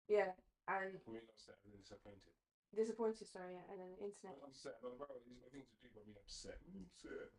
Yeah, and I mean, upset and then disappointed. disappointed. Sorry, yeah, and then the internet. I'm upset. I'm like, bro, these are my things to do, but I mean, upset. I'm upset.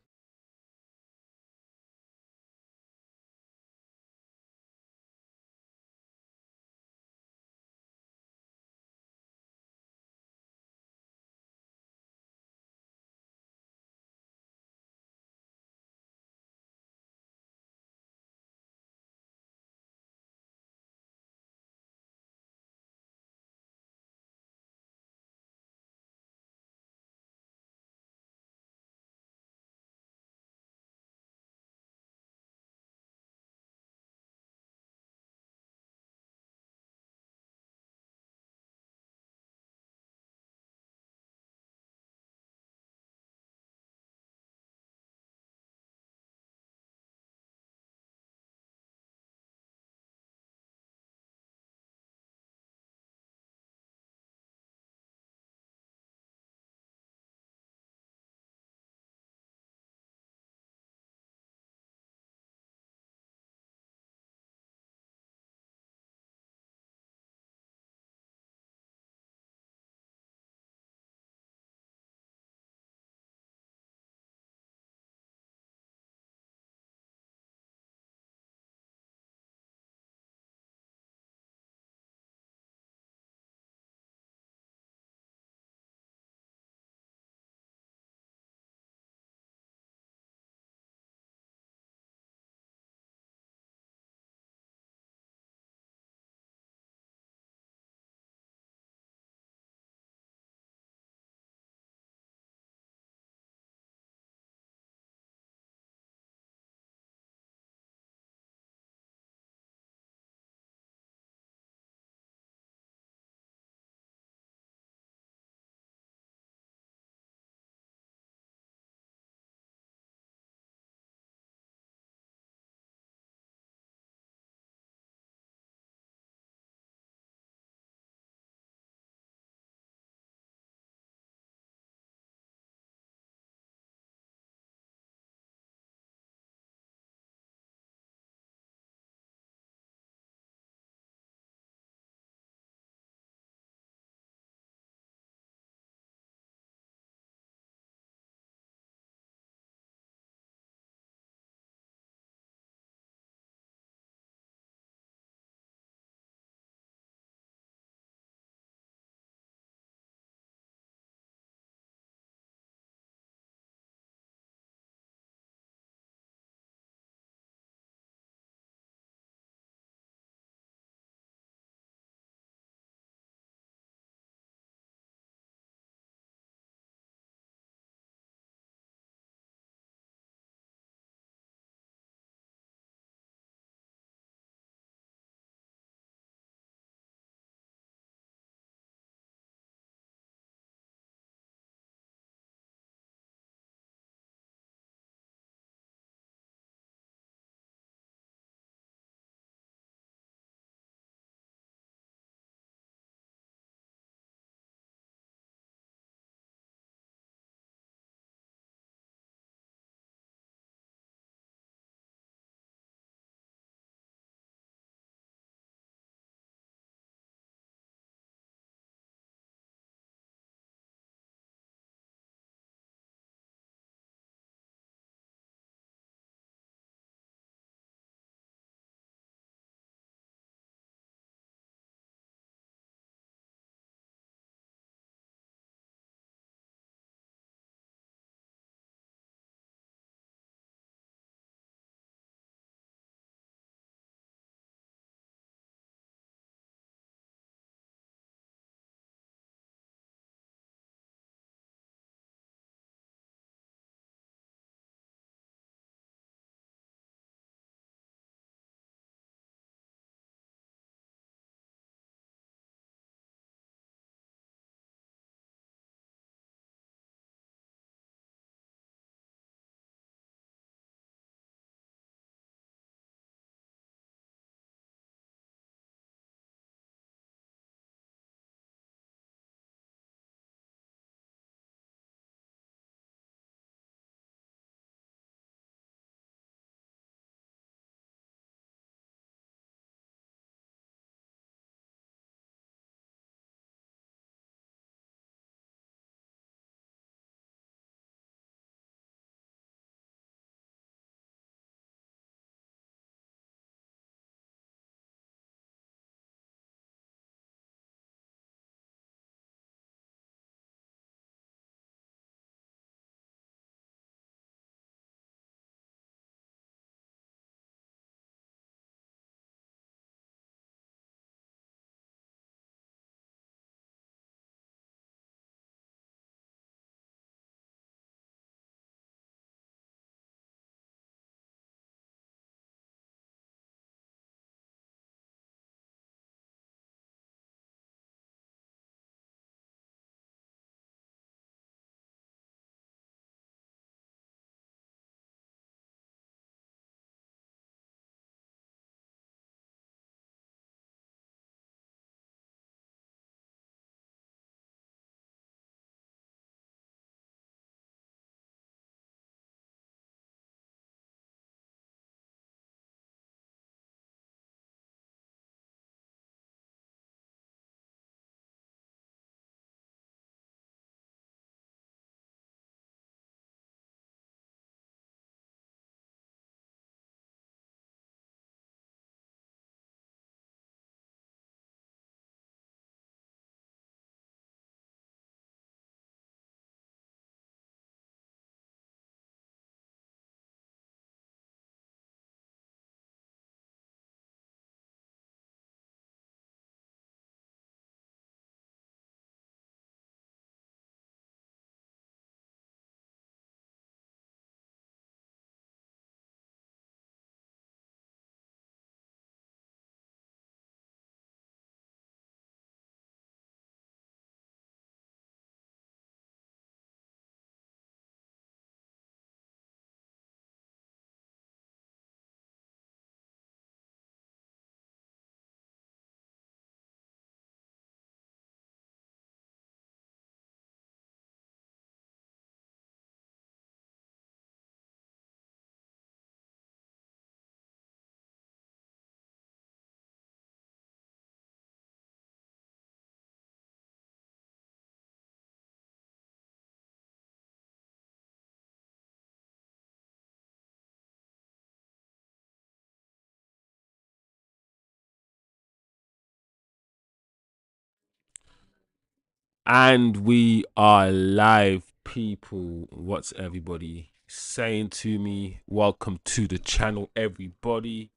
And we are live, people. What's everybody saying to me? Welcome to the channel, everybody.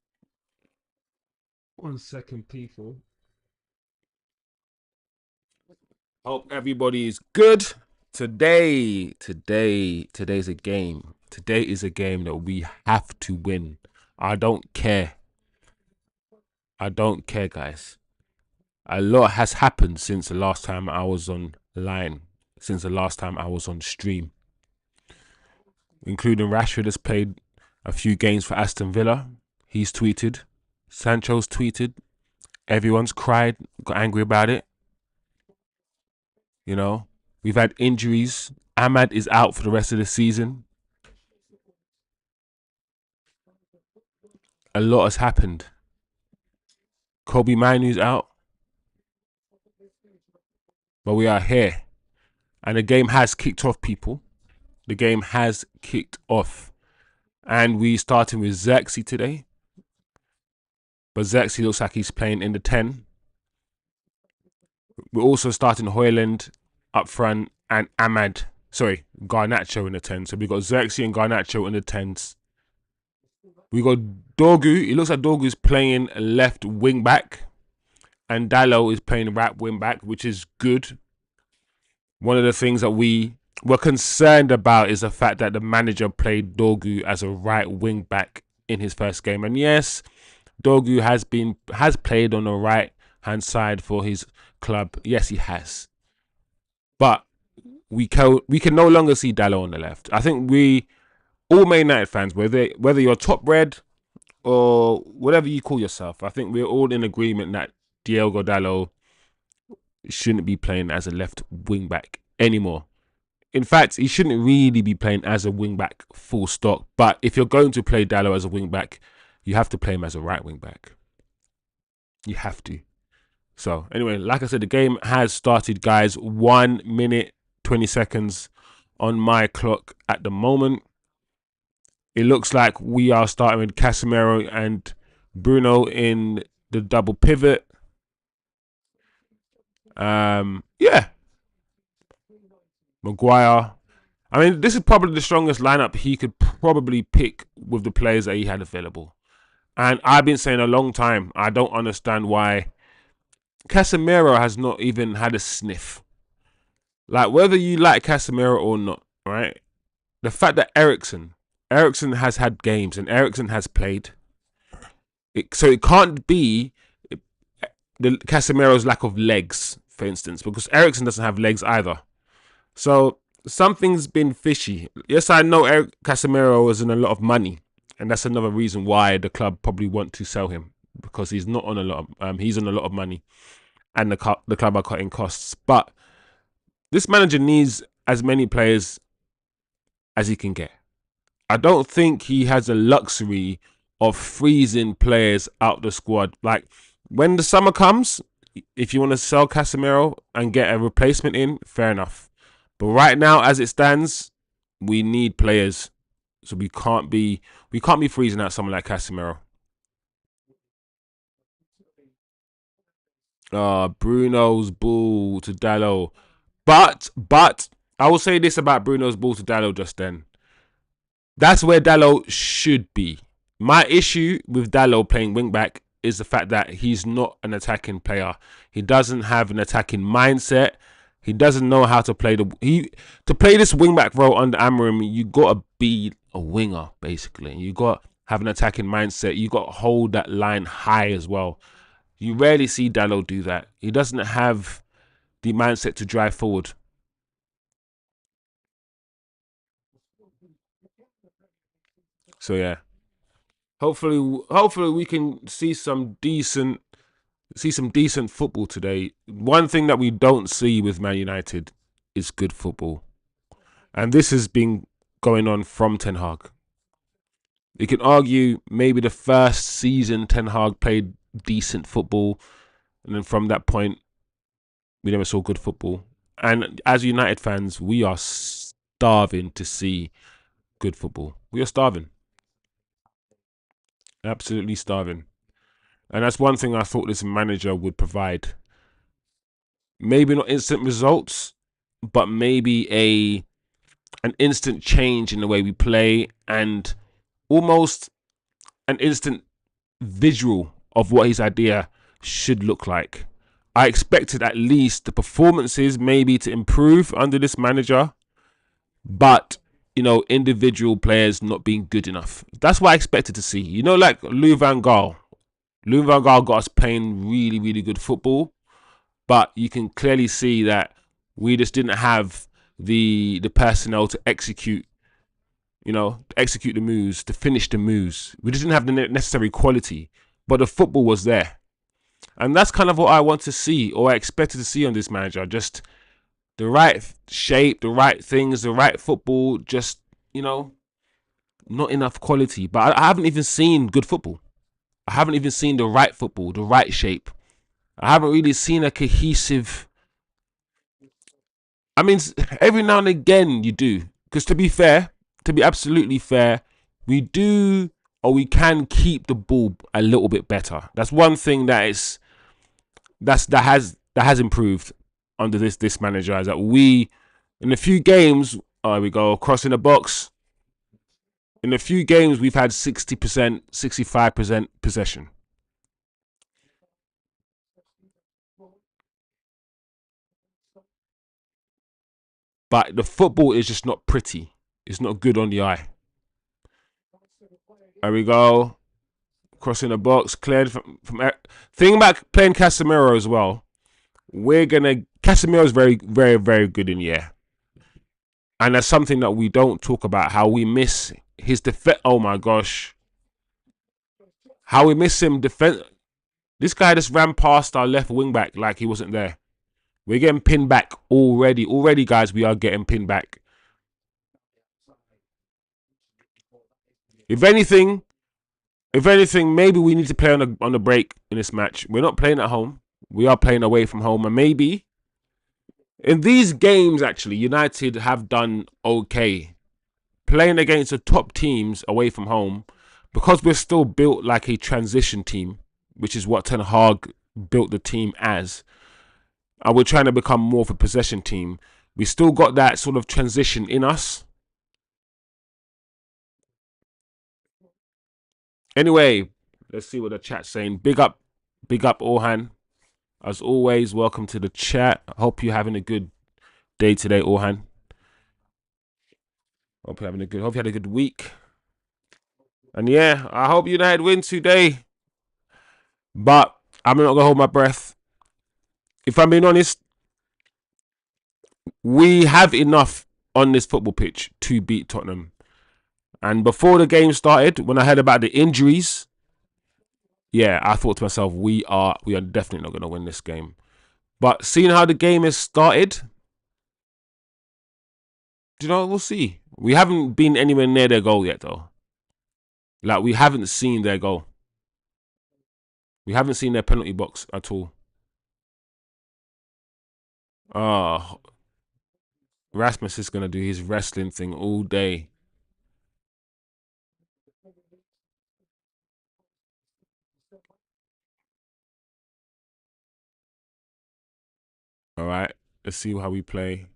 1 second, people. Hope everybody is good. Today's a game. Today is a game that we have to win. I don't care. Guys. A lot has happened since the last time I was online, since the last time I was on stream, including Rashford has played a few games for Aston Villa. He's tweeted. Sancho's tweeted. Everyone's cried, got angry about it. You know, we've had injuries. Ahmad is out for the rest of the season. A lot has happened. Kobe Mainoo's out. But we are here. And the game has kicked off, people. The game has kicked off. And we starting with Zirkzee today. But Zirkzee looks like he's playing in the 10. We're also starting hojlund up front and Garnacho in the 10. So we've got Zirkzee and Garnacho in the 10s. We got Dorgu. It looks like Dorgu's playing left wing back. And Dalot is playing right wing back, which is good. One of the things that we were concerned about is the fact that the manager played Dorgu as a right wing back in his first game. And yes, Dorgu has played on the right hand side for his club. Yes, he has. But we can no longer see Dalot on the left. I think all Man United fans, whether you're top red or whatever you call yourself, I think we're all in agreement that Diogo Dalot shouldn't be playing as a left wing back anymore. In fact, he shouldn't really be playing as a wing back full stop. But if you're going to play Dalot as a wing back, you have to play him as a right wing back. You have to. So anyway, like I said, the game has started, guys. 1 minute 20 seconds on my clock at the moment. It looks like we are starting with Casemiro and Bruno in the double pivot. Yeah. Maguire. I mean, this is probably the strongest lineup he could probably pick with the players that he had available. And I've been saying a long time, I don't understand why Casemiro has not even had a sniff. Like, whether you like Casemiro or not, right? The fact that Eriksen has had games and Eriksen has played. So it can't be the Casemiro's lack of legs, for instance, because Eriksen doesn't have legs either. So something's been fishy. Yes, I know Casemiro is in a lot of money, and that's another reason why the club probably want to sell him, because he's not on a lot of he's on a lot of money, and the club are cutting costs. But this manager needs as many players as he can get. I don't think he has the luxury of freezing players out the squad. Like, when the summer comes, if you want to sell Casemiro and get a replacement in, fair enough. But right now, as it stands, we need players. So we can't be freezing out someone like Casemiro. Bruno's ball to Dalot. But I will say this about Bruno's ball to Dalot just then. That's where Dalot should be. My issue with Dalot playing wing back is the fact that he's not an attacking player. He doesn't have an attacking mindset. He doesn't know how to play to play this wing back role under Amorim. You gotta be a winger, basically. You got to have an attacking mindset. You got to hold that line high as well. You rarely see Dalot do that. He doesn't have the mindset to drive forward. So yeah, hopefully we can see some decent football today. One thing that we don't see with Man United is good football, and this has been going on from Ten Hag. You can argue maybe the first season Ten Hag played decent football, and then from that point we never saw good football. And as United fans, we are starving to see good football. We are starving. Absolutely starving. And that's one thing I thought this manager would provide. maybe not instant results, but maybe an instant change in the way we play and almost an instant visual of what his idea should look like. I expected at least the performances maybe to improve under this manager, but individual players not being good enough. That's what I expected to see. Like Louis van Gaal. Louis van Gaal got us playing really, really good football, but you can clearly see that we just didn't have the personnel to execute the moves, to finish the moves. We just didn't have the necessary quality, but the football was there. And that's kind of what I want to see, or I expected to see on this manager. Just the right shape, the right things, the right football, just, not enough quality. But I haven't even seen good football. I haven't even seen the right football, the right shape. I haven't really seen a cohesive. I mean, every now and again you do. Because to be absolutely fair, we do, or we can keep the ball a little bit better. That's one thing that has improved under this manager, is that we, in a few games, we go crossing the box. In a few games, we've had 60%, 65% possession. But the football is just not pretty. It's not good on the eye. There we go. Crossing the box, cleared from. Thing about playing Casemiro as well. Casemiro is very, very, very good in the air. And that's something that we don't talk about, how we miss his defense. Oh my gosh. How we miss him defense. This guy just ran past our left wing back like he wasn't there. We're getting pinned back already. Already, guys, we are getting pinned back. If anything, maybe we need to play on the break in this match. We're not playing at home. We are playing away from home. And maybe in these games, actually, United have done okay. Playing against the top teams away from home, because we're still built like a transition team, which is what Ten Hag built the team as. And we're trying to become more of a possession team. We still got that sort of transition in us. Anyway, let's see what the chat's saying. Big up Orhan. As always, welcome to the chat. I hope you're having a good day today, Orhan. Hope you had a good week. And yeah, I hope United win today. But I'm not gonna hold my breath. If I'm being honest, we have enough on this football pitch to beat Tottenham. And before the game started, when I heard about the injuries, yeah, I thought to myself, we are definitely not gonna win this game. But seeing how the game has started, we'll see. We haven't been anywhere near their goal yet, though. Like, we haven't seen their goal. We haven't seen their penalty box at all. Rasmus is going to do his wrestling thing all day. All right, let's see how we play.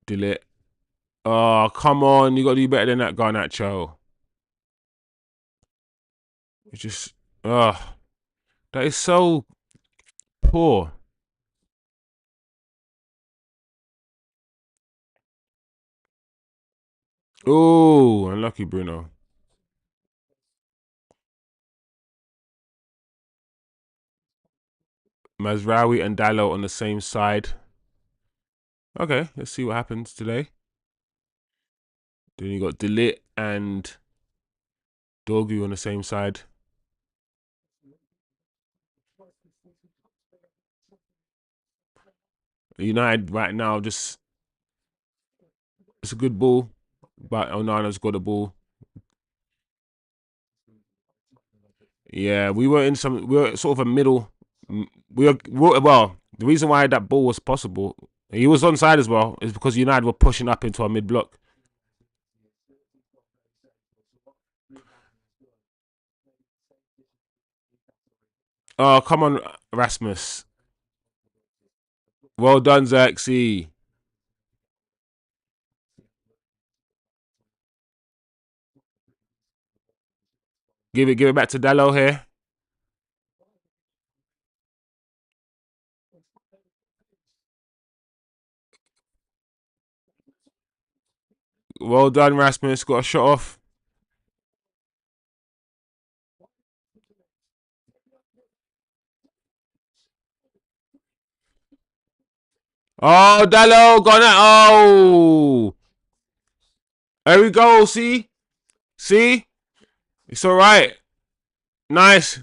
Delete. Oh, come on. You got to do better than that, Garnacho. It's just, that is so poor. Oh, unlucky Bruno. Mazraoui and Dalot on the same side. Okay, let's see what happens today. Then you got Ligt and Dorgu on the same side. United right now, it's a good ball, but Onana's got the ball. Yeah, we were sort of a middle. Well, the reason why that ball was possible, he was onside as well, is because United were pushing up into our mid block. Oh, come on, Rasmus. Well done, Zirkzee. Give it back to Dallo here. Well done, Rasmus. Got a shot off. Oh, Dallo, got it. Oh, there we go. See, it's all right. Nice.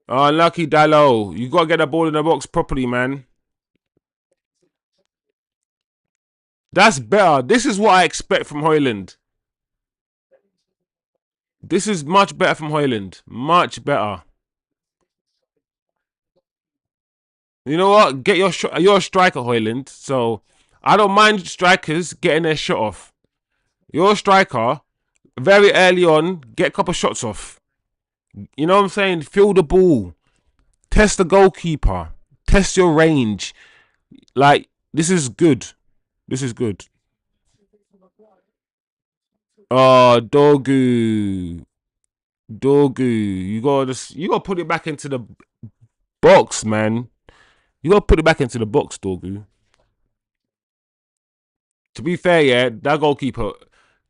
Oh, lucky Dallo. You got to get the ball in the box properly, man. That's better. This is what I expect from Hojlund. This is much better from Hojlund. Much better. You know what? Get your shot. You're a striker, Hojlund. So I don't mind strikers getting their shot off. You're a striker. Very early on, get a couple shots off. You know what I'm saying? Feel the ball. Test the goalkeeper. Test your range. Like, this is good. This is good. Oh, Dogu. Dogu. You gotta put it back into the box, man. You gotta put it back into the box, Dogu. To be fair, yeah, that goalkeeper,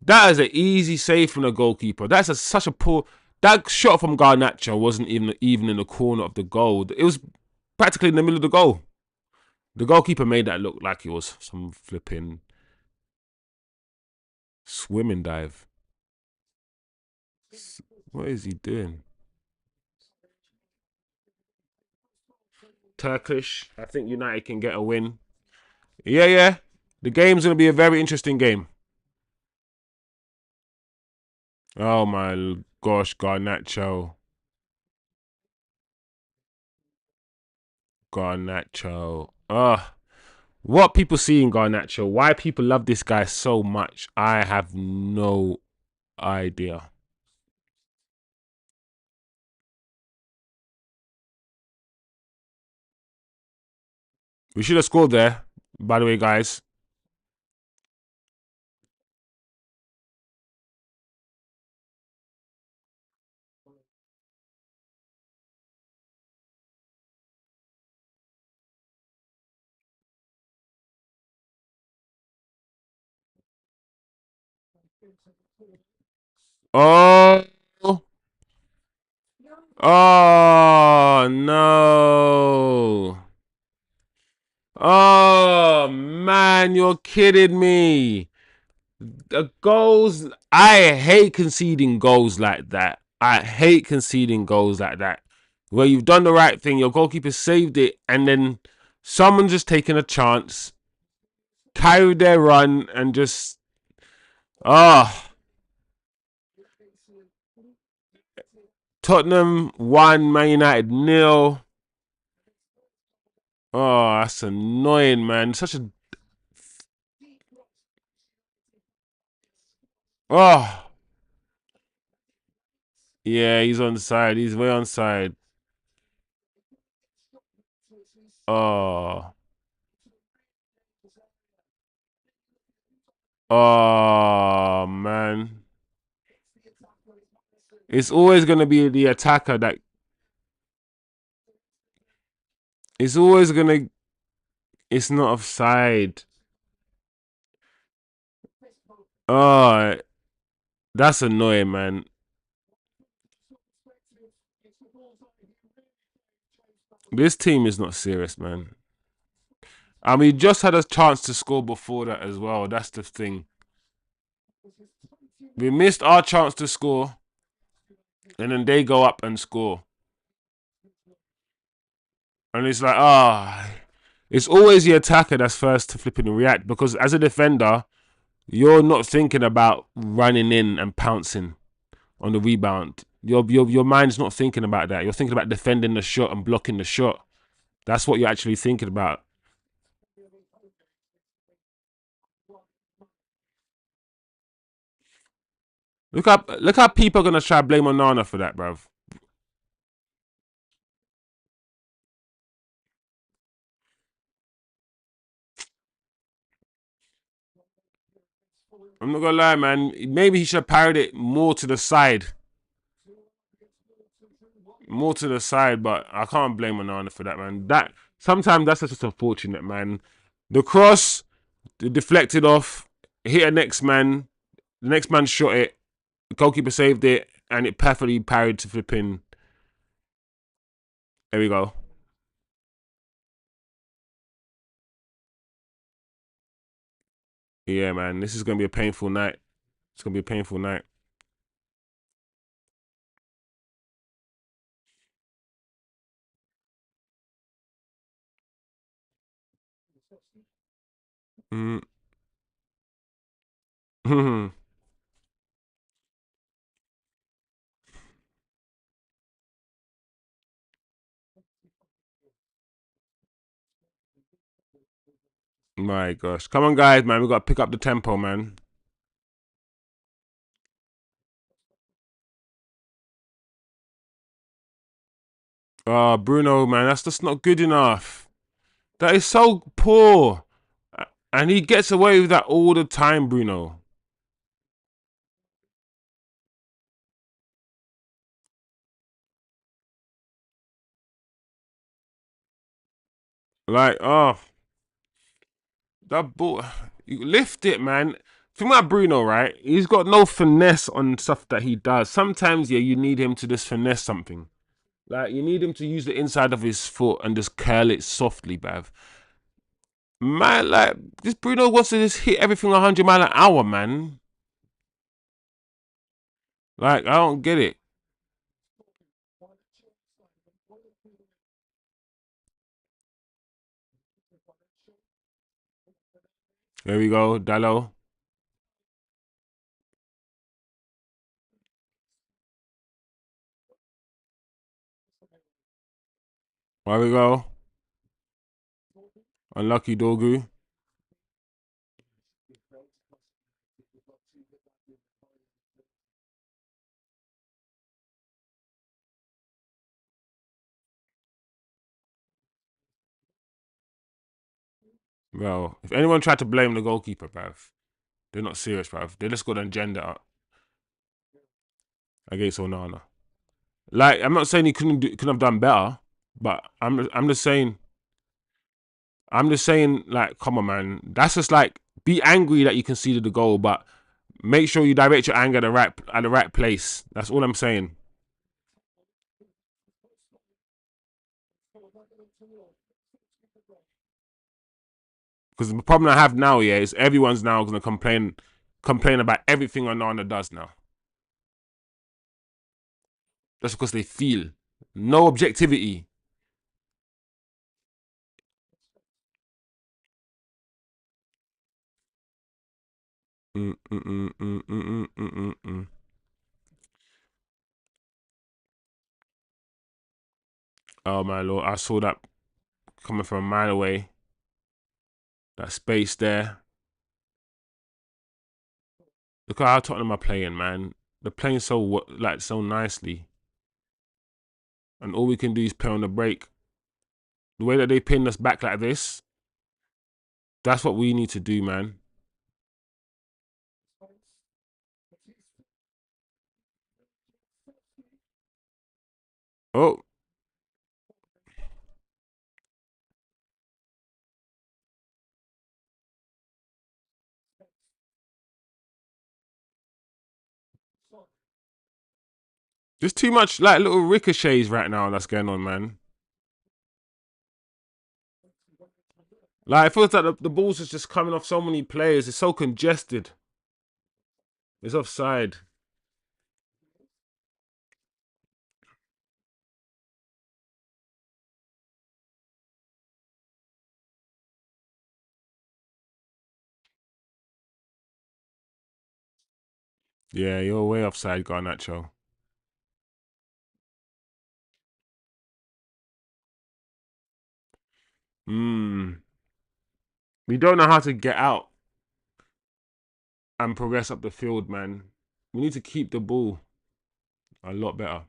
that is an easy save from the goalkeeper. Such a poor. That shot from Garnacho wasn't even in the corner of the goal. It was practically in the middle of the goal. The goalkeeper made that look like it was some flipping swimming dive. What is he doing? Turkish. I think United can get a win. Yeah, yeah. The game's gonna be a very interesting game. Oh my gosh, Garnacho. Garnacho. What people see in Garnacho, why people love this guy so much, I have no idea. We should have scored there, by the way, guys. Oh, oh no. Oh man, you're kidding me. The goals, I hate conceding goals like that. I hate conceding goals like that. Where you've done the right thing, your goalkeeper saved it, and then someone just taking a chance, carried their run, and just oh, Tottenham 1, Man United 0. Oh, that's annoying, man. Such a oh yeah, he's on side. He's way on side. Oh. Oh man. It's always gonna be the attacker that it's always gonna it's not offside. Oh, that's annoying, man. This team is not serious, man. And we just had a chance to score before that as well. That's the thing. We missed our chance to score, and then they go up and score. And it's like, it's always the attacker that's first to flipping react because as a defender, you're not thinking about running in and pouncing on the rebound. Your mind's not thinking about that. You're thinking about defending the shot and blocking the shot. That's what you're actually thinking about. Look how people are gonna try to blame Onana for that, bruv. I'm not gonna lie, man. Maybe he should have parried it more to the side. More to the side, but I can't blame Onana for that, man. That sometimes that's just unfortunate, man. The cross, deflected off, hit a next man. The next man shot it. The goalkeeper saved it, and it perfectly parried to flipping. There we go. Yeah, man. This is gonna be a painful night. It's gonna be a painful night. Mm. My gosh. Come on, guys, man. We got to pick up the tempo, man. Oh, Bruno, man. That's just not good enough. That is so poor. And he gets away with that all the time, Bruno. Like, oh, that ball. You lift it, man. Think about Bruno, right? He's got no finesse on stuff that he does. Sometimes, yeah, you need him to just finesse something. Like, you need him to use the inside of his foot and just curl it softly, bruv. Man, like, this Bruno wants to just hit everything 100 mile an hour, man. Like, I don't get it. There we go, Dallo. There we go. Unlucky Dogu. Well, if anyone tried to blame the goalkeeper, bruv, they're not serious, bruv. They just got an agenda against Onana. Like, I'm not saying he couldn't have done better, but I'm just saying, like, come on, man. That's just like, be angry that you conceded the goal, but make sure you direct your anger at the right place. That's all I'm saying. Because the problem I have now, yeah, is everyone's now gonna complain about everything Onana does now. That's because they feel no objectivity. Mm, mm, mm, mm, mm, mm, mm, mm. Oh my lord, I saw that coming from a mile away. That space there. Look at how Tottenham are playing, man. They're playing so nicely, and all we can do is play on the break. The way that they pinned us back like this, that's what we need to do, man. Oh, there's too much like little ricochets right now that's going on, man. Like it feels like the balls is just coming off so many players. It's so congested. It's offside. Yeah, you're way offside, Garnacho. Hmm. We don't know how to get out and progress up the field, man. We need to keep the ball a lot better.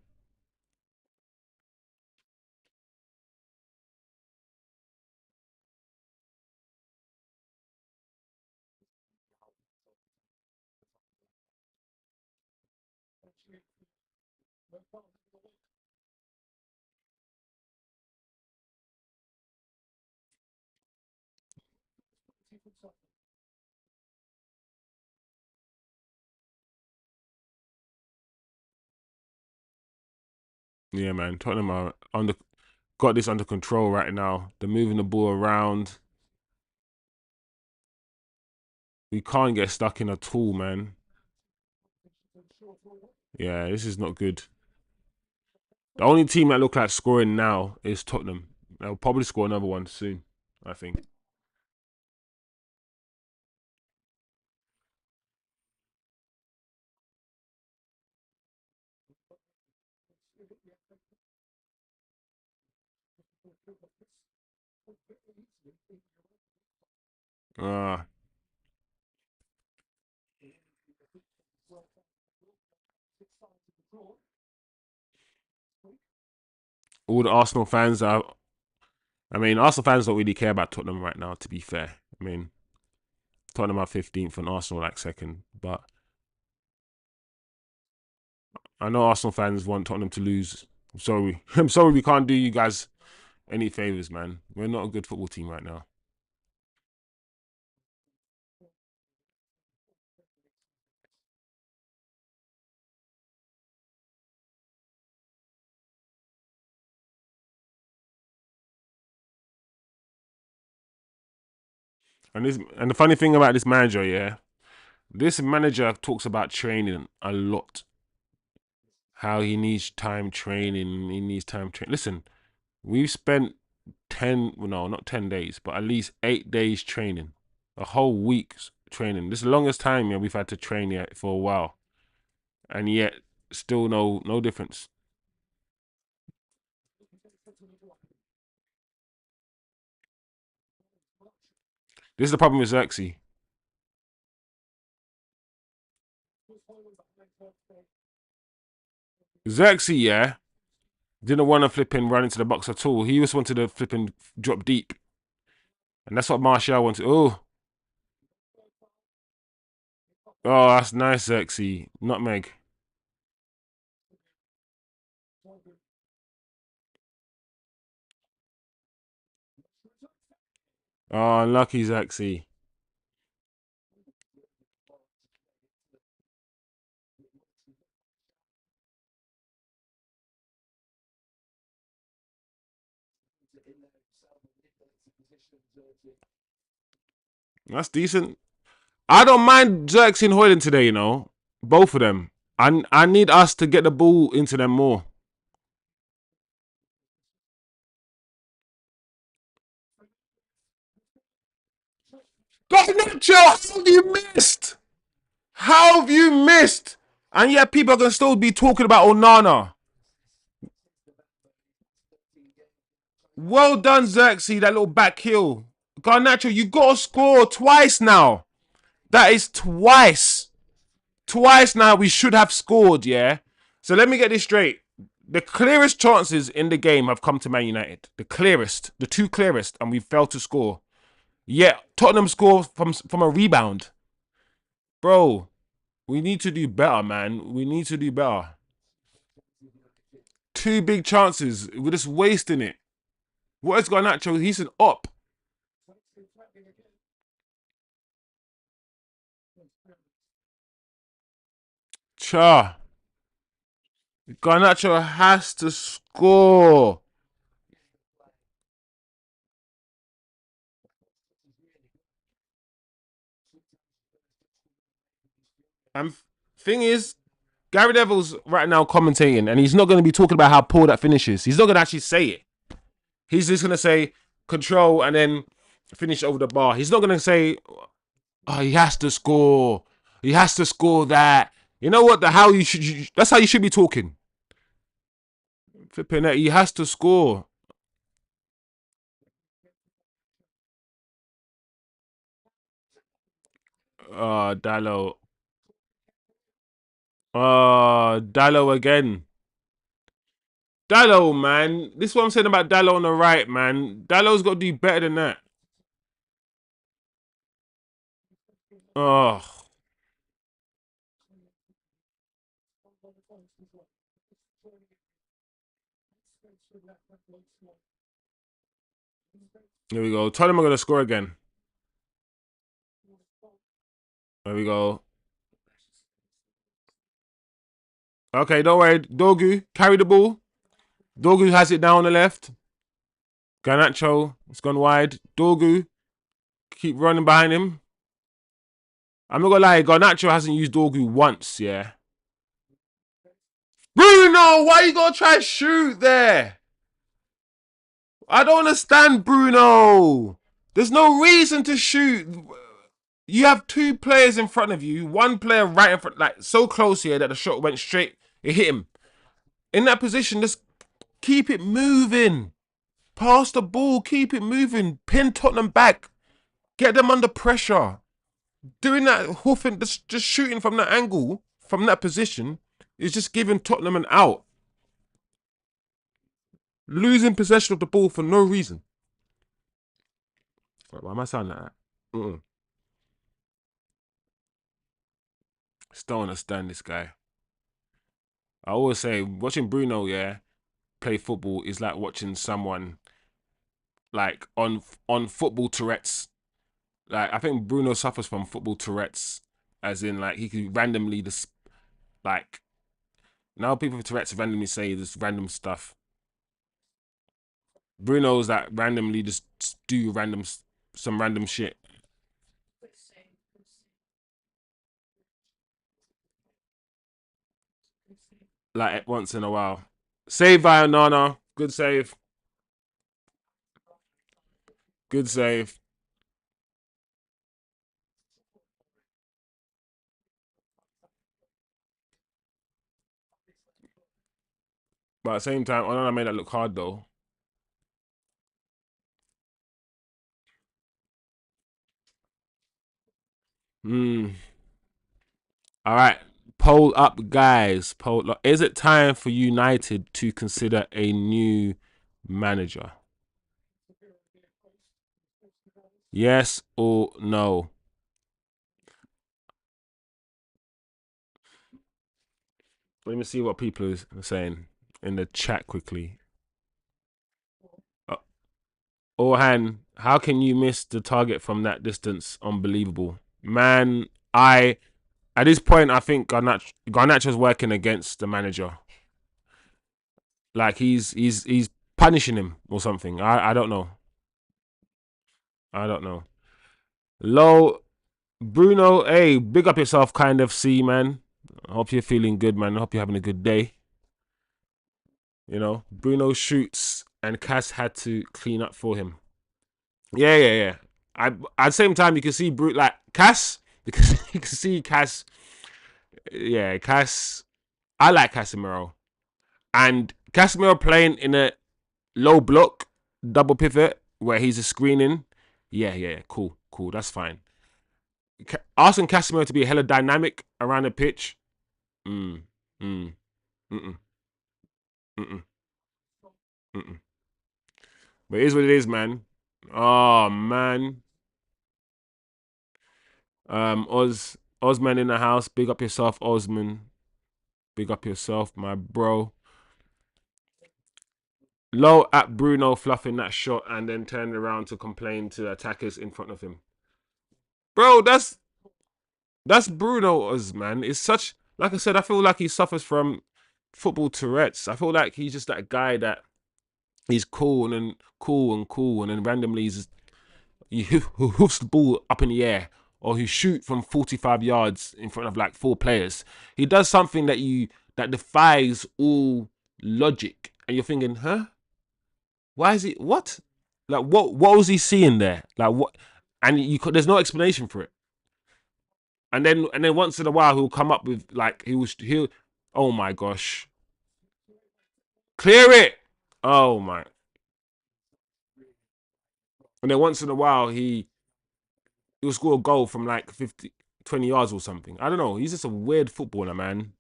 Yeah, man. Tottenham are got this under control right now. They're moving the ball around. We can't get stuck in at all, man. Yeah, this is not good. The only team that look like scoring now is Tottenham. They'll probably score another one soon, I think. Uh, all the Arsenal fans are. I mean, Arsenal fans don't really care about Tottenham right now. To be fair, I mean, Tottenham are 15th and Arsenal like second. But I know Arsenal fans want Tottenham to lose. I'm sorry. I'm sorry we can't do you guys any favors, man. We're not a good football team right now. And the funny thing about this manager, yeah, this manager talks about training a lot. How he needs time training. He needs time training. Listen, we've spent 10, well, no, not 10 days, but at least 8 days training, a whole week's training. This is the longest time, yeah, we've had to train yet for a while, and yet still no difference. This is the problem with Zirkzee. Zirkzee, yeah, didn't want to flip and run into the box at all. He just wanted to flip and drop deep, and that's what Martial wanted. Oh, that's nice, Zirkzee. Nutmeg. Oh, unlucky Zirkzee. That's decent. I don't mind Zirkzee and Hojlund today, you know. Both of them. I need us to get the ball into them more. Garnacho, how have you missed? How have you missed? And yet people are going to still be talking about Onana. Well done, Zirkzee, that little back heel. Garnacho, you got to score twice now. That is twice. Twice now we should have scored, yeah? So let me get this straight. The clearest chances in the game have come to Man United. The clearest. The two clearest. And we failed to score. Yet Tottenham score from a rebound. Bro, we need to do better, man. We need to do better. Two big chances. We're just wasting it. What is Garnacho? He's an op. Cha. Garnacho has to score. And thing is, Gary Neville's right now commentating, and he's not going to be talking about how poor that finish is. He's not going to actually say it. He's just going to say control and then finish over the bar. He's not going to say, oh, he has to score. He has to score that. You know what? The how you should. That's how you should be talking. Flipping that. He has to score. Dallo. Dallo again. Dallo, man. This is what I'm saying about Dallo on the right, man. Dallo's got to do better than that. Oh, Here we go. Tottenham are gonna score again. There we go. Okay, don't worry. Dogu, carry the ball. Dogu has it down on the left. Garnacho, it's gone wide. Dogu, keep running behind him. I'm not gonna lie, Garnacho hasn't used Dogu once, yeah. Bruno, why you gonna try shoot there? I don't understand, Bruno. There's no reason to shoot. You have two players in front of you, one player right in front, like so close here that the shot went straight. It hit him. In that position, just keep it moving. Pass the ball, keep it moving. Pin Tottenham back. Get them under pressure. Doing that, hoofing, just shooting from that angle, from that position, is just giving Tottenham an out. Losing possession of the ball for no reason. Why am I sounding like that? Still don't understand this guy. I always say, watching Bruno, yeah, play football is like watching someone like on football Tourette's. Like I think Bruno suffers from football Tourette's, as in like he could randomly just like now people with Tourette's randomly say this random stuff. Bruno's that randomly just do some random shit. Like once in a while. Save via Nana. Good save. Good save. But at the same time, Onana made that look hard though. All right. Poll up, guys. Poll up. Is it time for United to consider a new manager? Yes or no? Let me see what people are saying in the chat quickly. Orhan, how can you miss the target from that distance? Unbelievable. Man, at this point I think Garnacho's working against the manager. Like he's punishing him or something. I don't know. I don't know. Low Bruno, hey, big up yourself, kind of see, man. I hope you're feeling good, man. I hope you're having a good day. You know, Bruno shoots and Cass had to clean up for him. Yeah. At the same time, you can see like Cass, because you can see Cass. Yeah, Cass. I like Casemiro, and Casemiro playing in a low block double pivot where he's a screening. Yeah, cool. That's fine. Asking Casemiro to be hella dynamic around the pitch. Mm, mm, mm-mm, mm-mm, mm-mm. But it is what it is, man. Oh man. Osman in the house. Big up yourself, Osman. Big up yourself, my bro. Low at Bruno fluffing that shot and then turned around to complain to attackers in front of him. Bro, that's Bruno's, man. It's such, like I said, I feel like he suffers from football Tourette's. I feel like he's just that guy that he's cool and then randomly he hoofs the ball up in the air or he shoot from 45 yards in front of like 4 players. He does something that defies all logic, and you're thinking, huh? Why is he what? Like what was he seeing there? Like what? And there's no explanation for it. And then once in a while he'll come up with like he'll oh my gosh. Clear it. Oh my. And then once in a while he'll score a goal from like 20 yards or something. I don't know. He's just a weird footballer, man.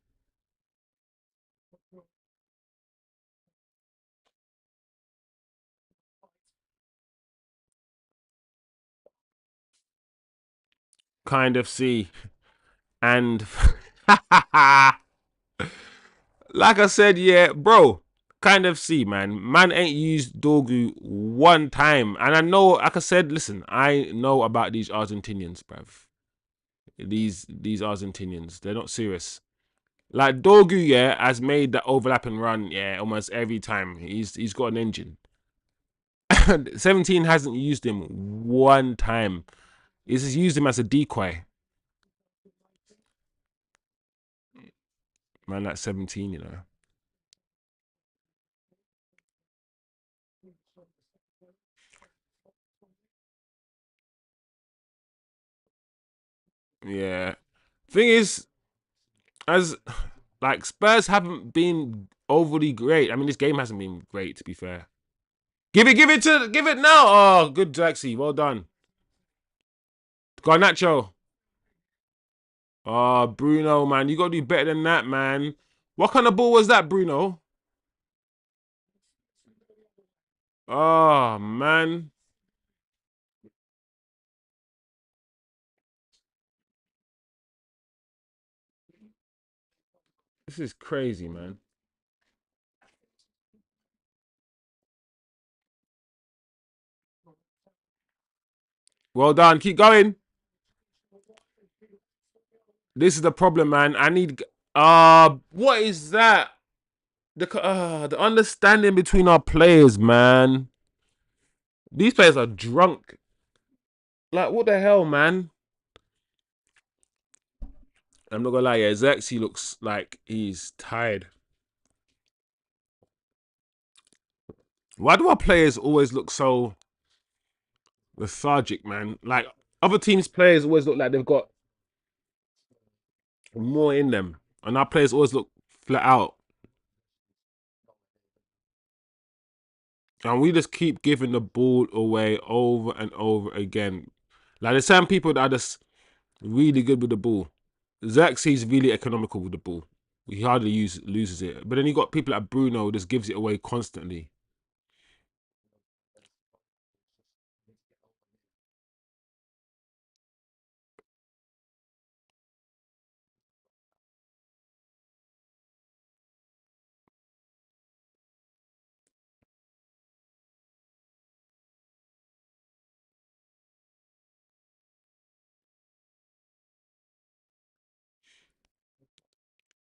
Kind of see. And like I said, yeah, bro. kind of see, man ain't used Dorgu one time. And I know, like I said, listen, I know about these Argentinians, bruv. These Argentinians, they're not serious. Like Dorgu, yeah, has made the overlapping run, yeah, almost every time. He's got an engine. 17 hasn't used him one time. He's just used him as a decoy. Man, like 17, you know. Yeah. Thing is, as like Spurs haven't been overly great. I mean, this game hasn't been great, to be fair. Give it now. Oh, good Zirkzee, well done. Garnacho. Oh, Bruno, man, you gotta do better than that, man. What kind of ball was that, Bruno? Oh, man, this is crazy, man. Well done. Keep going. This is the problem, man. I need. What is that? The understanding between our players, man. These players are drunk. Like, what the hell, man? I'm not gonna lie, yeah, Zirkzee looks like he's tired. Why do our players always look so lethargic, man? Like other teams' players always look like they've got more in them, and our players always look flat out. And we just keep giving the ball away over and over again. Like there's some people that are just really good with the ball. Zirkzee's really economical with the ball. He hardly loses it. But then you got people like Bruno who just gives it away constantly.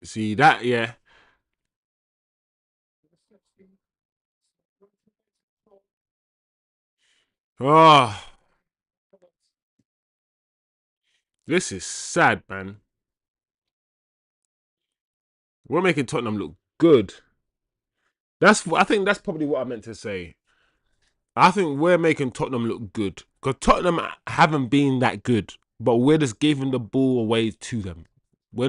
See that, yeah. Oh, this is sad, man. We're making Tottenham look good. I think that's probably what I meant to say. I think we're making Tottenham look good because Tottenham haven't been that good, but we're just giving the ball away to them. We're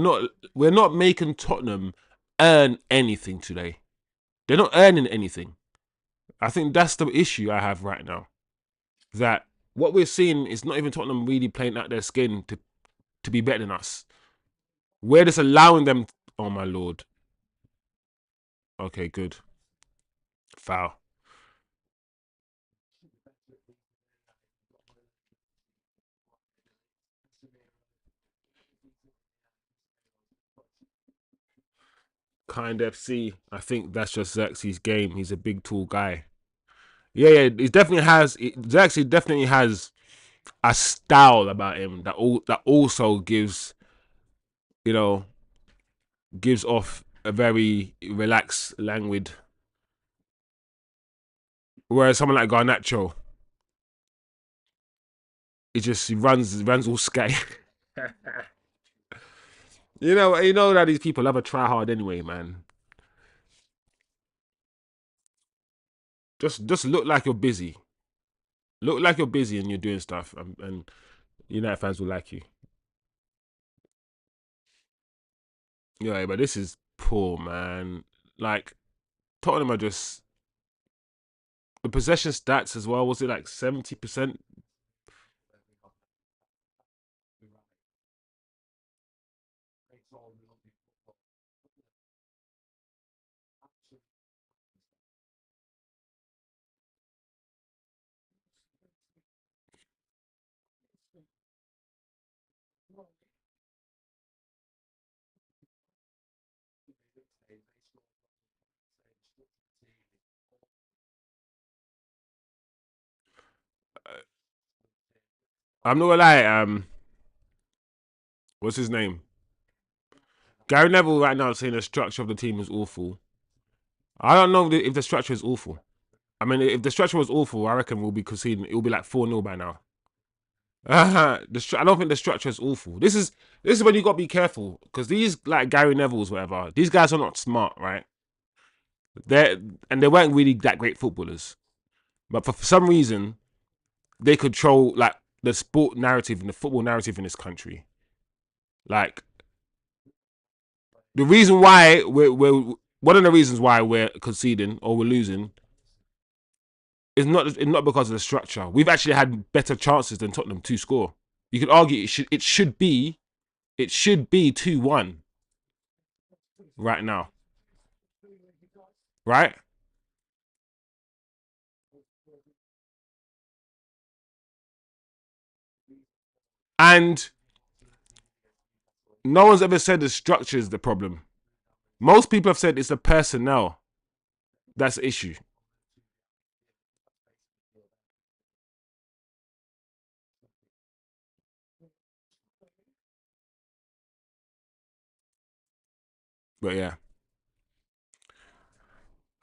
not making Tottenham earn anything today. They're not earning anything. I think that's the issue I have right now. That what we're seeing is not even Tottenham really playing out their skin to be better than us. We're just allowing them. Oh my lord. Okay, good. Foul. Kind FC. I think that's just Zirkzee's game. He's a big, tall guy. Yeah, he definitely has. Zirkzee definitely has a style about him that also you know gives off a very relaxed, languid. Whereas someone like Garnacho, he runs all sky. You know that these people love a try hard anyway, man. Just look like you're busy. Look like you're busy and you're doing stuff, and United fans will like you. Yeah, but this is poor, man. Like Tottenham are just the possession stats as well. Was it like 70%? I'm not gonna lie. What's his name? Gary Neville right now is saying the structure of the team is awful. I don't know if the structure is awful. I mean, if the structure was awful, I reckon we'll be conceding. It'll be like 4-0 by now. I don't think the structure is awful. This is when you got to be careful because these like Gary Neville's whatever. These guys are not smart, right? They they weren't really that great footballers, but for some reason they control like the sport narrative and the football narrative in this country. Like the reason why we're one of the reasons why we're conceding or we're losing is not because of the structure. We've actually had better chances than Tottenham to score. You could argue it should be 2-1 right now, right? And no one's ever said the structure is the problem. Most people have said it's the personnel that's the issue. But yeah,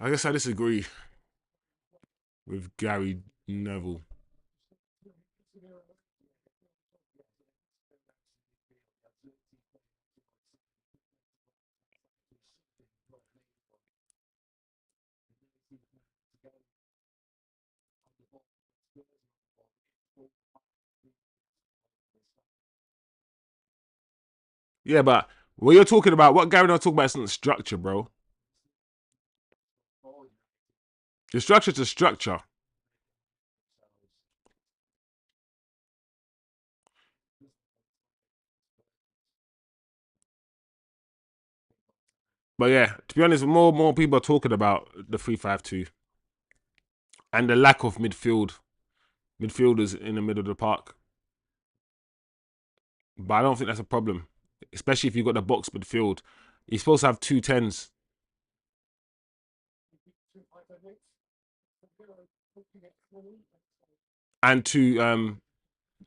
I guess I disagree with Gary Neville. Yeah, but what you're talking about, what Gary Neville talking about is not structure, bro. The structure to structure. But yeah, to be honest, more people are talking about the 3-5-2 and the lack of midfielders in the middle of the park. But I don't think that's a problem, especially if you've got the box midfield. You're supposed to have two tens and two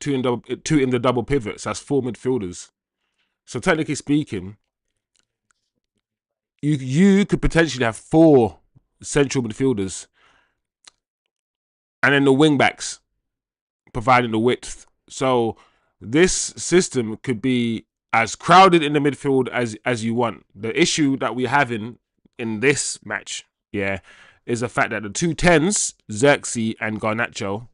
in the double pivots. That's four midfielders. So technically speaking, you could potentially have four central midfielders and then the wing backs providing the width. So this system could be as crowded in the midfield as you want. The issue that we're having in this match, yeah, is the fact that the two tens, Zirkzee and Garnacho,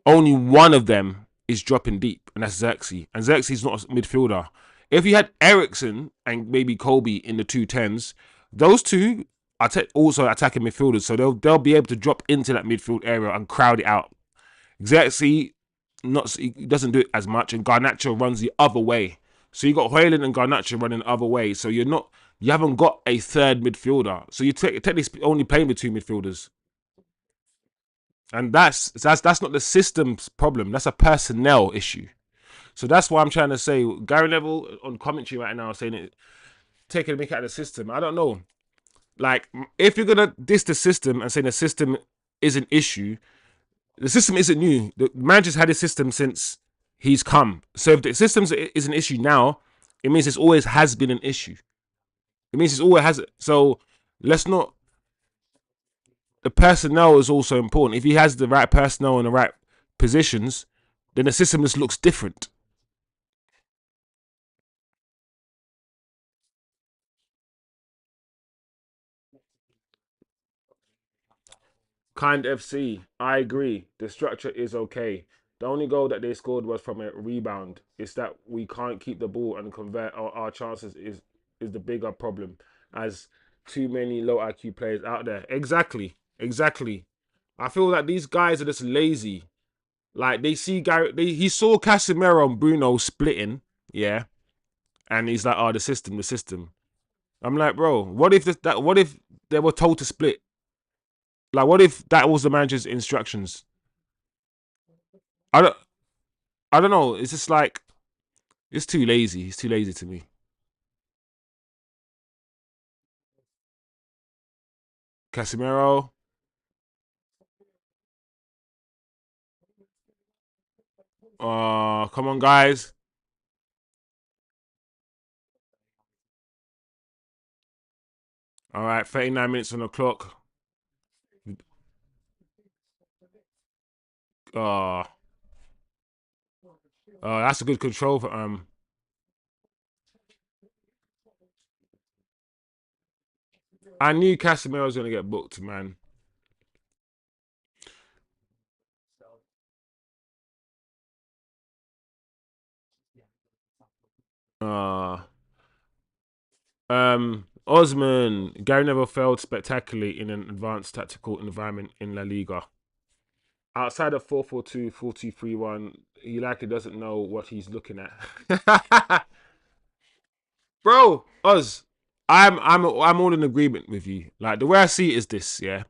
only one of them is dropping deep, and that's Zirkzee. And Zirkzee's not a midfielder. If you had Ericsson and maybe Colby in the two tens, those two are also attacking midfielders, so they'll be able to drop into that midfield area and crowd it out. Xerxes he doesn't do it as much, and Garnacho runs the other way. So you got Hojlund and Garnacho running the other way. So you haven't got a third midfielder. So you technically only playing with two midfielders, and that's not the system's problem. That's a personnel issue. So that's why I'm trying to say Gary Neville on commentary right now saying it, taking a mick out of the system. I don't know. Like if you're gonna diss the system and say the system is an issue, the system isn't new. The manager's had his system since he's come. So if the system is an issue now, it means it always has been an issue. It means it's always has. So let's not. The personnel is also important. If he has the right personnel in the right positions, then the system just looks different. Kind FC, I agree. The structure is okay. The only goal that they scored was from a rebound. It's that we can't keep the ball and convert our chances is the bigger problem. As too many low IQ players out there. Exactly. Exactly. I feel like these guys are just lazy. Like they see he saw Casemiro and Bruno splitting, yeah, and he's like, "Oh, the system." I'm like, bro, what if what if they were told to split? Like, what if that was the manager's instructions? I don't, I don't know. It's just like it's too lazy. It's too lazy to me. Casemiro, Come on, guys. All right, 39 minutes on the clock. Uh, that's a good control for I knew Casemiro was gonna get booked, man. Uh, Osman, Gary Neville failed spectacularly in an advanced tactical environment in La Liga. Outside of 4-4-2, 4-2-3-1, he likely doesn't know what he's looking at. Bro, Oz, I'm all in agreement with you. Like the way I see it is this, yeah.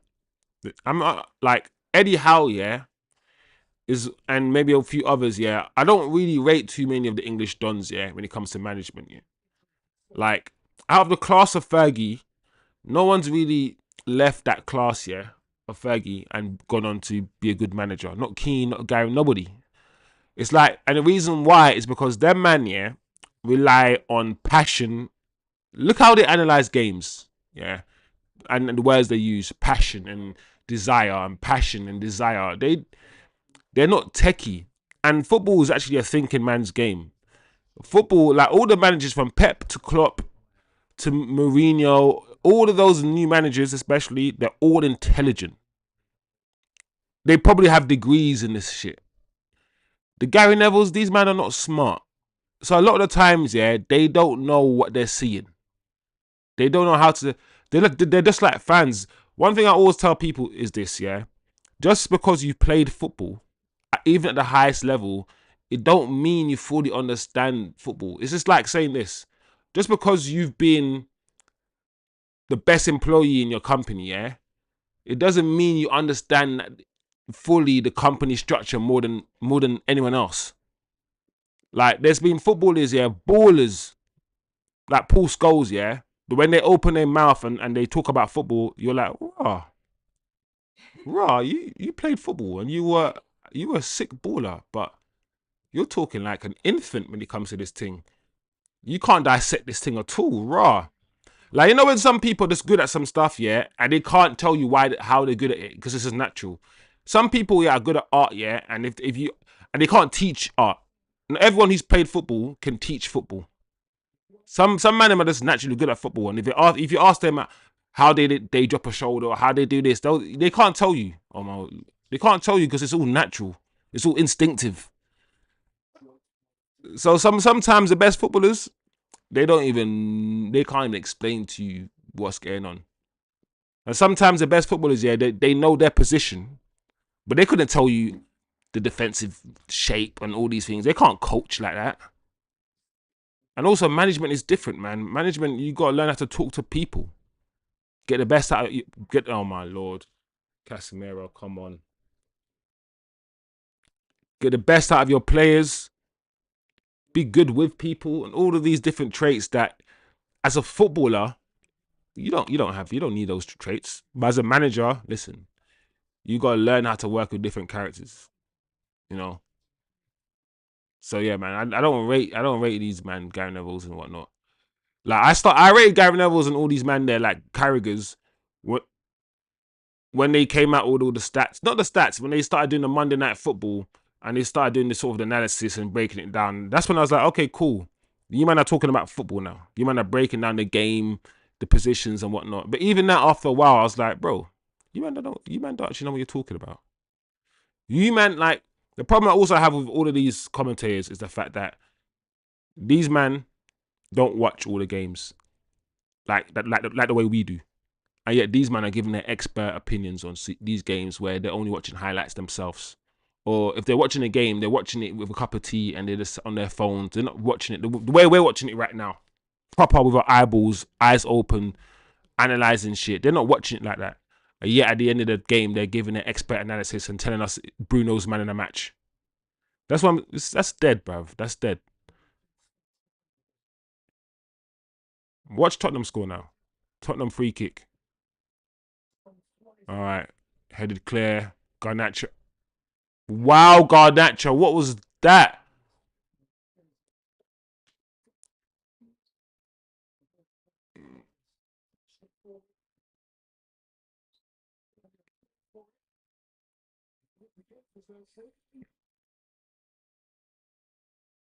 I'm like Eddie Howe, yeah, is and maybe a few others, yeah. I don't really rate too many of the English dons, yeah, when it comes to management, yeah. Like out of the class of Fergie, no one's really left that class, yeah, of Fergie and gone on to be a good manager. Not Keane, not Gary, nobody. It's like, and the reason why is because them man, yeah, rely on passion. Look how they analyze games, yeah, and the words they use, passion and desire, and passion and desire. They're not techie, and football is actually a thinking man's game. Football, like all the managers from Pep to Klopp to Mourinho, all of those new managers, especially, they're all intelligent. They probably have degrees in this shit. The Gary Nevilles, these men are not smart. So a lot of the times, yeah, they don't know what they're seeing. They don't know how to. They're just like fans. One thing I always tell people is this, yeah. Just because you played football, even at the highest level, it don't mean you fully understand football. It's just like saying this. Just because you've been the best employee in your company, yeah, it doesn't mean you understand fully the company structure more than anyone else. Like there's been footballers, yeah, ballers like Paul Scholes, yeah. When they open their mouth and they talk about football, you're like, raw, you played football and you were a sick baller, but you're talking like an infant when it comes to this thing. You can't dissect this thing at all, raw. Like you know when some people are just good at some stuff, yeah, and they can't tell you how they're good at it because this is natural. Some people, yeah, are good at art, yeah, and if you and they can't teach art. And everyone who's played football can teach football. Some men are just naturally good at football, and if you ask them how they drop a shoulder or how they do this, they can't tell you. Oh my, they can't tell you because it's all natural. It's all instinctive. So sometimes the best footballers they can't even explain to you what's going on. And sometimes the best footballers, yeah, they know their position, but they couldn't tell you the defensive shape and all these things. They can't coach like that. And also management is different, man. Management, you gotta learn how to talk to people. Get the best out of you. Oh my lord. Casemiro, come on. Get the best out of your players. Be good with people and all of these different traits that as a footballer, you don't need those traits. But as a manager, listen, you gotta learn how to work with different characters. You know. So yeah, man, I don't rate these man Gary Neville's and whatnot. Like I rate Gary Neville's and all these men there like Carragher's when they came out with all the stats, not the stats, when they started doing the Monday Night Football and they started doing this sort of analysis and breaking it down. That's when I was like, okay, cool. You man are talking about football now. You man are breaking down the game, the positions and whatnot. But even that, after a while, I was like, bro, you man don't actually know what you're talking about. You man like the problem I also have with all of these commentators is the fact that these men don't watch all the games like the way we do. And yet these men are giving their expert opinions on these games where they're only watching highlights themselves. Or if they're watching a game, they're watching it with a cup of tea and they're just on their phones. They're not watching it the way we're watching it right now. Proper with our eyeballs, eyes open, analysing shit. They're not watching it like that. And yet at the end of the game, they're giving their expert analysis and telling us Bruno's man in a match. That's dead, bruv. That's dead. Watch Tottenham score now. Tottenham free kick. All right. Headed clear. Garnacho. Wow, Garnacho. What was that?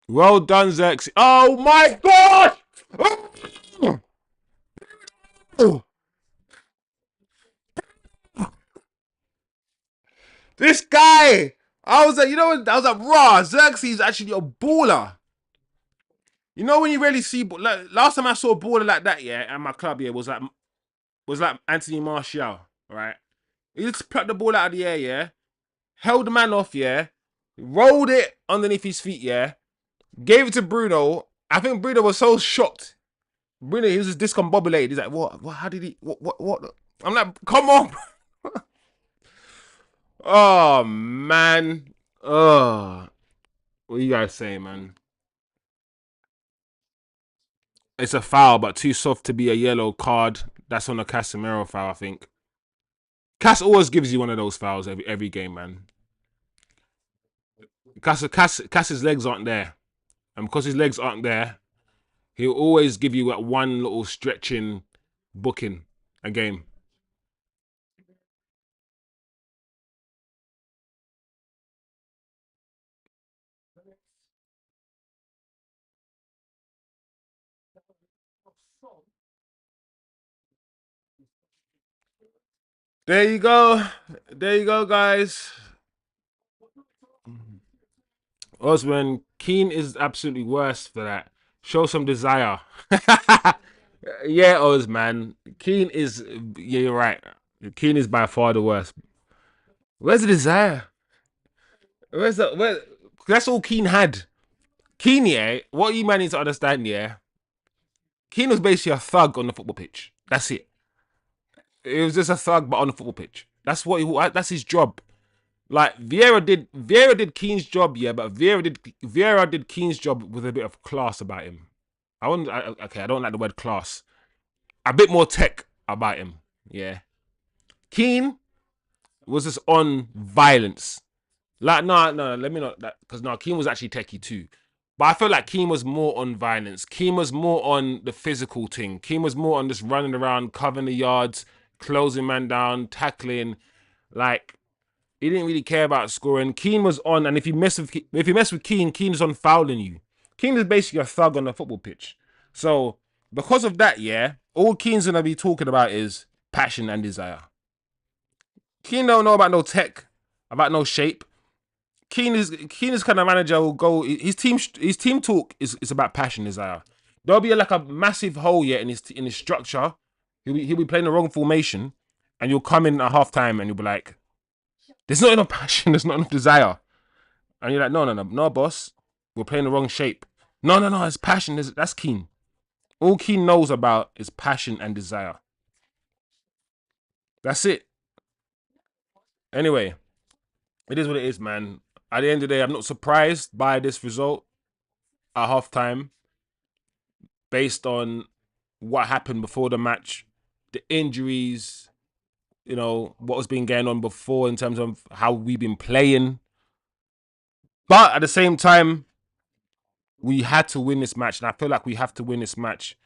Well done, Zirkzee. Oh my god! This guy! I was like, you know what? I was like, raw. Zirkzee is actually a baller. You know when you really see, like, last time I saw a baller like that, yeah, at my club, yeah, was like Anthony Martial, right? He just plucked the ball out of the air, yeah, held the man off, yeah, rolled it underneath his feet, yeah, gave it to Bruno. I think Bruno was so shocked. Bruno, he was just discombobulated. He's like, what? What? How did he? What? I'm like, come on. Oh man. Oh, what you guys say, man? It's a foul, but too soft to be a yellow card. That's on a Casemiro foul, I think. Cas always gives you one of those fouls every game, man. Cass's legs aren't there, and because his legs aren't there, he'll always give you that one little stretching booking a game. There you go. There you go, guys. Osman, Keane is absolutely worse for that. Show some desire. Yeah, Oz, man. Keane is. Yeah, you're right. Keane is by far the worst. Where's the desire? Where's the where? That's all Keane had. Keane, yeah. What you man need to understand, yeah. Keane was basically a thug on the football pitch. That's it. It was just a thug, but on the football pitch. That's what. That's his job. Like Vieira did Keane's job, yeah, but Vieira did Keane's job with a bit of class about him. Okay, I don't like the word class. A bit more tech about him, yeah. Keane was just on violence. Like, no, let me not, because no, Keane was actually techie too. But I feel like Keane was more on violence. Keane was more on the physical thing. Keane was more on just running around, covering the yards, closing man down, tackling. Like, he didn't really care about scoring. Keane was on, and if you mess with Keane, Keane is on fouling you. Keane is basically a thug on the football pitch. So because of that, yeah, all Keane's gonna be talking about is passion and desire. Keane don't know about no tech, about no shape. Keane is kind of manager who will go. His team talk is about passion, desire. There'll be like a massive hole yet in his structure. He'll be playing the wrong formation, and you'll come in at halftime and you'll be like, "There's not enough passion. There's not enough desire." And you're like, no, boss. We're playing the wrong shape. No. It's passion. That's Keane. All Keane knows about is passion and desire. That's it. Anyway, it is what it is, man. At the end of the day, I'm not surprised by this result at halftime based on what happened before the match, the injuries, what was been going on before in terms of how we've been playing. But at the same time, we had to win this match, and I feel like we have to win this match.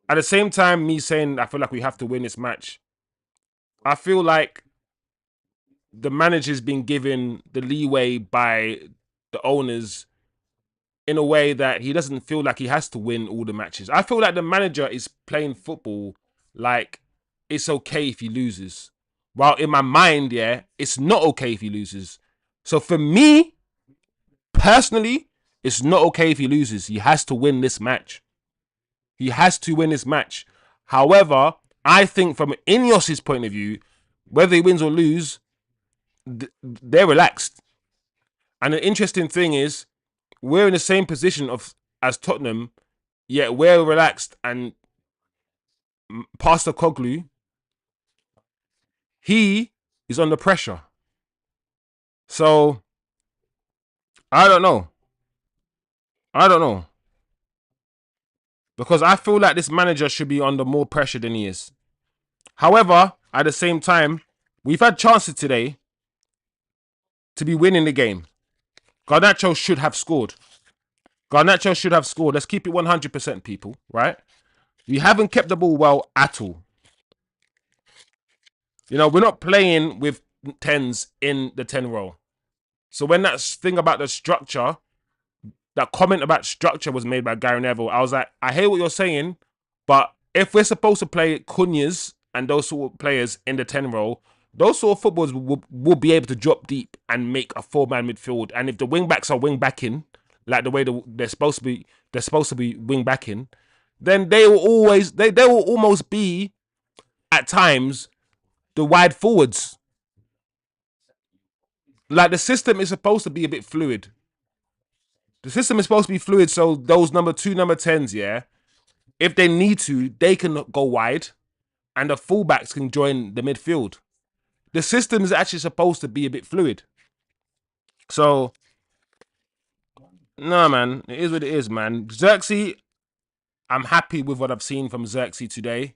At the same time, me saying I feel like we have to win this match, I feel like the manager's been given the leeway by the owners in a way that he doesn't feel like he has to win all the matches. I feel like the manager is playing football like it's okay if he loses. While in my mind, yeah, it's not okay if he loses. So for me, personally, it's not okay if he loses. He has to win this match. He has to win this match. However, I think from Ineos's point of view, whether he wins or lose, they're relaxed. And the interesting thing is, we're in the same position as Tottenham, yet we're relaxed. And Pastor Koglu, he is under pressure. So I don't know. Because I feel like this manager should be under more pressure than he is. However, at the same time, we've had chances today to be winning the game. Garnacho should have scored. Garnacho should have scored. Let's keep it 100%, people, right? We haven't kept the ball well at all. You know, we're not playing with 10s in the 10 role. So when that thing about the structure, that comment about structure was made by Gary Neville, I was like, I hear what you're saying, but if we're supposed to play Cunhas and those sort of players in the 10 role, those sort of footballers will be able to drop deep and make a 4-man midfield. And if the wing backs are wing backing, like the way they're supposed to be wing backing, then they will almost be at times the wide forwards. Like the system is supposed to be a bit fluid. The system is supposed to be fluid, so those number 2, number 10s, yeah, if they need to, they can go wide, and the fullbacks can join the midfield. The system is actually supposed to be a bit fluid. So, no, man, it is what it is, man. Zirkzee, I'm happy with what I've seen from Zirkzee today.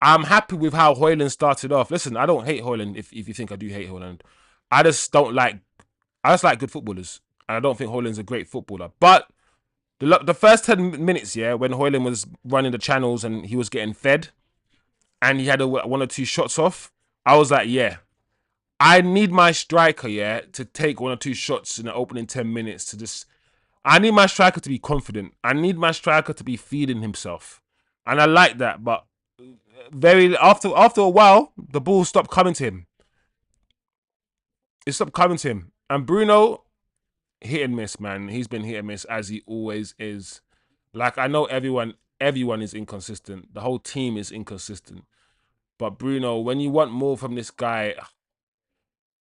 I'm happy with how Hojlund started off. Listen, I don't hate Hojlund. If you think I do hate Hojlund, I just like good footballers, and I don't think Hojlund's a great footballer. But the first 10 minutes, yeah, when Hojlund was running the channels and he was getting fed, and he had one or two shots off, I was like, yeah, I need my striker, yeah, to take one or two shots in the opening 10 minutes to just. I need my striker to be confident. I need my striker to be feeding himself, and I like that. But after a while, the ball stopped coming to him. It stopped coming to him, and Bruno, hit and miss, man. He's been hit and miss as he always is. Like, I know everyone is inconsistent. The whole team is inconsistent. But Bruno, when you want more from this guy,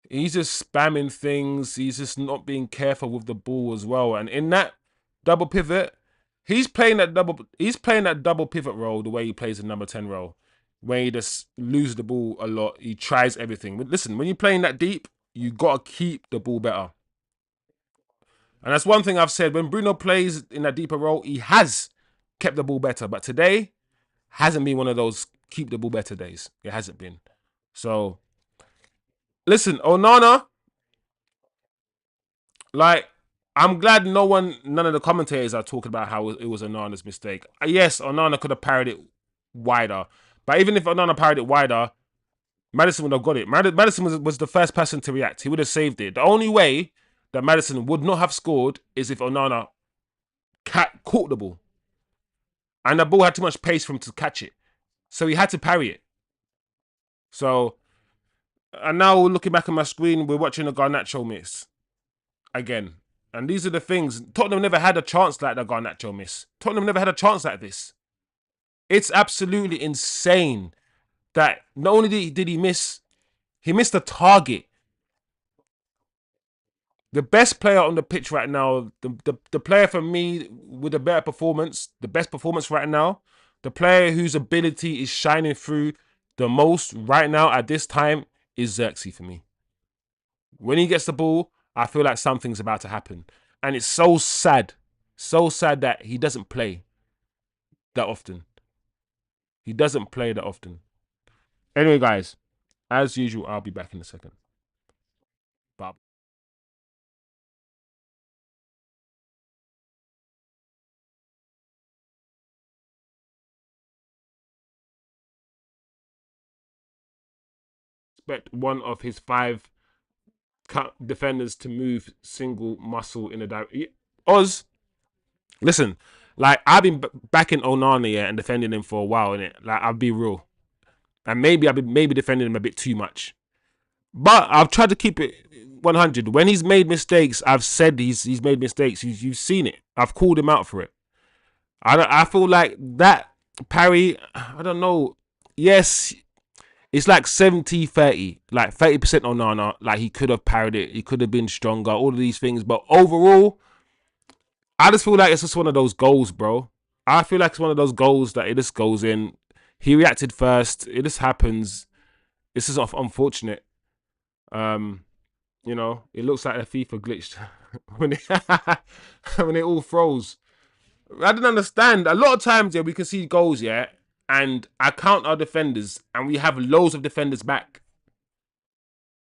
he's just spamming things. He's just not being careful with the ball as well. And in that double pivot, he's playing that double pivot role the way he plays the number 10 role. When he just loses the ball a lot, he tries everything. But listen, when you're playing that deep, you got to keep the ball better. And that's one thing I've said. When Bruno plays in that deeper role, he has kept the ball better. But today hasn't been one of those keep the ball better days. It hasn't been. So, listen, Onana, like, I'm glad none of the commentators are talking about how it was Onana's mistake. Yes, Onana could have parried it wider. But even if Onana parried it wider, Maddison would have got it. Maddison was the first person to react. He would have saved it. The only way that Maddison would not have scored is if Onana caught the ball. And the ball had too much pace for him to catch it. So he had to parry it. So, and now looking back at my screen, we're watching a Garnacho miss. Again. And these are the things. Tottenham never had a chance like the Garnacho miss. Tottenham never had a chance like this. It's absolutely insane that not only did he miss, he missed the target. The best player on the pitch right now, the player for me with a better performance, the best performance right now, the player whose ability is shining through the most right now at this time is Zirkzee for me. When he gets the ball, I feel like something's about to happen. And it's so sad that he doesn't play that often. He doesn't play that often. Anyway, guys, as usual, I'll be back in a second. Bye. Expect one of his 5 defenders to move single muscle in a direction. Oz, listen, like, I've been backing Onana and defending him for a while, innit? Like, I'll be real. And maybe I've been defending him a bit too much. But I've tried to keep it 100. When he's made mistakes, I've said he's made mistakes. You've seen it. I've called him out for it. I feel like that parry, I don't know. Yes, it's like 70-30. Like 30% Onana. Like, he could have parried it. He could have been stronger. All of these things. But overall, I just feel like it's just one of those goals, bro. I feel like it's one of those goals that it just goes in. He reacted first. It just happens. It's just unfortunate. You know, it looks like the FIFA glitched when it all froze. I didn't understand. A lot of times, yeah, we can see goals, yeah, and I count our defenders, and we have loads of defenders back.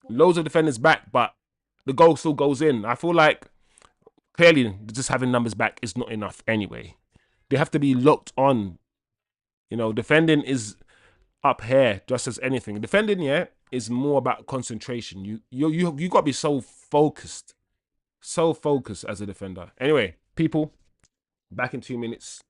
But the goal still goes in. I feel like clearly just having numbers back is not enough anyway. They have to be locked on. You know, defending is up here just as anything. Defending, yeah, is more about concentration. You got to be so focused as a defender. Anyway, people, back in 2 minutes.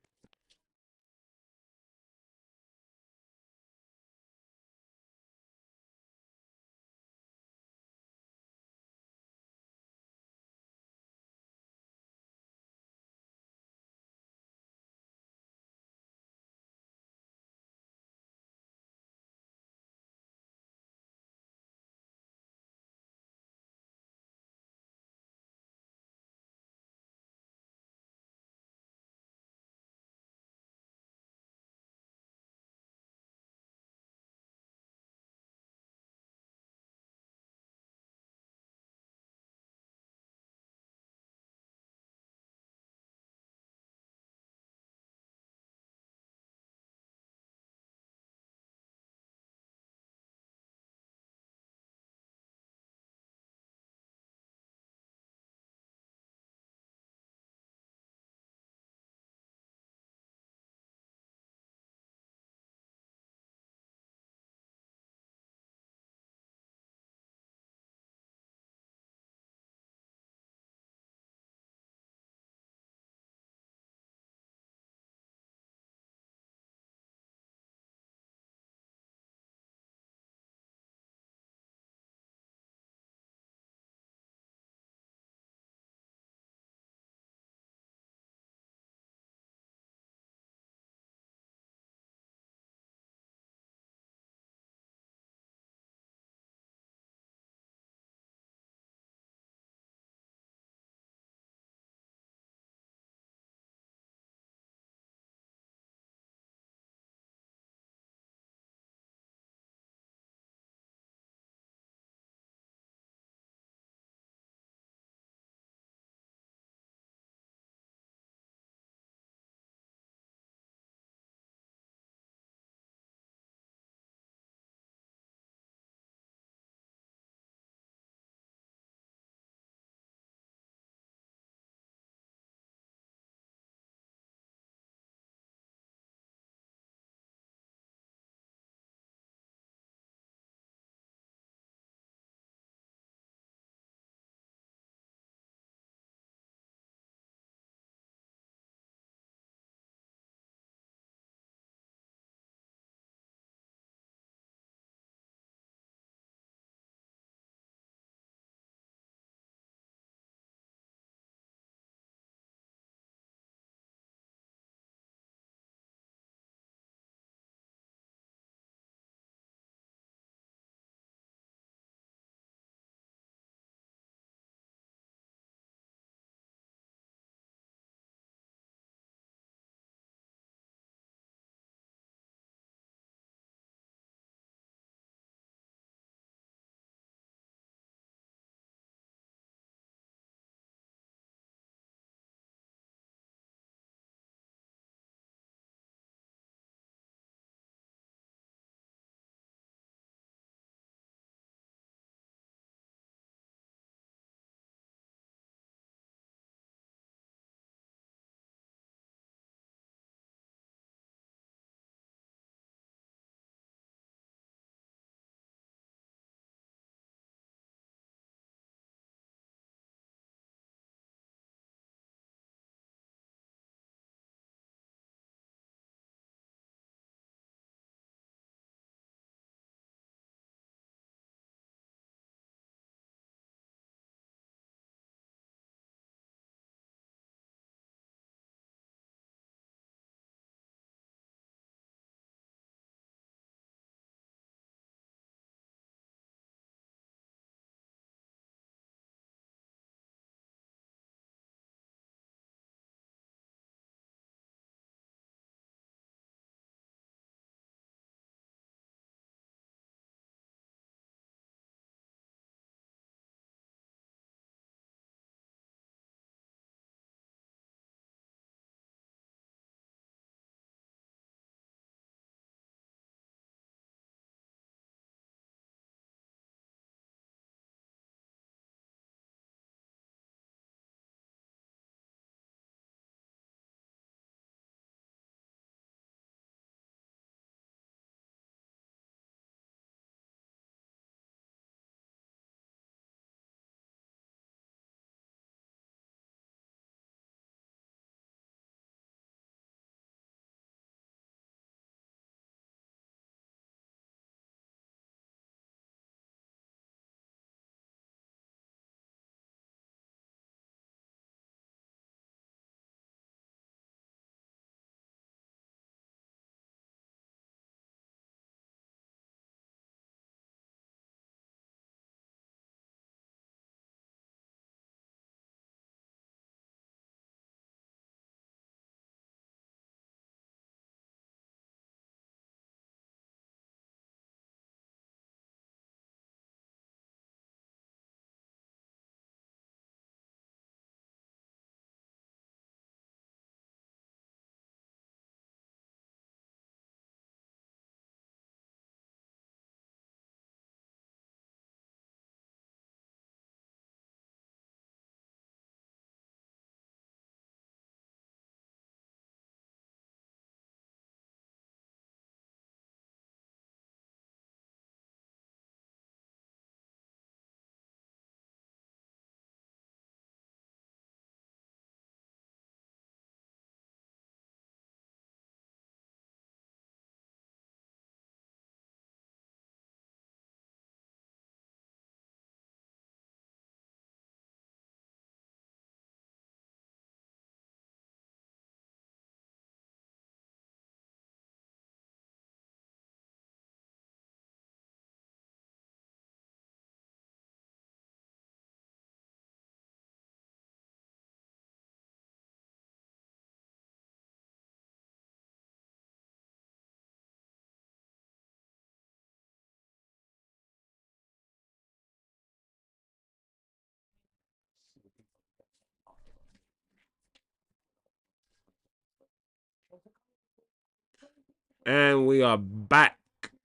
And we are back.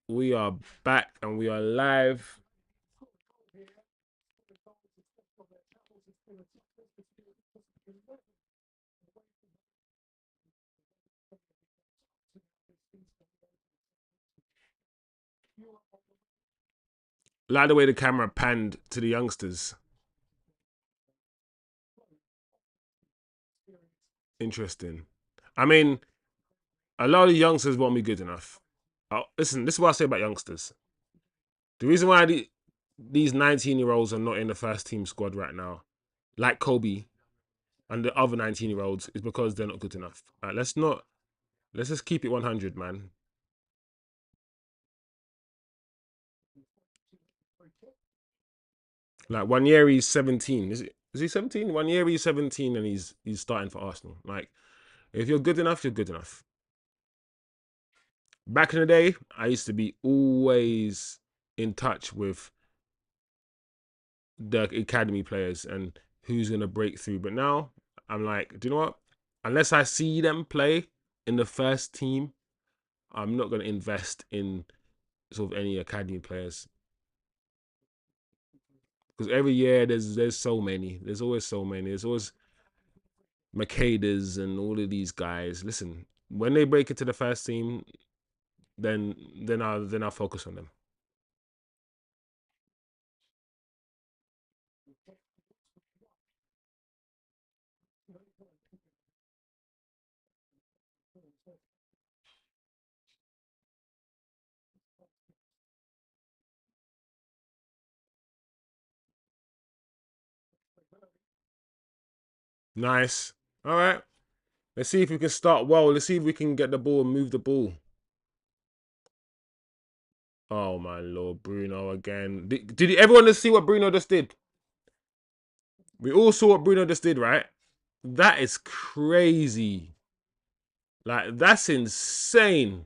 We are back and we are live. Like the way the camera panned to the youngsters. Interesting. I mean, a lot of the youngsters won't be good enough. Listen, this is what I say about youngsters. The reason why these 19-year-olds are not in the first team squad right now, like Kobe and the other 19-year-olds, is because they're not good enough. Let's just keep it 100, man. Like 1 year he's 17. Is he 17? 1 year he's 17 and he's starting for Arsenal. Like, if you're good enough, you're good enough. Back in the day, I used to be always in touch with the academy players and who's gonna break through. But now I'm like, do you know what? Unless I see them play in the first team, I'm not gonna invest in sort of any academy players. Because every year there's so many. There's always so many. There's always Makedas and all of these guys. Listen, when they break into the first team, then I'll focus on them. Nice. All right. Let's see if we can start well. Let's see if we can get the ball and move the ball. Oh my lord, Bruno again. Did everyone just see what Bruno just did? We all saw what Bruno just did, right? That is crazy. Like, that's insane.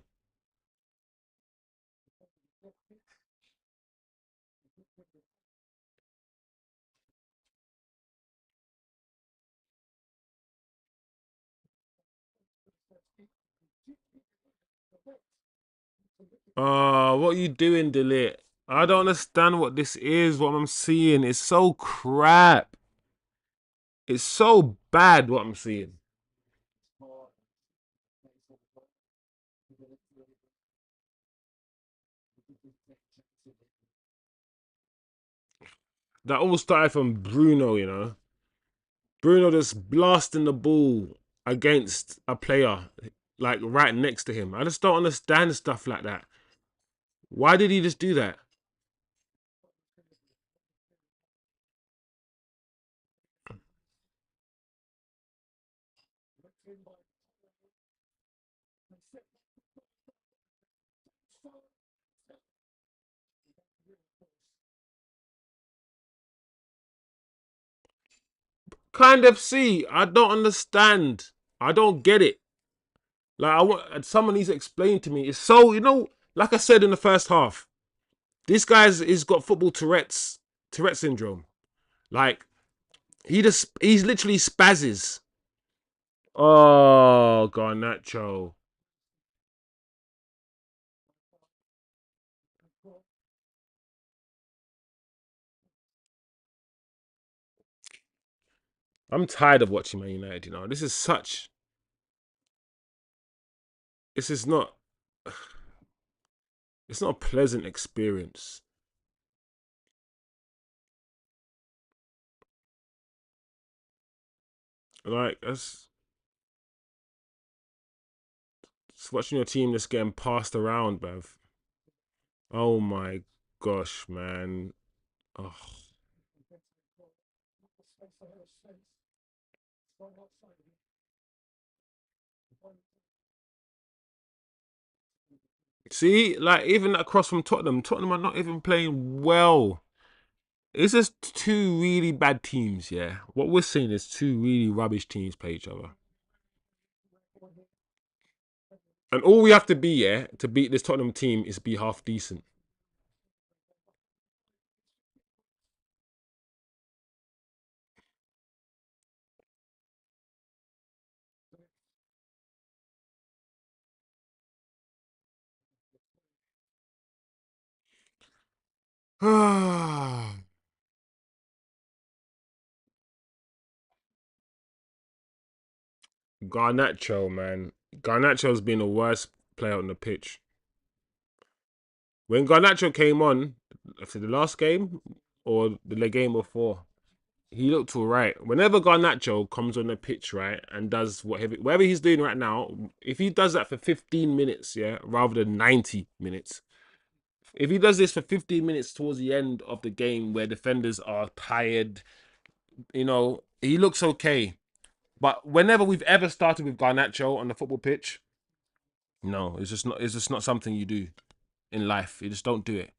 Oh, what are you doing, Delete? I don't understand what this is, what I'm seeing. It's so crap. It's so bad what I'm seeing. That all started from Bruno, you know. Bruno just blasting the ball against a player like right next to him. I just don't understand stuff like that. Why did he just do that? Kind of see. I don't understand. I don't get it. Like, I want someone needs to explain to me. It's so, like I said in the first half, this guy's he's got football Tourette syndrome. Like, he's literally spazzes. Oh, garnacho. I'm tired of watching Man United. This is not. It's not a pleasant experience. Like, it's watching your team just getting passed around, bruv. Oh my gosh, man. Oh. See, like, even across from Tottenham are not even playing well. It's just two really bad teams, yeah. What we're seeing is two really rubbish teams play each other. And all we have to be, yeah, to beat this Tottenham team is be half decent. Garnacho, man. Garnacho's been the worst player on the pitch. When Garnacho came on, after the last game or the game before, he looked alright. Whenever Garnacho comes on the pitch, right, and does whatever he's doing right now, if he does that for 15 minutes, yeah, rather than 90 minutes, if he does this for 15 minutes towards the end of the game where defenders are tired, he looks okay. But whenever we've ever started with Garnacho on the football pitch, no, it's just not something you do in life. You just don't do it.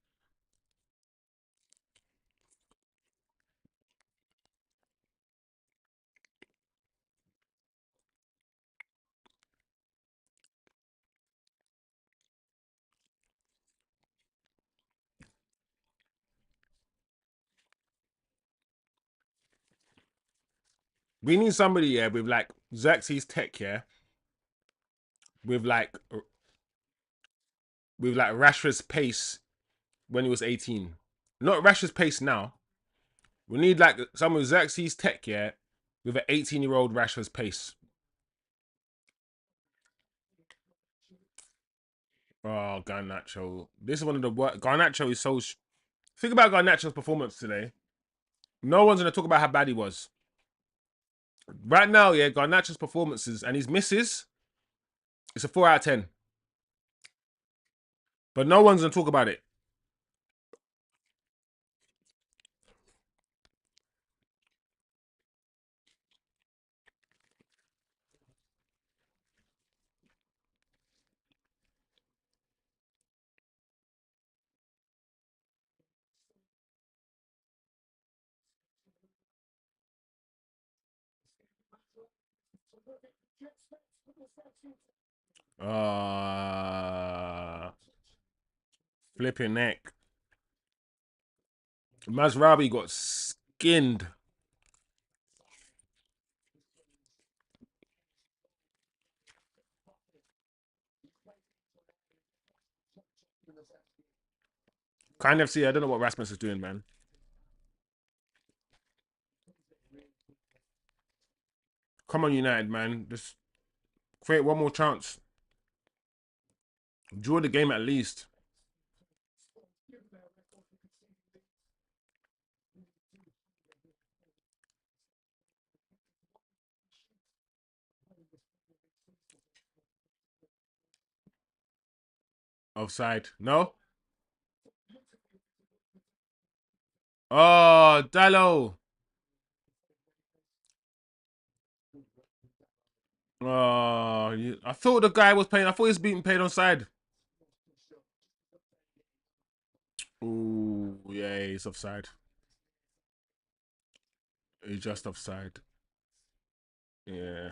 We need somebody, yeah, with like Zirkzee's tech, yeah, with like Rashford's pace when he was 18. Not Rashford's pace now. We need like someone with Zirkzee's tech, yeah, with an 18-year-old Rashford's pace. Oh, Garnacho. This is one of the worst. Garnacho is so. Think about Garnacho's performance today. No one's going to talk about how bad he was. Right now, yeah, Garnacho's performances and his misses, it's a 4 out of 10. But no one's going to talk about it. Flipping neck. Mazraoui got skinned. Kind of see, I don't know what Rasmus is doing, man. Come on, United, man. Just create one more chance. Draw the game at least. Offside. No? Oh, Dallo. Oh, I thought the guy was playing. I thought he was being paid on side. Ooh, yeah, he's offside. He's just offside. Yeah.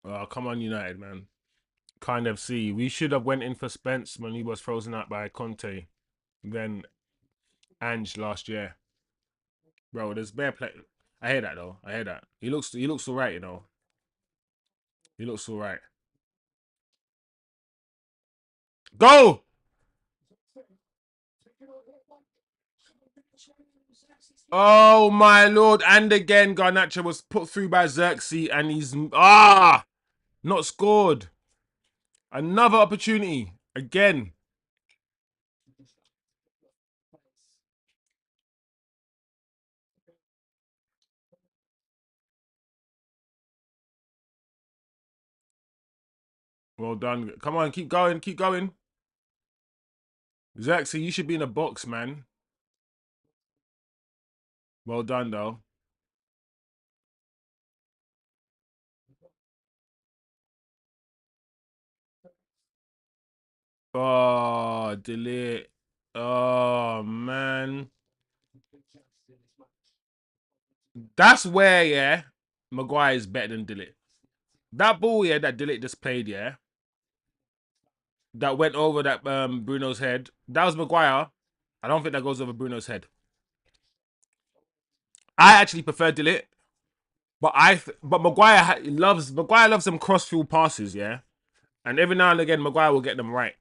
Oh, come on, United, man. Kind of see. We should have went in for Spence when he was frozen out by Conte. Then Ange last year. Bro, there's bare play. I hear that though. I hear that. He looks alright, you know. He looks alright. Go! Oh my lord! And again, Garnacho was put through by Zirkzee, and he's not scored. Another opportunity again. Well done. Come on, keep going, keep going. Zirkzee, you should be in a box, man. Well done, though. Oh, delete. Oh, man. That's where, yeah, Maguire is better than Dillit. That ball, yeah, that Dillit just played, yeah, that went over that Bruno's head. That was Maguire. I don't think that goes over Bruno's head. I actually prefer Dillit, but but Maguire loves them crossfield passes, yeah, and every now and again Maguire will get them right.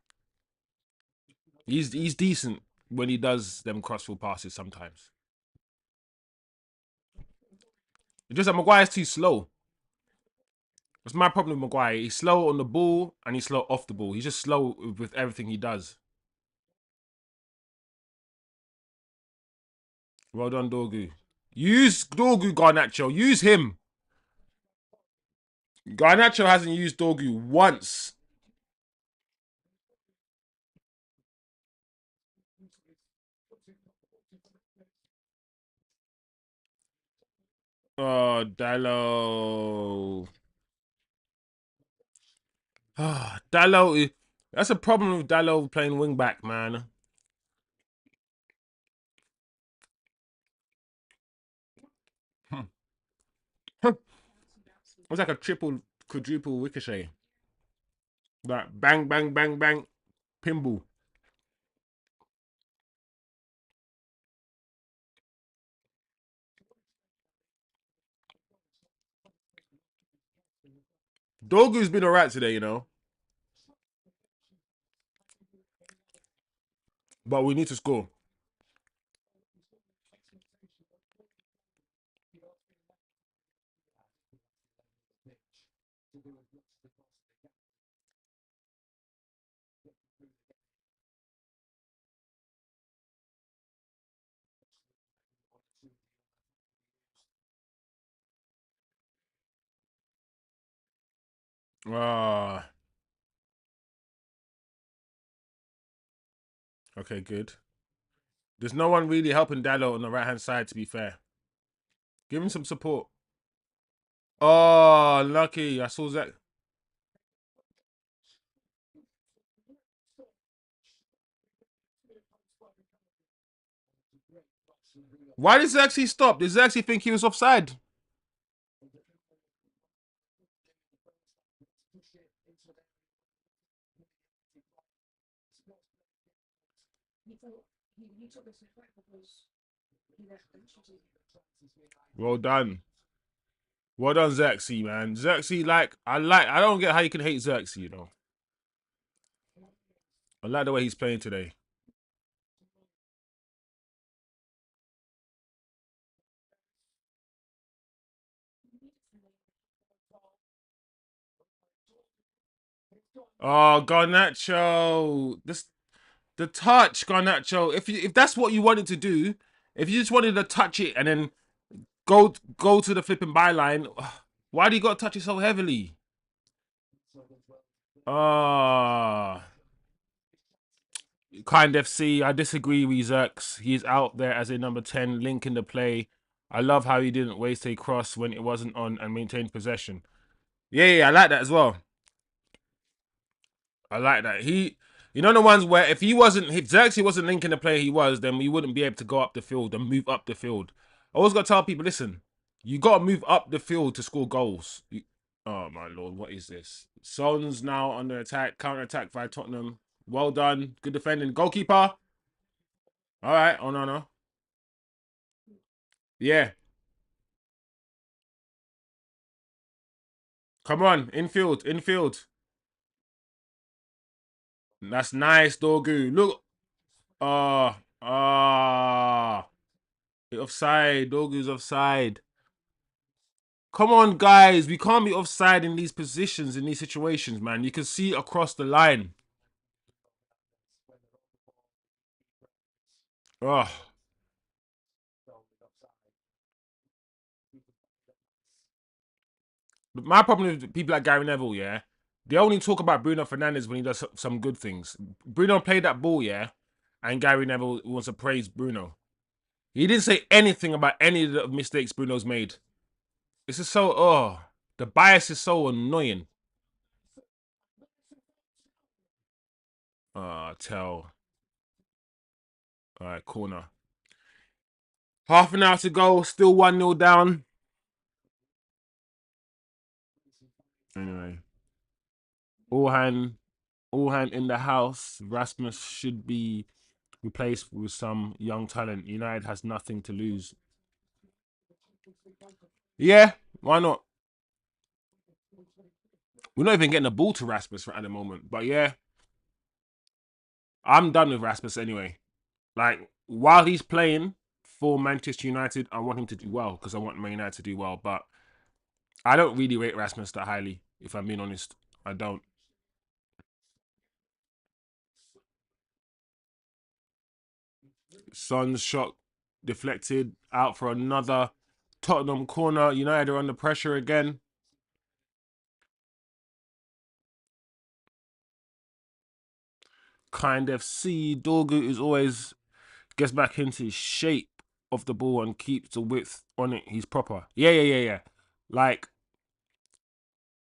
He's decent when he does them crossfield passes sometimes. It's just that Maguire's too slow. That's my problem with Maguire. He's slow on the ball and he's slow off the ball. He's just slow with everything he does. Well done, Dorgu. Use Dorgu, Garnacho. Use him. Garnacho hasn't used Dorgu once. Oh, Dallo. Dallo. That's a problem with Dallo playing wing back, man. It's like a triple, quadruple ricochet. Like bang, bang, bang, bang, pinball. Dorgu's been alright today, you know, but we need to score. Ah, okay, good. There's no one really helping Dallo on the right hand side, to be fair. Give him some support. Oh, lucky. I saw that. Why did Zirkzee stop? Did Zirkzee think he was offside? Well done. Well done, Zirkzee, man. Zirkzee, I don't get how you can hate Zirkzee, you know. I like the way he's playing today. Oh, Garnacho. The touch, Garnacho. If that's what you wanted to do, if you just wanted to touch it and then go to the flipping byline, why do you got to touch it so heavily? Ah, kind FC. I disagree with Zirks. He's out there as a number 10, linking the play. I love how he didn't waste a cross when it wasn't on and maintained possession. Yeah, I like that as well. I like that. You know, the ones where if Zirkzee wasn't linking the play he was, then we wouldn't be able to go up the field and move up the field. I always got to tell people, listen, you got to move up the field to score goals. Oh my lord, what is this? Son's now under attack, counter attack by Tottenham. Well done, good defending, goalkeeper. All right, oh no, yeah, come on, infield. That's nice, Dorgu. Look, ah, offside. Dorgu's offside. Come on, guys. We can't be offside in these positions, in these situations, man. You can see across the line. Oh, my problem with people like Gary Neville, yeah, they only talk about Bruno Fernandes when he does some good things. Bruno played that ball, yeah, and Gary Neville wants to praise Bruno. He didn't say anything about any of the mistakes Bruno's made. This is so, the bias is so annoying. Tell. All right, corner. Half an hour to go. Still 1-0 down. Anyway, all hand, all hand in the house. Rasmus should be replaced with some young talent. United has nothing to lose. Yeah, why not? We're not even getting the ball to Rasmus at the moment. But yeah, I'm done with Rasmus anyway. Like, while he's playing for Manchester United, I want him to do well because I want Man United to do well. But I don't really rate Rasmus that highly, if I'm being honest. I don't. Son's shot deflected out for another Tottenham corner. United are under pressure again. Kind of see Dorgu is always gets back into shape of the ball and keeps the width on it. He's proper. Yeah. Like,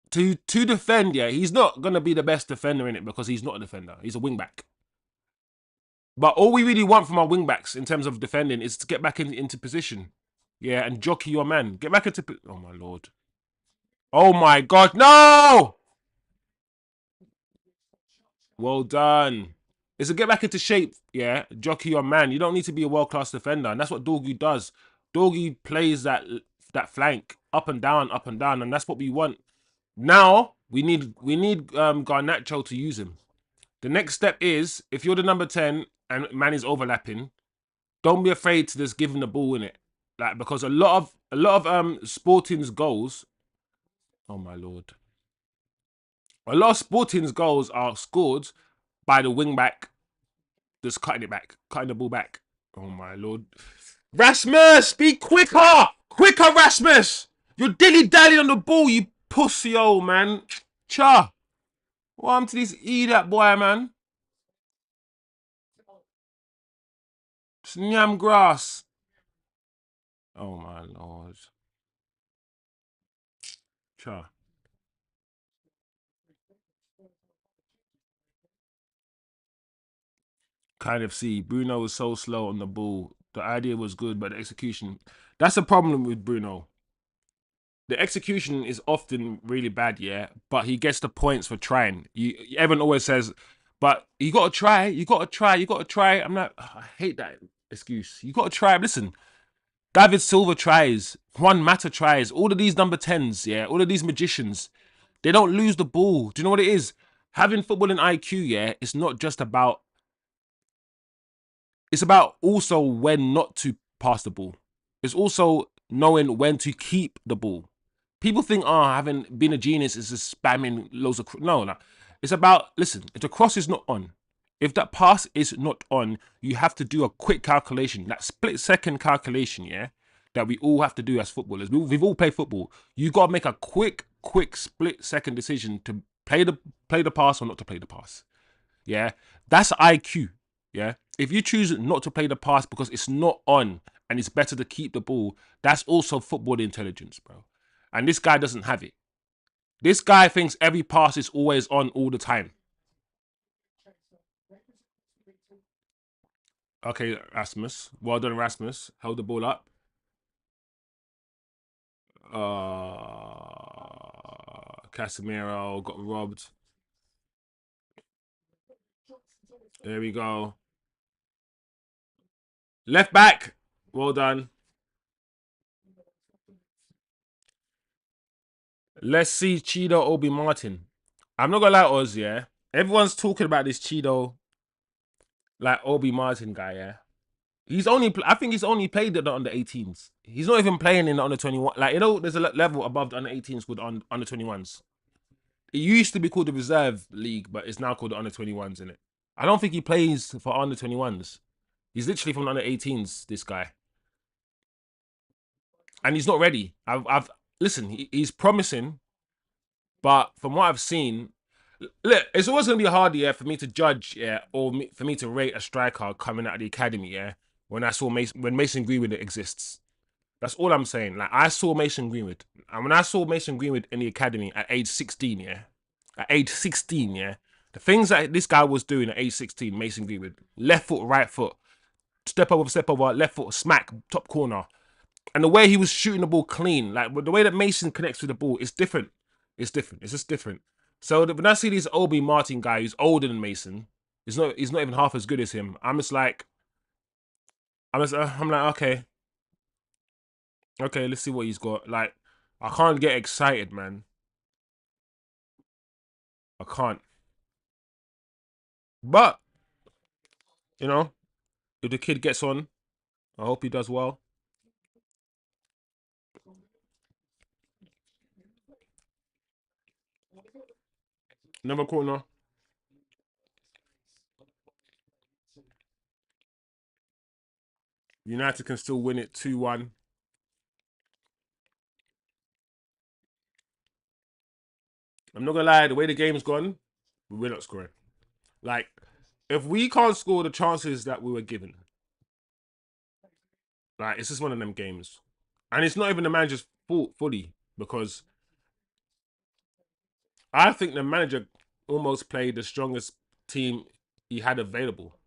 to defend, yeah, he's not gonna be the best defender in it because he's not a defender. He's a wing back. But all we really want from our wing backs in terms of defending is to get back into position. Yeah, and jockey your man. Get back into. Oh my lord. Oh my god. No! Well done. It's a get back into shape, yeah. Jockey your man. You don't need to be a world class defender, and that's what Dorgu does. Dorgu plays that flank up and down, and that's what we want. Now we need Garnacho to use him. The next step is if you're the number 10 and man is overlapping, don't be afraid to just give him the ball in it. Like, because a lot of Sporting's goals, oh my lord. A lot of Sporting's goals are scored by the wing back just cutting it back, cutting the ball back. Oh my lord. Rasmus, be quicker! Quicker, Rasmus! You're dilly-dallying on the ball, you pussy old man. Cha. What happened to this idiot boy, man? Snyam grass. Oh my lord. Cha. Kind of see. Bruno was so slow on the ball. The idea was good, but the execution. That's the problem with Bruno. The execution is often really bad, yeah, but he gets the points for trying. Everyone always says, but you gotta try, you gotta try, you gotta try. I'm not, I hate that excuse. You gotta try. Listen, David Silva tries, Juan Mata tries, all of these number 10s, yeah, all of these magicians, they don't lose the ball. Do you know what it is? Having football in IQ, yeah, it's not just about, it's about also when not to pass the ball. It's also knowing when to keep the ball. People think, oh, having been a genius is just spamming loads of. No. It's about, listen, if the cross is not on, if that pass is not on, you have to do a quick calculation, that split second calculation, yeah, that we all have to do as footballers. We've all played football. You got to make a quick split second decision to play the pass or not to play the pass. Yeah, that's IQ. Yeah, if you choose not to play the pass because it's not on and it's better to keep the ball, that's also football intelligence, bro. And this guy doesn't have it. This guy thinks every pass is always on all the time. Okay, Rasmus. Well done, Rasmus. Held the ball up. Casemiro got robbed. There we go. Left back. Well done. Let's see Cheeto Obi Martin. I'm not gonna lie, Oz, yeah. Everyone's talking about this Cheeto, like Obi Martin guy, yeah. I think he's only played at the under 18s. He's not even playing in the under 21. Like, there's a level above the under 18s called under 21s. It used to be called the reserve league, but it's now called the under 21s, isn't it? I don't think he plays for under 21s. He's literally from the under 18s, this guy. And he's not ready. I've listen, he's promising, but from what I've seen, look, it's always gonna be hard, yeah, for me to judge, yeah, or for me to rate a striker coming out of the academy, yeah. When Mason Greenwood exists, that's all I'm saying. Like, I saw Mason Greenwood, and when I saw Mason Greenwood in the academy at age 16, yeah, at age 16, yeah, The things that this guy was doing at age 16, Mason Greenwood, left foot, right foot, step over, left foot, smack, top corner. And the way he was shooting the ball clean, like the way that Mason connects with the ball, it's different. It's different. It's just different. So when I see this Obi Martin guy who's older than Mason, he's not even half as good as him. I'm like, okay, let's see what he's got. Like, I can't get excited, man. I can't. But you know, if the kid gets on, I hope he does well. Another corner. United can still win it 2-1. I'm not gonna lie, the way the game's gone, we're not scoring. Like, if we can't score the chances that we were given, like, it's just one of them games. And it's not even the manager's fault fully, because I think the manager almost played the strongest team he had available.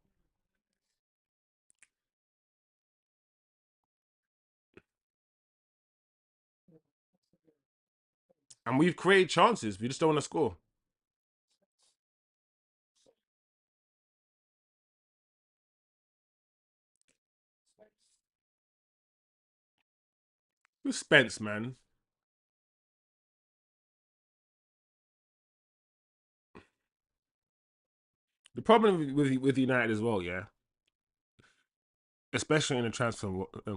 And we've created chances, we just don't want to score. With Spence, man. The problem with United as well, yeah, especially in the transfer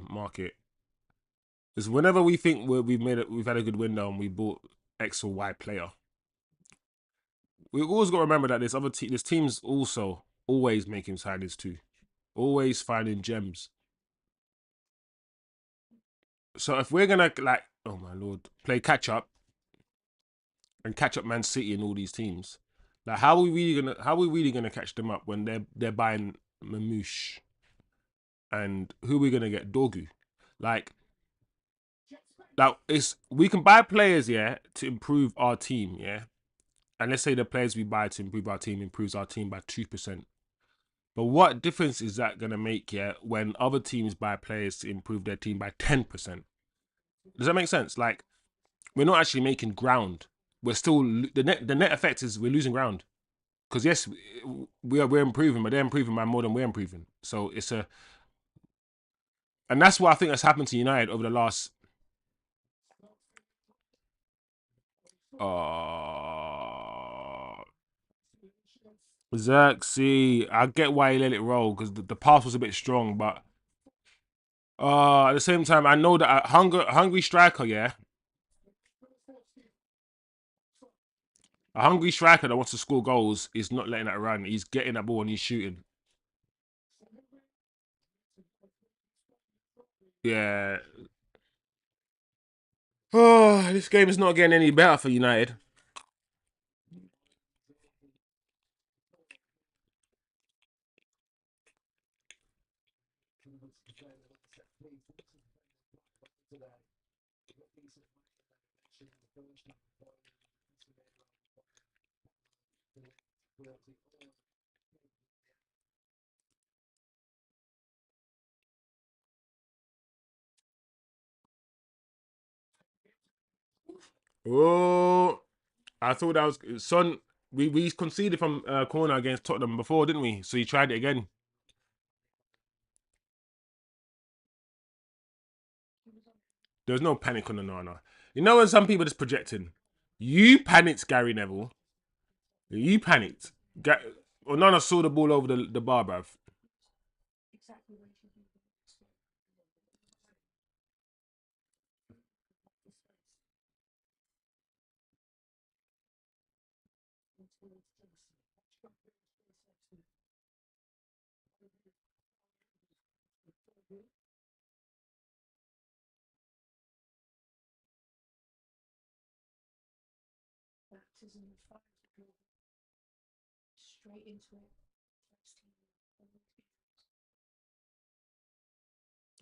market, is whenever we think we've had a good window and we bought X or Y player, we always got to remember that there's teams also always making signings too, always finding gems. So if we're gonna, like, oh my lord, play catch up and catch up Man City and all these teams, like how are we really gonna catch them up when they're buying Mamouche, and who are we gonna get, Dorgu, like. Now it's we can buy players, yeah, to improve our team, yeah. And let's say the players we buy to improve our team improves our team by 2%. But what difference is that gonna make, yeah, when other teams buy players to improve their team by 10%? Does that make sense? Like, we're not actually making ground. We're still the net effect is we're losing ground. Because yes, we're improving, but they're improving by more than we're improving. So it's a, and that's what I think has happened to United over the last. Uh, Zirkzee, I get why he let it roll because the pass was a bit strong, but at the same time, I know that a hungry striker, yeah, a hungry striker that wants to score goals is not letting that run. He's getting that ball and he's shooting. Yeah. Oh, this game is not getting any better for United. Oh, I thought that was Son. We conceded from corner against Tottenham before, didn't we? So he tried it again. There was no panic on the Nana. You know when some people just projecting. You panicked, Gary Neville. You panicked. Onana saw the ball over the bar, bruv.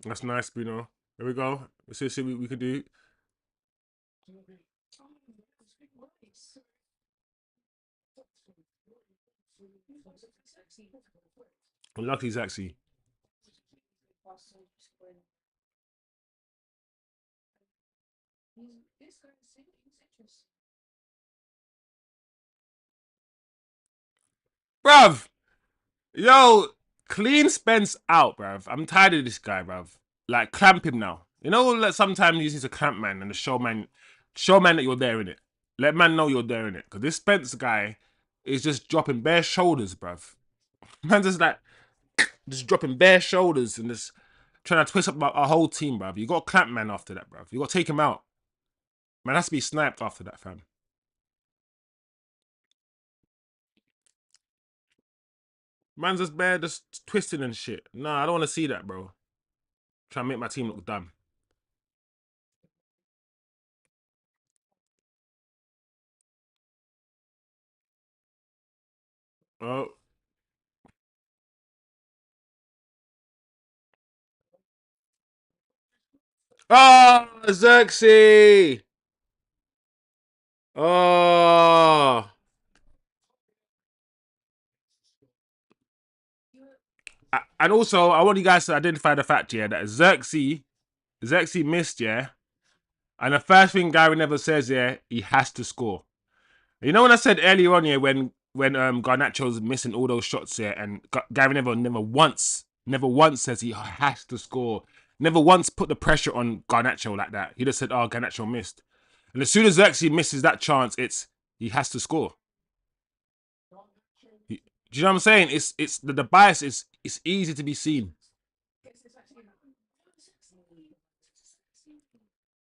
That's nice, Bruno. There we go. Let's see what we can do. Lucky Zirkzee. Bruv, yo, clean Spence out, bruv. I'm tired of this guy, bruv. Like, clamp him now. You know, like sometimes you need to clamp man and the show man that you're there in it. Let man know you're there in it. Because this Spence guy is just dropping bare shoulders, bruv. Man just like, just dropping bare shoulders and just trying to twist up our whole team, bruv. You got to clamp man after that, bruv. You got to take him out. Man has to be sniped after that, fam. Man's just bare, just twisting and shit. Nah, I don't want to see that, bro. Trying to make my team look dumb. Oh. Oh, Zirkzee! Oh. And also, I want you guys to identify the fact, yeah, that Zirkzee missed, yeah. And the first thing Gary Neville says, yeah, he has to score. You know when I said earlier on, yeah, when Garnacho's missing all those shots, yeah, and Gary Neville never once says he has to score. Never once put the pressure on Garnacho like that. He just said, oh, Garnacho missed. And as soon as Zirkzee misses that chance, he has to score. Do you know what I'm saying? It's the bias is it's easy to be seen.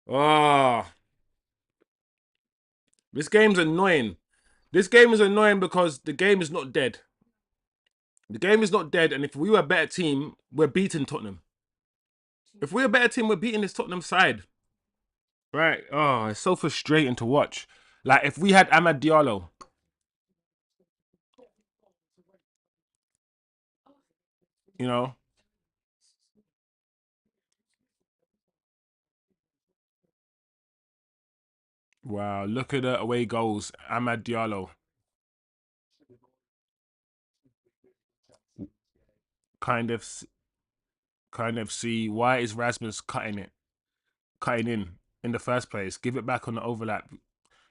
Oh, this game's annoying. This game is annoying because the game is not dead. The game is not dead, and if we were a better team, we're beating Tottenham. If we're a better team, we're beating this Tottenham side. Right. Oh, it's so frustrating to watch. Like, if we had Amad Diallo. You know? Wow, look at the away goals. Amad Diallo. Kind of see why is Rasmus cutting in the first place. Give it back on the overlap.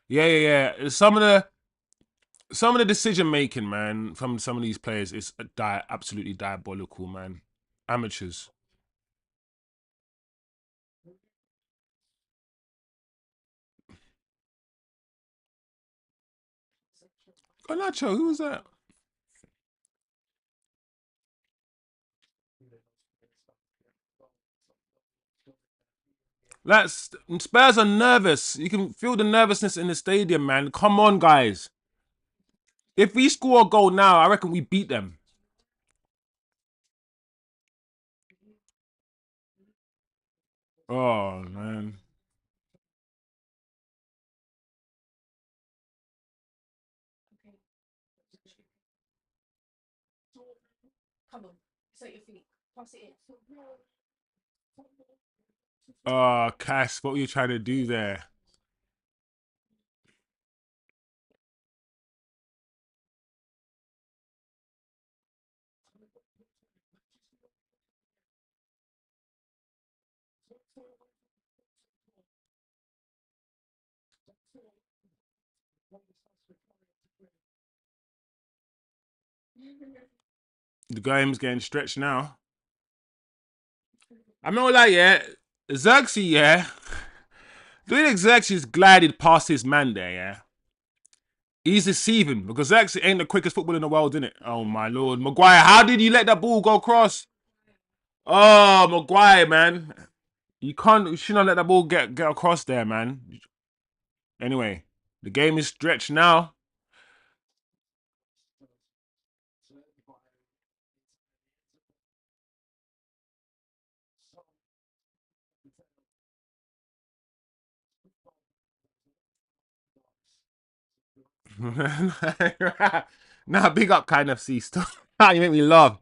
Yeah. Some of the decision making, man, from some of these players is absolutely diabolical, man. Amateurs. Garnacho, who was that? That's Spurs are nervous. You can feel the nervousness in the stadium, man. Come on, guys. If we score a goal now, I reckon we beat them. Oh man. Oh, Cass, what were you trying to do there? The game's getting stretched now. I'm not like, yeah, Zirkzee, yeah. Doing Xerxes glided past his man there, yeah. He's deceiving because Xerxes ain't the quickest footballer in the world, innit? Oh my lord. Maguire, how did you let that ball go across? Oh, Maguire, man. You shouldn't let that ball get across there, man. Anyway, the game is stretched now. Nah, big up kind of C stuff. You make me laugh.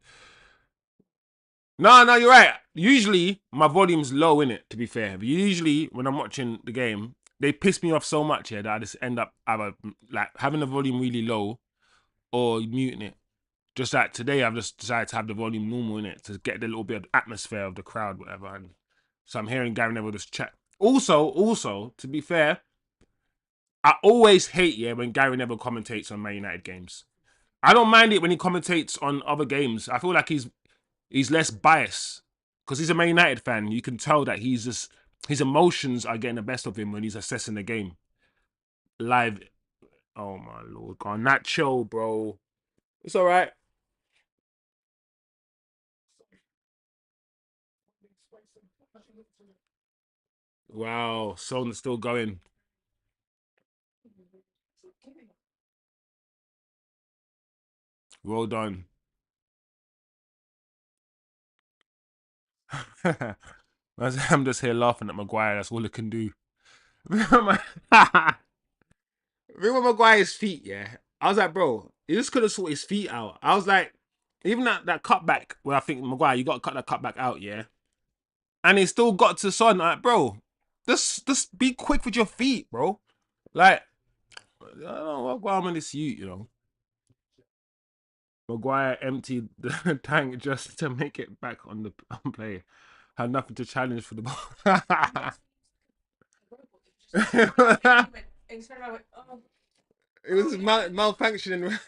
No, you're right. Usually my volume's low in it, to be fair. But usually when I'm watching the game, they piss me off so much here that I just end up either like having the volume really low or muting it. Just like today, I've just decided to have the volume normal in it to get the little bit of atmosphere of the crowd, whatever. And so I'm hearing Gary Neville just chat. Also, to be fair, I always hate when Gary Neville commentates on Man United games. I don't mind it when he commentates on other games. I feel like he's less biased because he's a Man United fan. You can tell that he's just his emotions are getting the best of him when he's assessing the game live. Oh my lord, garnacho, bro. It's all right. Wow, Son's still going. Well done. I'm just here laughing at Maguire. That's all I can do. Remember Maguire's feet, yeah? I was like, bro, he just could have sorted his feet out. I was like, even that cutback where I think, Maguire, you got to cut that cutback out, yeah? And he still got to Son. Like, bro, just be quick with your feet, bro. Like, I don't know what I'm on this you. Maguire emptied the tank just to make it back on the play. Had nothing to challenge for the ball. It was malfunctioning.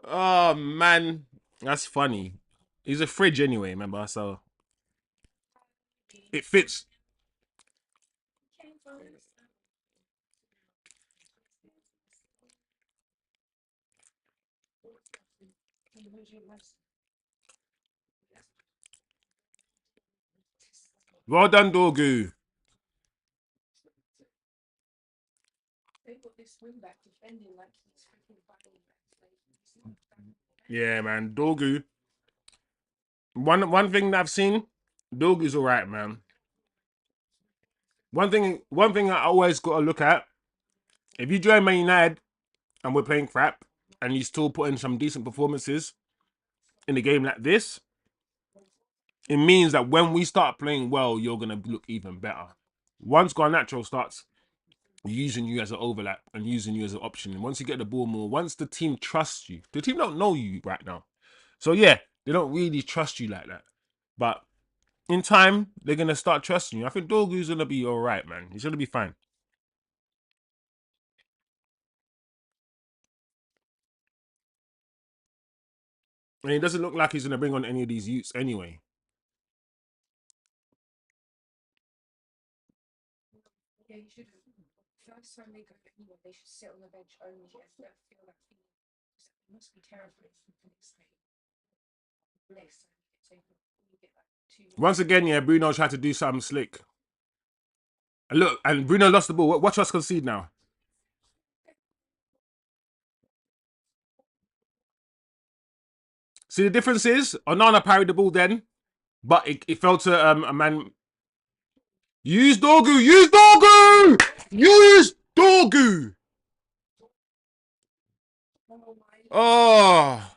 Oh man, that's funny. He's a fridge anyway, remember? So it fits. Well done, Dorgu. Yeah, man, Dorgu. One thing that I've seen, Dorgu's alright, man. One thing I always got to look at. If you join Man United and we're playing crap, and you still put in some decent performances in a game like this, it means that when we start playing well, you're gonna look even better. Once Garnacho starts using you as an overlap and using you as an option, and once you get the ball more, once the team trusts you, the team don't know you right now, so yeah, they don't really trust you like that. But in time, they're gonna start trusting you. I think Dorgu's gonna be all right, man. He's gonna be fine. And it doesn't look like he's gonna bring on any of these youths anyway. Once again, yeah, Bruno tried to do something slick. And look, and Bruno lost the ball. Watch us concede now. See, the difference is Onana parried the ball then, but it fell to a man. Use Dorgu! Use Dorgu! Use Dorgu! Oh.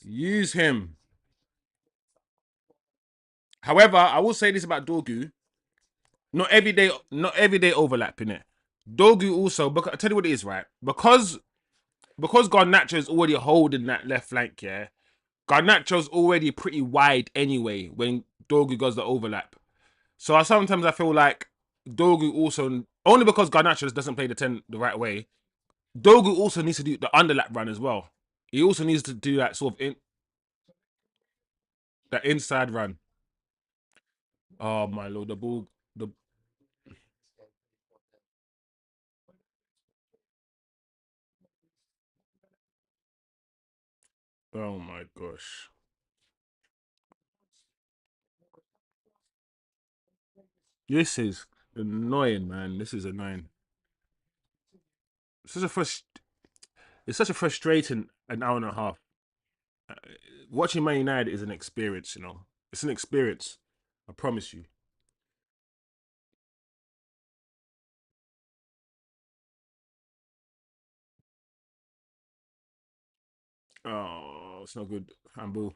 Use him. However, I will say this about Dorgu. Not every day overlap in it. Dorgu also, because I tell you what it is, right? Because Garnacho is already holding that left flank, yeah. Garnacho's already pretty wide anyway when Dorgu does the overlap. So sometimes I feel like Dorgu also, only because Garnacho doesn't play the 10 the right way, Dorgu also needs to do the underlap run as well. He also needs to do that sort of that inside run. Oh my lord, the ball, the oh my gosh, this is annoying, man. This is annoying. This is it's such a frustrating an hour and a half. Uh, Watching Man United is an experience. It's an experience. I promise you. Oh, it's not good. Handball.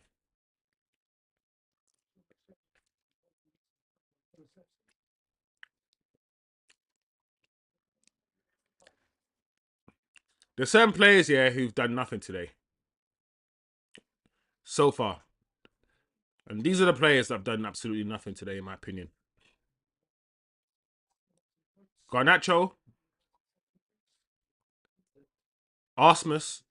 There's certain players here who've done nothing today so far, and these are the players that have done absolutely nothing today, in my opinion. Garnacho, Asmus.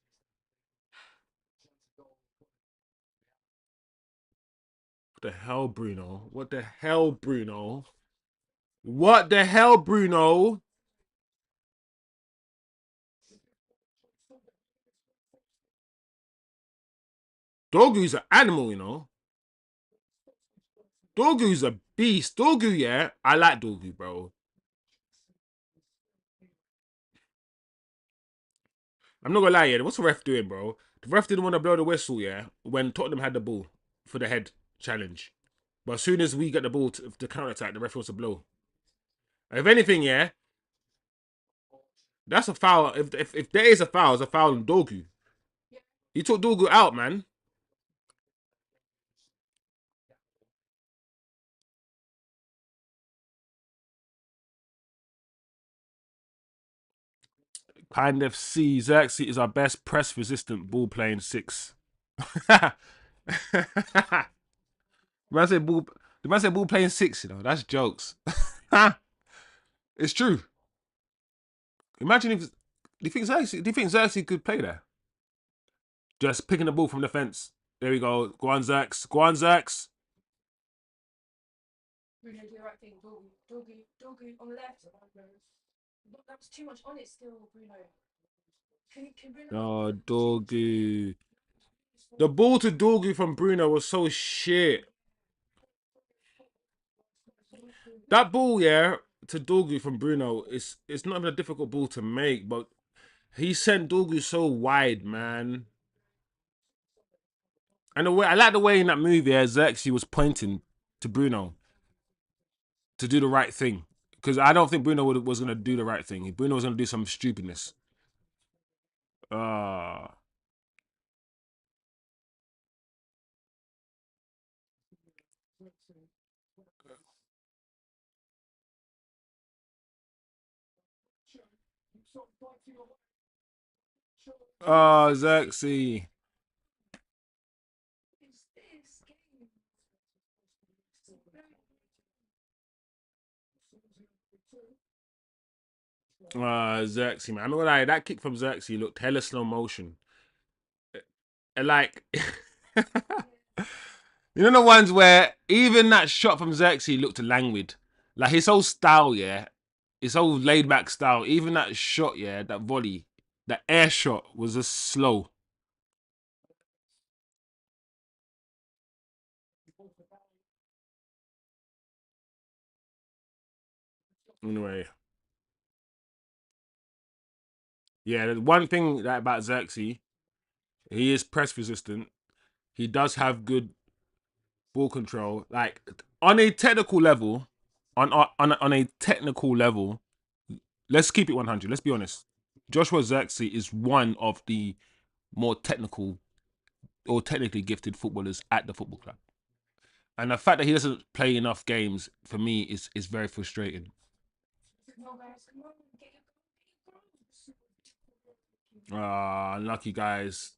What the hell, Bruno? What the hell, Bruno? What the hell, Bruno? Dorgu's an animal, you know. Dorgu's a beast. Dorgu, yeah, I like Dorgu, bro. I'm not gonna lie, yeah. What's the ref doing, bro? The ref didn't want to blow the whistle, yeah, when Tottenham had the ball for the head challenge. But as soon as we get the ball to counter attack, the ref wants to blow. If anything, yeah, that's a foul. If there is a foul, it's a foul on Dorgu. He took Dorgu out, man. Kind of see Zirkzee is our best press resistant ball playing six. the man said ball. The man said ball playing six. You know that's jokes. It's true. Imagine if. Do you think Zirkzee could play there? Just picking the ball from the fence. There we go. Go on, Zax. Go on, Zax. Bruno, do the right thing. Dogu on the left. That was too much on it still, Bruno. Can Bruno? Oh, Dorgu. The ball to Dorgu from Bruno was so shit. That ball, yeah, to Dorgu from Bruno, it's not even a difficult ball to make, but he sent Dorgu so wide, man. And the way I like the way in that movie, yeah, Zirkzee was pointing to Bruno to do the right thing. Because I don't think Bruno was going to do the right thing. Bruno was going to do some stupidness. Uh, Zirkzee. Zirkzee, man. I'm not gonna lie, that kick from Zirkzee looked hella slow motion. Like, you know the ones where even that shot from Zirkzee looked languid. Like his whole style, yeah, his whole laid back style. Even that shot, yeah, that volley, that air shot was just slow. Anyway, yeah, the one thing that about Zirkzee, he is press resistant. He does have good ball control. Like on a technical level, on a technical level, let's keep it 100. Let's be honest. Joshua Zirkzee is one of the more technical or technically gifted footballers at the football club. And the fact that he doesn't play enough games for me is very frustrating. Come on, guys, come on, get your Unlucky guys.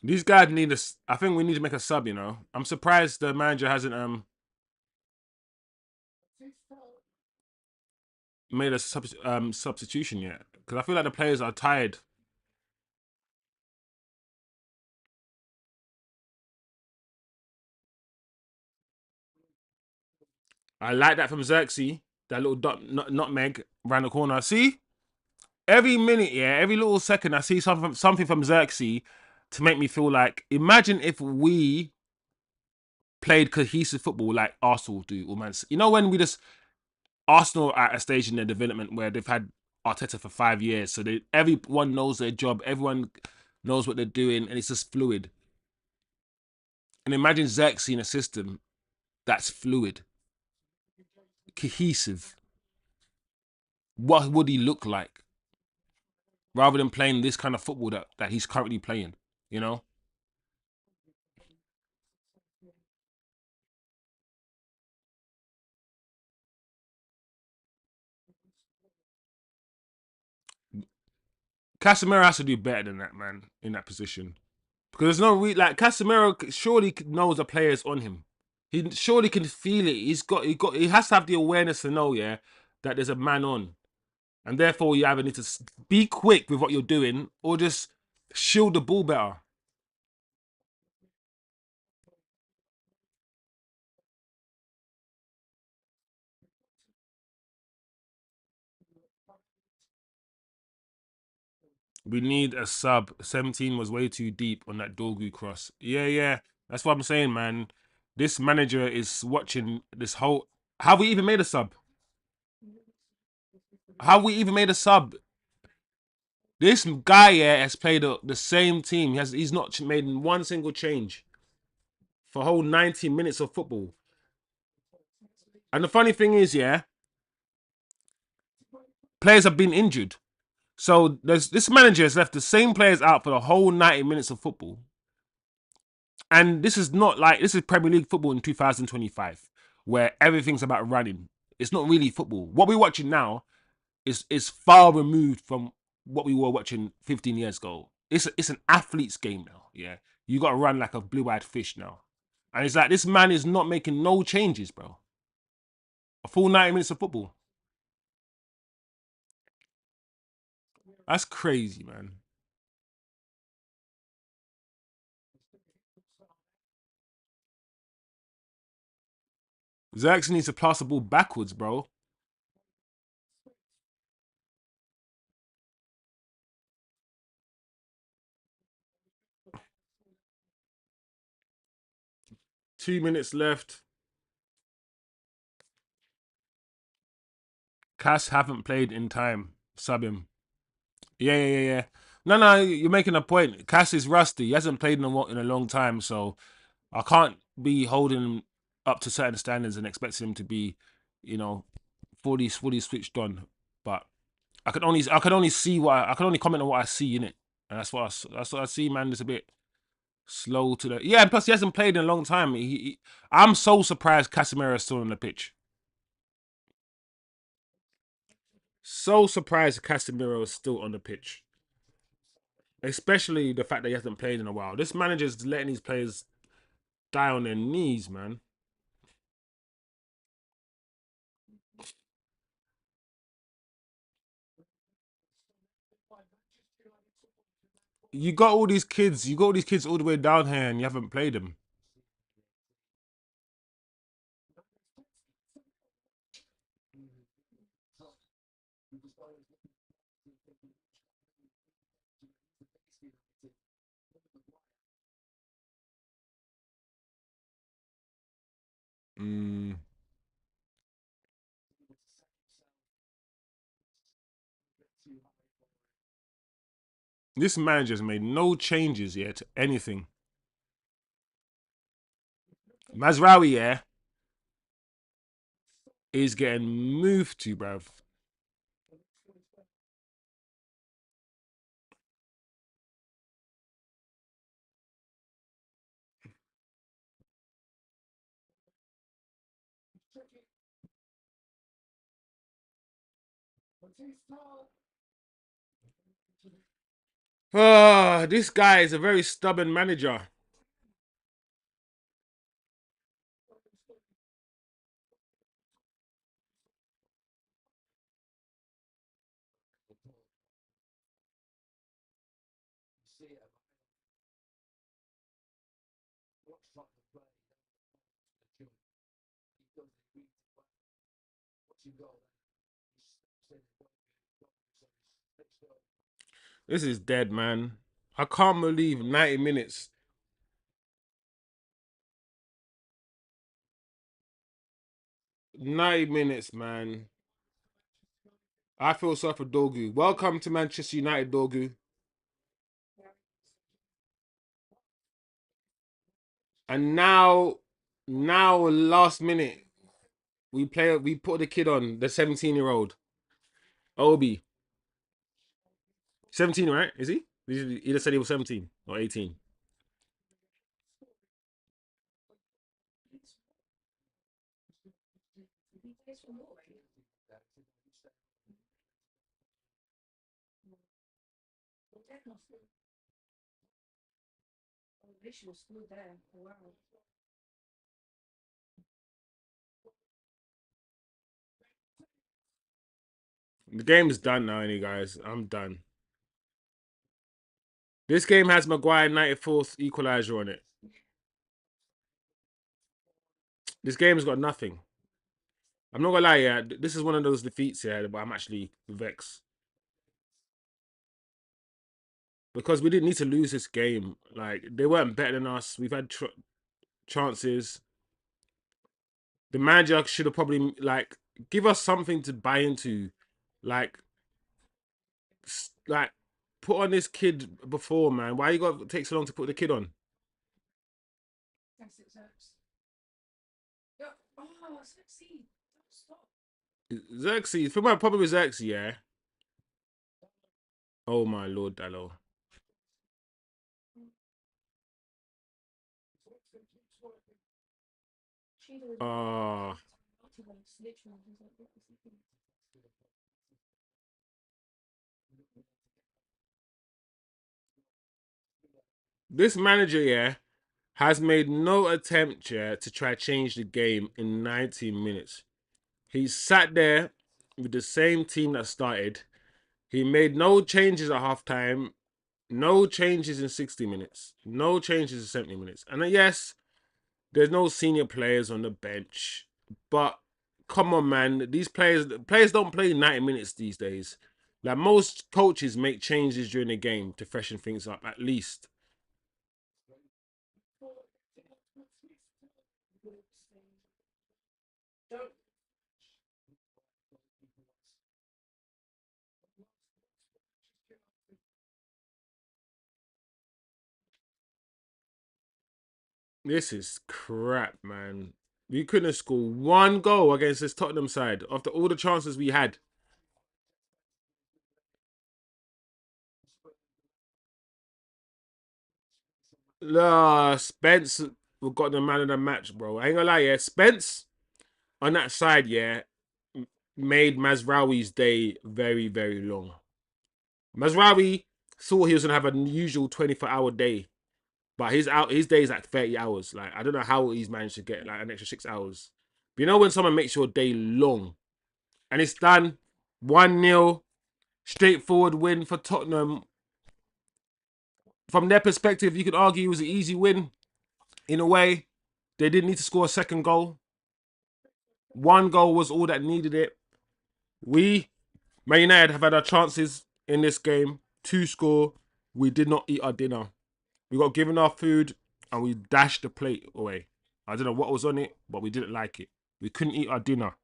These guys need us. I think we need to make a sub. You know, I'm surprised the manager hasn't made a substitution yet because I feel like the players are tired. I like that from Zirkzee. That little nutmeg around the corner. See, every minute, yeah, every little second, I see something from Zirkzee to make me feel like. Imagine if we played cohesive football like Arsenal do, or Man. You know when we just Arsenal are at a stage in their development where they've had Arteta for 5 years, so everyone knows their job, everyone knows what they're doing, and it's just fluid. And imagine Zirkzee in a system that's fluid, cohesive. what would he look like rather than playing this kind of football that he's currently playing. You know, Casemiro has to do better than that, man, in that position. Because there's no like Casemiro surely knows the players on him. He surely can feel it. He has to have the awareness to know, yeah, that there's a man on, and therefore you either need to be quick with what you're doing or just shield the ball better. We need a sub. 17 was way too deep on that Dorgu cross. Yeah, yeah. That's what I'm saying, man. This manager is watching this whole. Have we even made a sub? Have we even made a sub? This guy here has played the same team. He's not made one single change for a whole 90 minutes of football. And the funny thing is, yeah, players have been injured. So this manager has left the same players out for the whole 90 minutes of football. And this is not like this is Premier League football in 2025, where everything's about running. It's not really football. What we're watching now is far removed from what we were watching 15 years ago. It's an athlete's game now. Yeah, you got to run like a blue-eyed fish now, and it's like this man is not making no changes, bro. A full 90 minutes of football. That's crazy, man. Zirkzee needs to pass the ball backwards, bro. 2 minutes left. Cass haven't played in time. Sub him. Yeah, yeah, yeah, yeah. No, no, you're making a point. Cass is rusty. He hasn't played in a long time, so I can't be holding him up to certain standards and expecting him to be, you know, fully switched on. But I can only see I can only comment on what I see in it, and that's what I see. Man, it's a bit slow to the yeah. And plus, he hasn't played in a long time. I'm so surprised Casemiro is still on the pitch. So surprised Casemiro is still on the pitch. Especially the fact that he hasn't played in a while. This manager's letting these players die on their knees, man. You got all these kids all the way down here and you haven't played them. Mm. This manager's made no changes yet to anything. Mazraoui, yeah, is getting moved to, bruv. Ah, this guy is a very stubborn manager. This is dead, man. I can't believe 90 minutes. 90 minutes, man. I feel sorry for Dogu. Welcome to Manchester United, Dogu. And now last minute, we put the kid on, the 17-year-old. Obi. 17, right? Is he? He just said he was 17 or 18. He plays for Norway. Oh, Vision was still there. Wow. The game's done now, any guys. I'm done. This game has Maguire 94th equalizer on it. This game's got nothing. I'm not gonna lie, yeah. This is one of those defeats, yeah, but I'm actually vexed. Because we didn't need to lose this game. Like, they weren't better than us. We've had chances. The manager should have probably, like, give us something to buy into. Like, like, put on this kid before, man. Why you got to take so long to put the kid on? That's it, Zirkzee. Yeah. Oh, Zirkzee. Don't stop. Zirkzee, for my problem with Zirkzee, yeah. Oh my lord, Dallo. Ah. This manager, yeah, has made no attempt, yeah, to try to change the game in 19 minutes. He sat there with the same team that started. He made no changes at halftime, no changes in 60 minutes, no changes in 70 minutes. And yes, there's no senior players on the bench, but come on, man, these players don't play 90 minutes these days. Like, most coaches make changes during the game to freshen things up, at least. This is crap, man. We couldn't score one goal against this Tottenham side after all the chances we had. Spence got the man of the match, bro. I ain't gonna lie, yeah. Spence on that side, yeah, made Mazraoui's day very, very long. Mazraoui thought he was gonna have a usual 24-hour day, but his day is like 30 hours. Like, I don't know how he's managed to get like an extra 6 hours. But you know when someone makes your day long, and it's done 1-0, straightforward win for Tottenham. From their perspective, you could argue it was an easy win in a way. They didn't need to score a second goal. One goal was all that needed it. We, Man United, have had our chances in this game to score. We did not eat our dinner. We got given our food and we dashed the plate away. I don't know what was on it, but we didn't like it. We couldn't eat our dinner.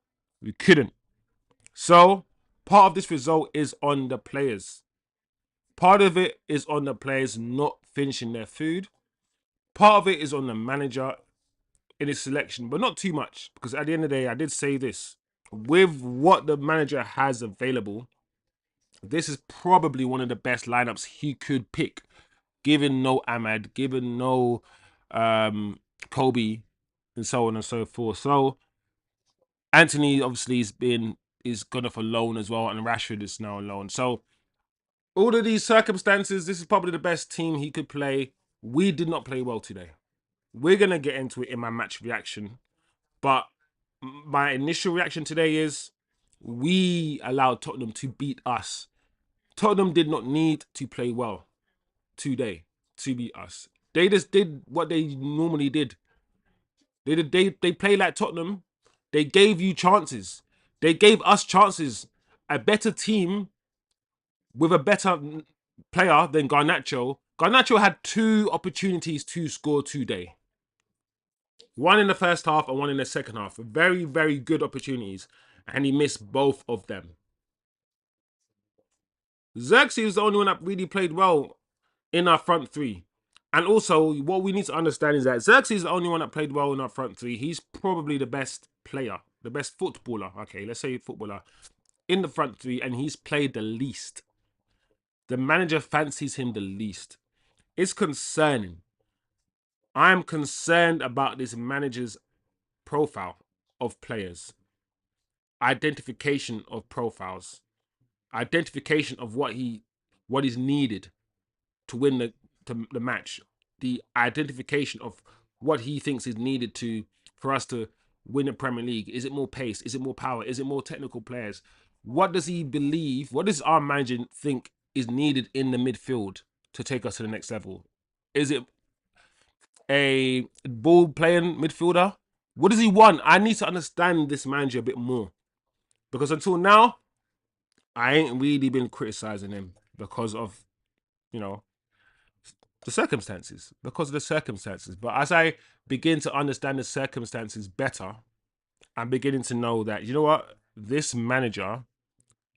We couldn't. So, part of this result is on the players. Part of it is on the players not finishing their food. Part of it is on the manager in his selection, but not too much. Because at the end of the day, I did say this. With what the manager has available, this is probably one of the best lineups he could pick. Given no Ahmad, given no Kobe, and so on and so forth. So Antony obviously is gone off a loan as well, and Rashford is now on loan. So all of these circumstances, this is probably the best team he could play. We did not play well today. We're gonna get into it in my match reaction, but my initial reaction today is we allowed Tottenham to beat us. Tottenham did not need to play well today to beat us. They just did what they normally did. They play like Tottenham. They gave you chances. They gave us chances. A better team with a better player than Garnacho. Garnacho had 2 opportunities to score today. One in the first half and one in the second half. Very, very good opportunities. And he missed both of them. Zirkzee is the only one that really played well in our front three. And also, what we need to understand is that Zirkzee is the only one that played well in our front three. He's probably the best player, the best footballer. Okay, let's say footballer in the front three, and he's played the least. The manager fancies him the least. It's concerning. I'm concerned about this manager's profile of players, identification of profiles, identification of what is needed to win the match, the identification of what he thinks is needed for us to win the Premier League. Is it more pace? Is it more power? Is it more technical players? What does he believe? What does our manager think is needed in the midfield to take us to the next level? Is it a ball playing midfielder? What does he want? I need to understand this manager a bit more, because until now, I ain't really been criticizing him because of, the circumstances. Because of the circumstances. But as I begin to understand the circumstances better, I'm beginning to know that, you know what? This manager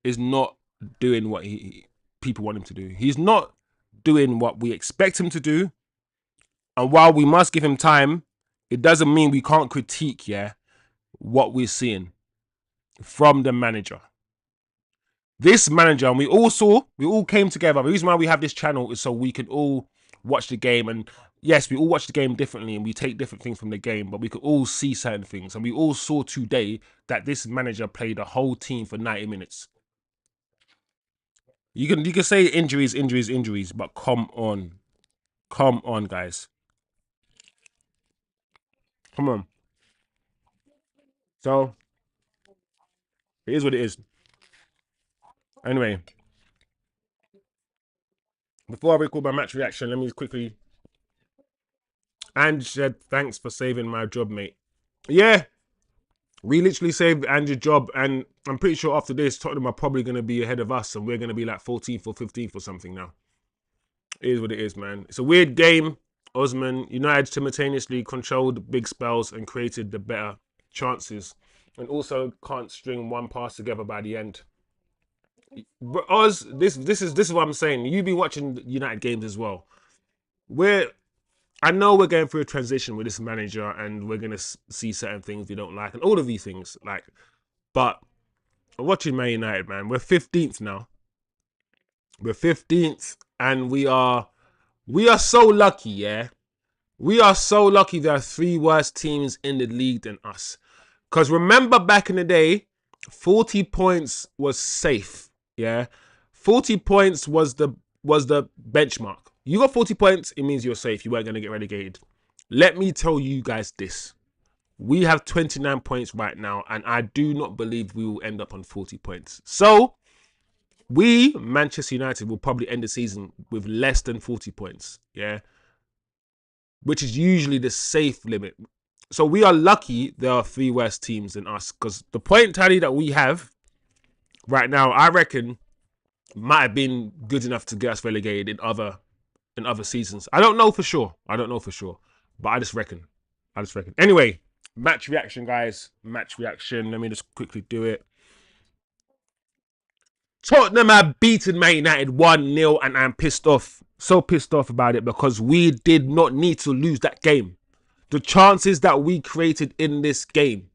is not doing what people want him to do. He's not doing what we expect him to do. And while we must give him time, it doesn't mean we can't critique, what we're seeing from the manager. This manager, and we all came together. The reason why we have this channel is so we can all watch the game. And yes, we all watch the game differently and we take different things from the game, but we could all see certain things. And we all saw today that this manager played a whole team for 90 minutes. You can say injuries, but come on, guys, come on. So it is what it is. Anyway, before I record my match reaction, let me quickly. And said, thanks for saving my job, mate. Yeah, we literally saved Andrew's job, and I'm pretty sure after this, Tottenham are probably going to be ahead of us, and we're going to be like 14th or 15th or something now. It is what it is, man. It's a weird game. Osman, United simultaneously controlled big spells and created the better chances, and also can't string one pass together by the end. But Oz, this is what I'm saying. You be watching United games as well. I know we're going through a transition with this manager, and we're gonna see certain things we don't like, and all of these things. But watching Man United, man, we're 15th now. We're 15th, and we are so lucky, yeah. We are so lucky. There are 3 worse teams in the league than us. Because remember back in the day, 40 points was safe, yeah. 40 points was the benchmark. You got 40 points, it means you're safe. You weren't going to get relegated. Let me tell you guys this. We have 29 points right now, and I do not believe we will end up on 40 points. So, we, Manchester United, will probably end the season with less than 40 points, yeah? Which is usually the safe limit. So, we are lucky there are 3 worse teams than us, because the point tally that we have right now, I reckon, might have been good enough to get us relegated in other seasons. I don't know for sure. But I just reckon. Anyway, match reaction, guys. Match reaction. Let me just quickly do it. Tottenham have beaten Man United 1-0, and I'm pissed off. So pissed off about it, because we did not need to lose that game. The chances that we created in this game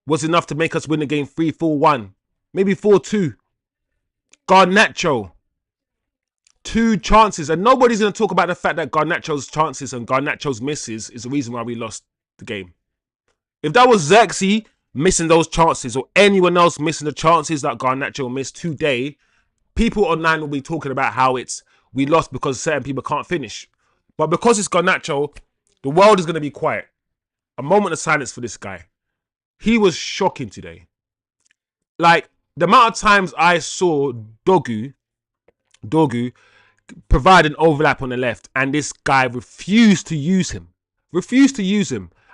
was enough to make us win the game 3-4-1. Maybe 4-2. Garnacho. 2 chances, and nobody's going to talk about the fact that Garnacho's chances and Garnacho's misses is the reason why we lost the game. If that was Zirkzee missing those chances, or anyone else missing the chances that Garnacho missed today, people online will be talking about how we lost because certain people can't finish. But because it's Garnacho, the world is going to be quiet. A moment of silence for this guy. He was shocking today. Like, the amount of times I saw Dogu provide an overlap on the left, and this guy refused to use him.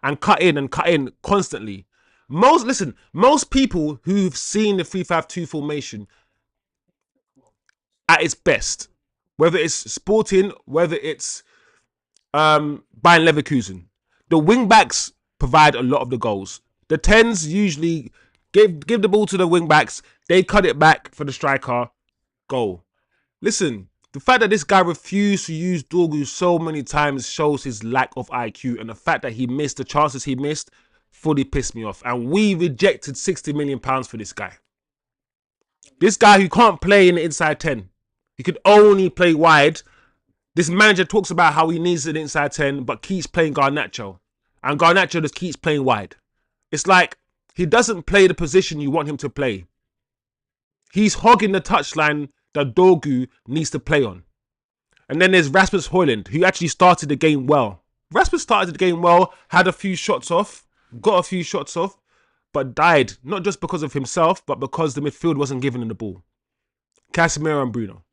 And cut in constantly. Most people who've seen the 3-5-2 formation at its best, whether it's Sporting, whether it's Bayern Leverkusen, the wing backs provide a lot of the goals. The 10s usually give the ball to the wing backs, they cut it back for the striker, goal. Listen, the fact that this guy refused to use Dorgu so many times shows his lack of IQ, and the fact that he missed the chances he missed fully pissed me off. And we rejected £60 million for this guy. This guy who can't play in the inside 10. He could only play wide. This manager talks about how he needs an inside 10, but keeps playing Garnacho. And Garnacho just keeps playing wide. It's like he doesn't play the position you want him to play. He's hogging the touchline that Dorgu needs to play on. And then there's Rasmus Hojlund, who actually started the game well. Rasmus started the game well, had a few shots off, got a few shots off, but died, not just because of himself, but because the midfield wasn't giving him the ball. Casemiro and Bruno.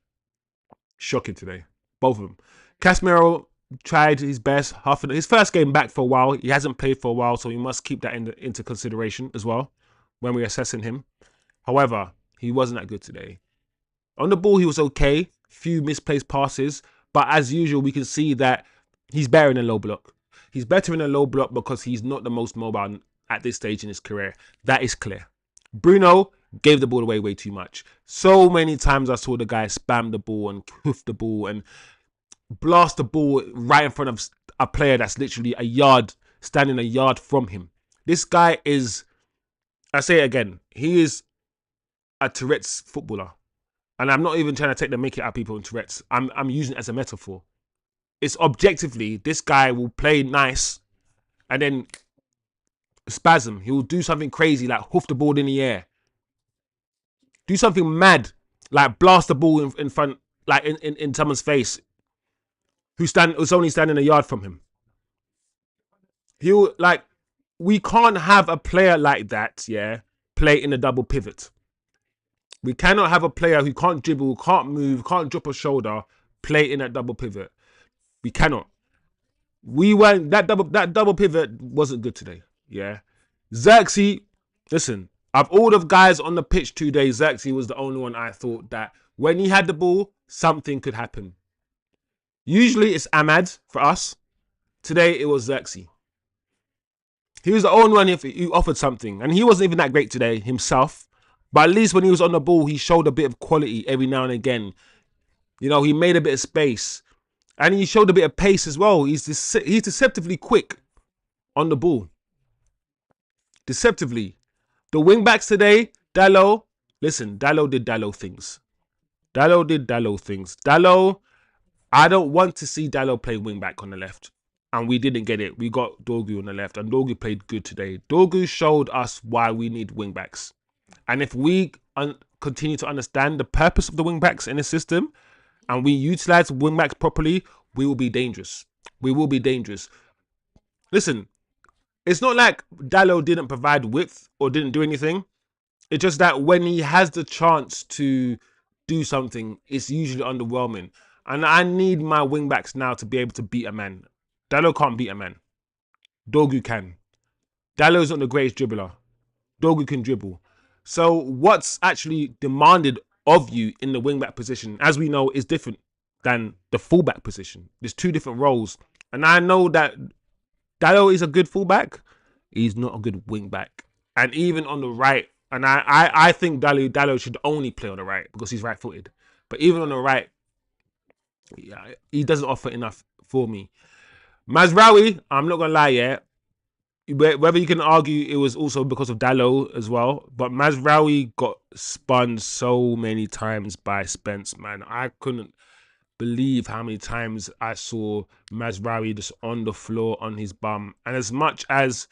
Shocking today. Both of them. Casemiro tried his best. His first game back for a while. He hasn't played for a while, so we must keep that into consideration as well when we're assessing him. However, he wasn't that good today. On the ball, he was okay. Few misplaced passes. But as usual, we can see that he's better in a low block. He's better in a low block because he's not the most mobile at this stage in his career. That is clear. Bruno gave the ball away way too much. So many times I saw the guy spam the ball and hoof the ball and blast the ball right in front of a player that's literally standing a yard from him. This guy is, I say it again, he is a Tourette's footballer. And I'm not even trying to take the mickey out of people in Tourette's. I'm using it as a metaphor. It's objectively, this guy will play nice and then spasm. He will do something crazy like hoof the ball in the air. Do something mad like blast the ball in front, like in someone's face who's only standing a yard from him. We can't have a player like that, yeah, play in a double pivot. We cannot have a player who can't dribble, can't move, can't drop a shoulder, play in that double pivot. We cannot. That double pivot wasn't good today. Yeah. Zirkzee, listen, of all the guys on the pitch today, Zirkzee was the only one I thought that when he had the ball, something could happen. Usually it's Ahmad for us. Today it was Zirkzee. He was the only one who offered something. And he wasn't even that great today himself. But at least when he was on the ball, he showed a bit of quality every now and again. You know, he made a bit of space. And he showed a bit of pace as well. He's deceptively quick on the ball. Deceptively. The wing backs today, Dalot did Dalot things. Dalot, I don't want to see Dalot play wing back on the left. And we didn't get it. We got Dorgu on the left. And Dorgu played good today. Dorgu showed us why we need wing backs. And if we continue to understand the purpose of the wing backs in the system, and we utilize wing backs properly, we will be dangerous. We will be dangerous. Listen, it's not like Dalot didn't provide width or didn't do anything. It's just that when he has the chance to do something, it's usually underwhelming. And I need my wing backs now to be able to beat a man. Dalot can't beat a man. Dorgu can. Dalot is not the greatest dribbler. Dorgu can dribble. So what's actually demanded of you in the wing back position, as we know, is different than the fullback position. There's two different roles. And I know that Dalot is a good fullback. He's not a good wing back. And even on the right, and I think Dalot should only play on the right because he's right-footed. But even on the right, yeah, he doesn't offer enough for me. Mazraoui, I'm not going to lie, yeah. Whether you can argue it was also because of Dalot as well, but Mazraoui got spun so many times by Spence, man. I couldn't believe how many times I saw Mazraoui just on the floor on his bum. And as much as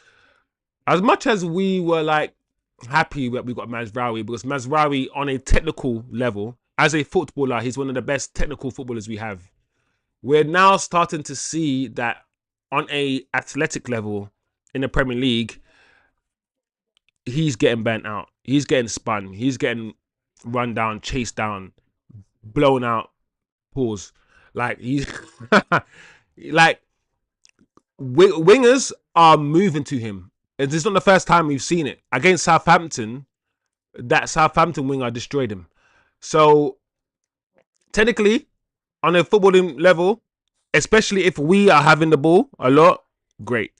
we were like happy that we got Mazraoui, because Mazraoui on a technical level, as a footballer, he's one of the best technical footballers we have. We're now starting to see that on a athletic level in the Premier League, he's getting bent out. He's getting spun. He's getting run down, chased down, blown out. Pause. Like he's like wingers are moving to him. It's not the first time we've seen it. Against Southampton, that Southampton winger destroyed him. So technically, on a footballing level, especially if we are having the ball a lot, great.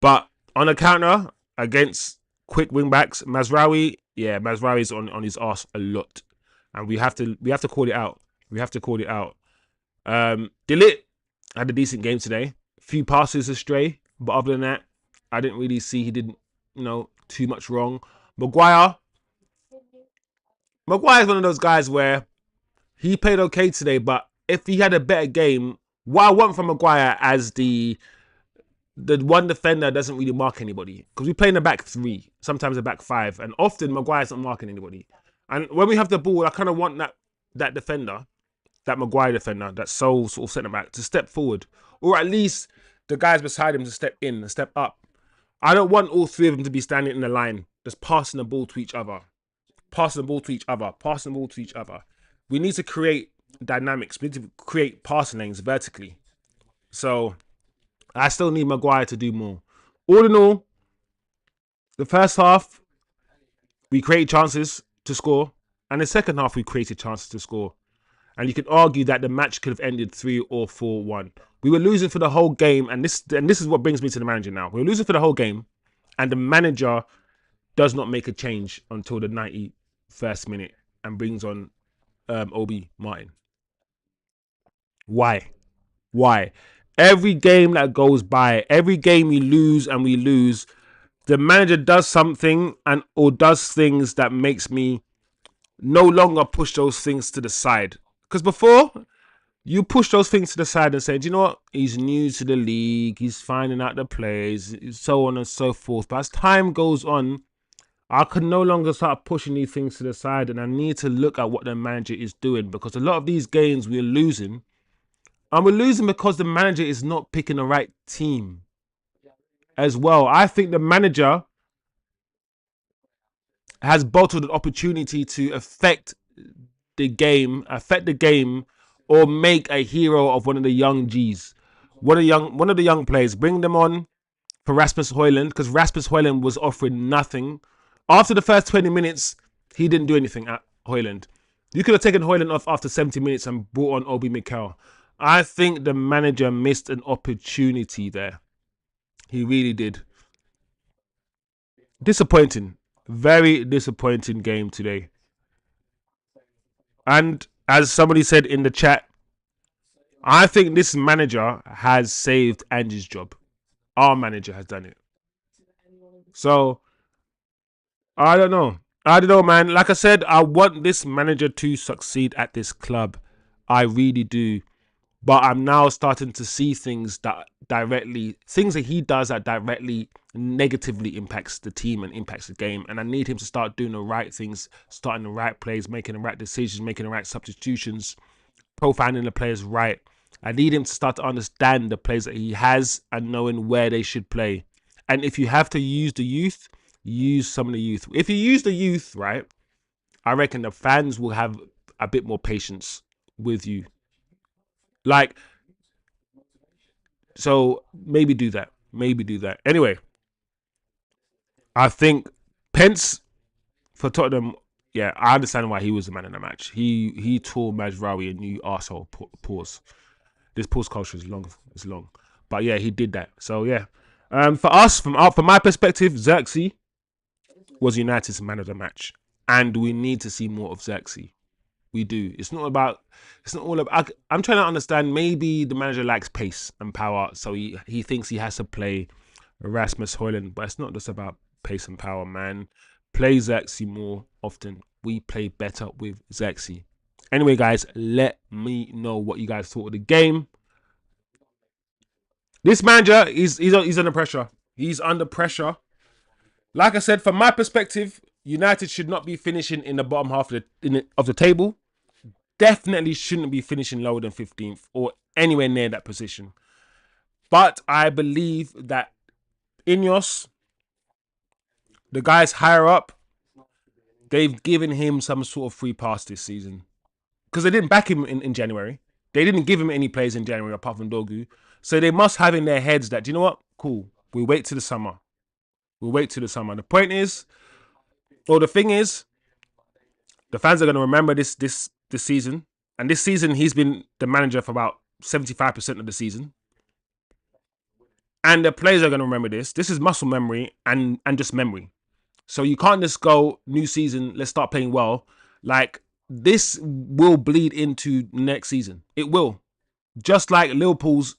But on a counter against quick wing backs, Mazraoui is on his arse a lot, and we have to call it out. We have to call it out. Ligt had a decent game today. A few passes astray, but other than that, I didn't really see he did too much wrong. Maguire Maguire's one of those guys where he played okay today, but if he had a better game, what I want from Maguire as the one defender doesn't really mark anybody, because we play in the back three, sometimes a back five, and often Maguire's not marking anybody. And when we have the ball, I kind of want that defender, that Maguire defender, that sole sort of centre back, to step forward, or at least the guys beside him to step in and step up. I don't want all three of them to be standing in the line, just passing the ball to each other, passing the ball to each other, passing the ball to each other. We need to create dynamics. We need to create passing lanes vertically. So I still need Maguire to do more. All in all, the first half, we created chances to score. And the second half, we created chances to score. And you could argue that the match could have ended 3 or 4-1. We were losing for the whole game. And this is what brings me to the manager now. We were losing for the whole game. And the manager does not make a change until the 91st minute and brings on Obi Martin. Why? Every game that goes by, every game we lose, the manager does something or does things that makes me no longer push those things to the side. Because before, you push those things to the side and say, do you know what? He's new to the league. He's finding out the plays, so on and so forth. But as time goes on, I can no longer start pushing these things to the side, and I need to look at what the manager is doing, because a lot of these games we're losing. And we're losing because the manager is not picking the right team as well. I think the manager has bottled an opportunity to affect the game, or make a hero of one of the young G's. One of the young players. Bring them on for Rasmus Hojlund, because Rasmus Hojlund was offering nothing. After the first 20 minutes, he didn't do anything at Hojlund. You could have taken Hojlund off after 70 minutes and brought on Obi Mikel. I think the manager missed an opportunity there. He really did. Disappointing. Very disappointing game today. And as somebody said in the chat, I think this manager has saved Angie's job. Our manager has done it. So, I don't know. Man. Like I said, I want this manager to succeed at this club. I really do. But I'm now starting to see things that he does that directly negatively impacts the team and impacts the game. And I need him to start doing the right things, starting the right plays, making the right decisions, making the right substitutions, profiling the players right. I need him to start to understand the players that he has and knowing where they should play. And if you have to use the youth, use some of the youth. If you use the youth, right, I reckon the fans will have a bit more patience with you. So maybe do that. Anyway, I think Pence for Tottenham, yeah, I understand why he was the man in the match. He tore Mazraoui a new arsehole. Pause. This pause culture is long. It's long. But yeah, he did that. So yeah. For us, from my perspective, Zirkzee was United's man of the match. And we need to see more of Zirkzee. We do. It's not all about. I'm trying to understand. Maybe the manager likes pace and power, so he thinks he has to play Rasmus Hojlund. But it's not just about pace and power, man. Play Zirkzee more often. We play better with Zirkzee. Anyway, guys, let me know what you guys thought of the game. This manager he's under pressure. He's under pressure. Like I said, from my perspective, United should not be finishing in the bottom half of the table. Definitely shouldn't be finishing lower than 15th or anywhere near that position. But I believe that Ineos, the guys higher up, they've given him some sort of free pass this season. Because they didn't back him in January. They didn't give him any plays in January apart from Dogu. So they must have in their heads that, do you know what? Cool. We'll wait till the summer. The point is, or the thing is, the fans are going to remember this season. And this season, he's been the manager for about 75% of the season. And the players are going to remember this. This is muscle memory and just memory. So you can't just go, new season, let's start playing well. Like, this will bleed into next season. It will. Just like Liverpool's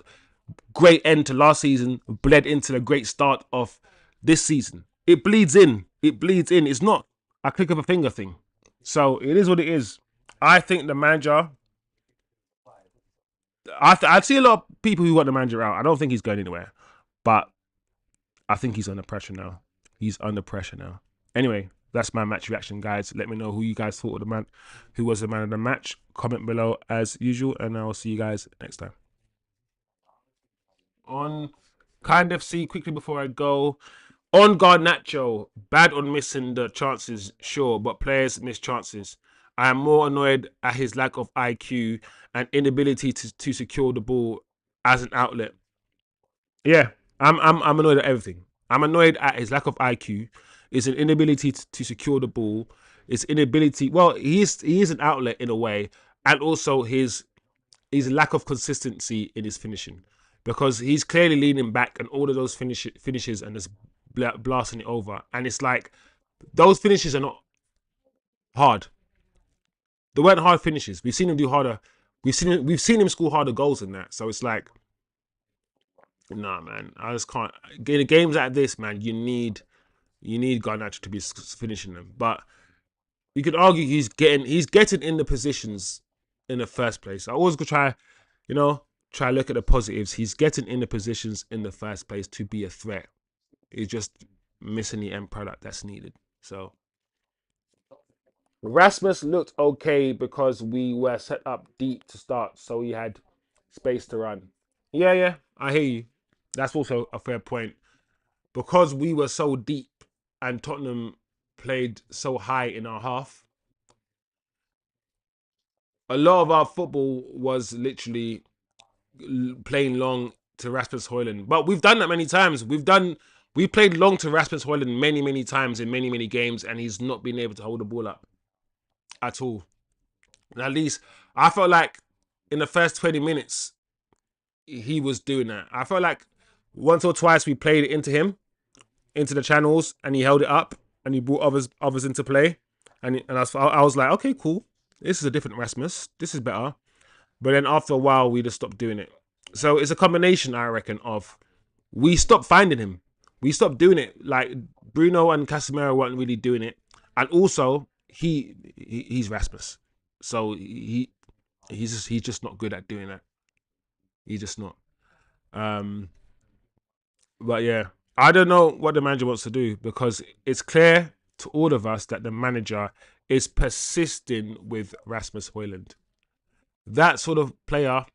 great end to last season bled into the great start of this season. It bleeds in. It's not a click of a finger thing. So it is what it is. I think the manager. I see a lot of people who want the manager out. I don't think he's going anywhere, but I think he's under pressure now. He's under pressure now. Anyway, that's my match reaction, guys. Let me know who you guys thought of the man, who was the man of the match. Comment below as usual, and I'll see you guys next time. On kind of see quickly before I go. On Garnacho, bad on missing the chances, sure, but players miss chances. I am more annoyed at his lack of IQ and inability to secure the ball as an outlet. Yeah, I'm annoyed at everything. I'm annoyed at his lack of IQ. It's an inability to secure the ball. It's inability. Well, he is an outlet in a way, and also his lack of consistency in his finishing, because he's clearly leaning back and all of those finishes and just blasting it over, and it's like those finishes are not hard. They weren't hard finishes. We've seen him do harder. We've seen him score harder goals than that. So it's like, nah, man. I just can't. In games like this, man, you need Garnacho to be finishing them. But you could argue he's getting in the positions in the first place. I always go try look at the positives. He's getting in the positions in the first place to be a threat. He's just missing the end product that's needed. So Rasmus looked okay because we were set up deep to start, so he had space to run. Yeah, yeah, I hear you. That's also a fair point. Because we were so deep and Tottenham played so high in our half, a lot of our football was literally playing long to Rasmus Hojlund. But we've done that many times. We played long to Rasmus Hojlund many, many times in many, many games, and he's not been able to hold the ball up at all. And at least I felt like in the first 20 minutes, he was doing that. I felt like once or twice we played it into him, into the channels, and he held it up and he brought others into play. And I was like, okay, cool. This is a different Rasmus. This is better. But then after a while, we just stopped doing it. So it's a combination, I reckon, of we stopped finding him. We stopped doing it. Like Bruno and Casemiro weren't really doing it. And also, he's Rasmus. So he's just not good at doing that. He's just not. Um, but yeah, I don't know what the manager wants to do, because it's clear to all of us that the manager is persisting with Rasmus Hojlund. That sort of player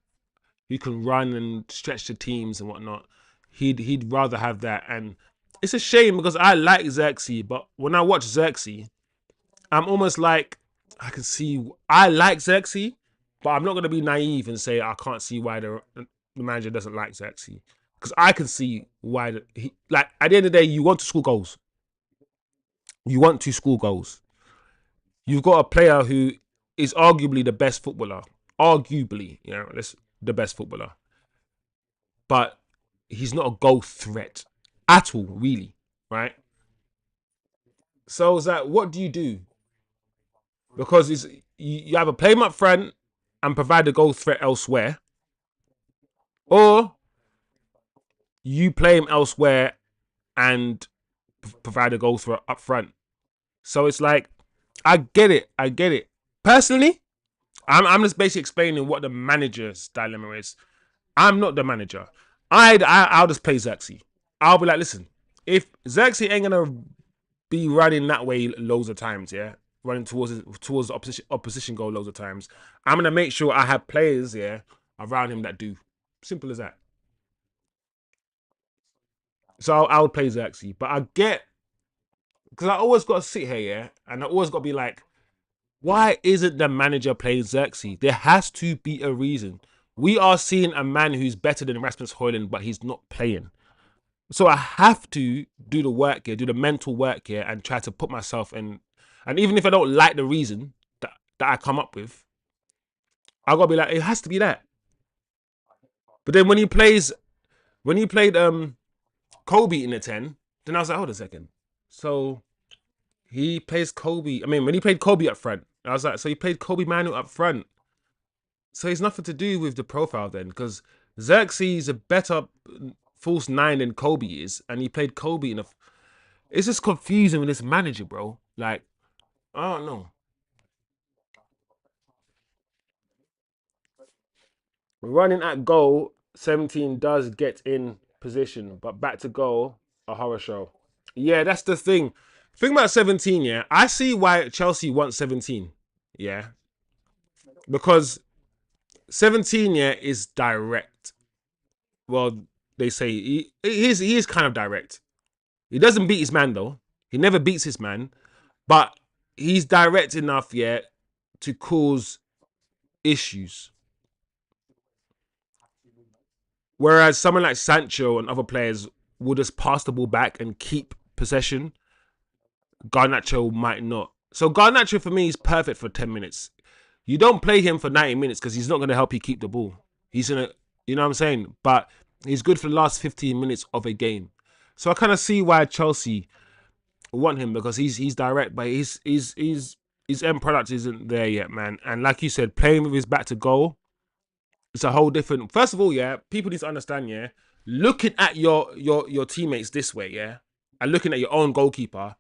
who can run and stretch the teams and whatnot, he'd rather have that. And it's a shame because I like Zirkzee, but when I watch Zirkzee, I'm almost like I like Zirkzee, but I'm not going to be naive and say I can't see why the manager doesn't like Zirkzee, because I can see why like at the end of the day, you want to score goals. You want to score goals. You've got a player who is arguably the best footballer, arguably, that's the best footballer, but he's not a goal threat at all, really, right? So it's like, what do you do? Because you either play him up front and provide a goal threat elsewhere, or you play him elsewhere and provide a goal threat up front. So it's like, I get it. Personally, I'm just basically explaining what the manager's dilemma is. I'm not the manager. I'll just play Zirkzee. I'll be like, listen, if Zirkzee ain't gonna be running that way loads of times, yeah, running towards the opposition goal loads of times, I'm gonna make sure I have players, yeah, around him that do. Simple as that. So I would play Zirkzee, but I get, because I always got to sit here, yeah, and I always got to be like, why isn't the manager playing Zirkzee? There has to be a reason. We are seeing a man who's better than Rasmus Hojlund, but he's not playing. So I have to do the work here, do the mental work here, and try to put myself in. And even if I don't like the reason that I come up with, I gotta be like, it has to be that. But then when he played Kobe in the 10, then I was like, hold a second. So he plays Kobe. I mean, when he played Kobe up front, I was like, so he played Kobe Manu up front. So it's nothing to do with the profile then, because Zirkzee is a better false nine than Kobe is, and he played Kobe in a. It's just confusing with this manager, bro. Like, I don't know. Running at goal, 17 does get in position, but back to goal, a horror show. Yeah, that's the thing. Thing about 17, yeah, I see why Chelsea wants 17. Yeah, because 17, yeah, is direct. Well, they say he is kind of direct. He doesn't beat his man though. He never beats his man, but he's direct enough, yeah, to cause issues. Whereas someone like Sancho and other players will just pass the ball back and keep possession. Garnacho might not. So Garnacho for me is perfect for 10 minutes. You don't play him for 90 minutes because he's not going to help you keep the ball. He's going to, you know what I'm saying? But he's good for the last 15 minutes of a game. So I kind of see why Chelsea want him, because he's direct, but his end product isn't there yet, man. And like you said, playing with his back to goal, it's a whole different. First of all, yeah, people need to understand, yeah, looking at your teammates this way, yeah, and looking at your own goalkeeper,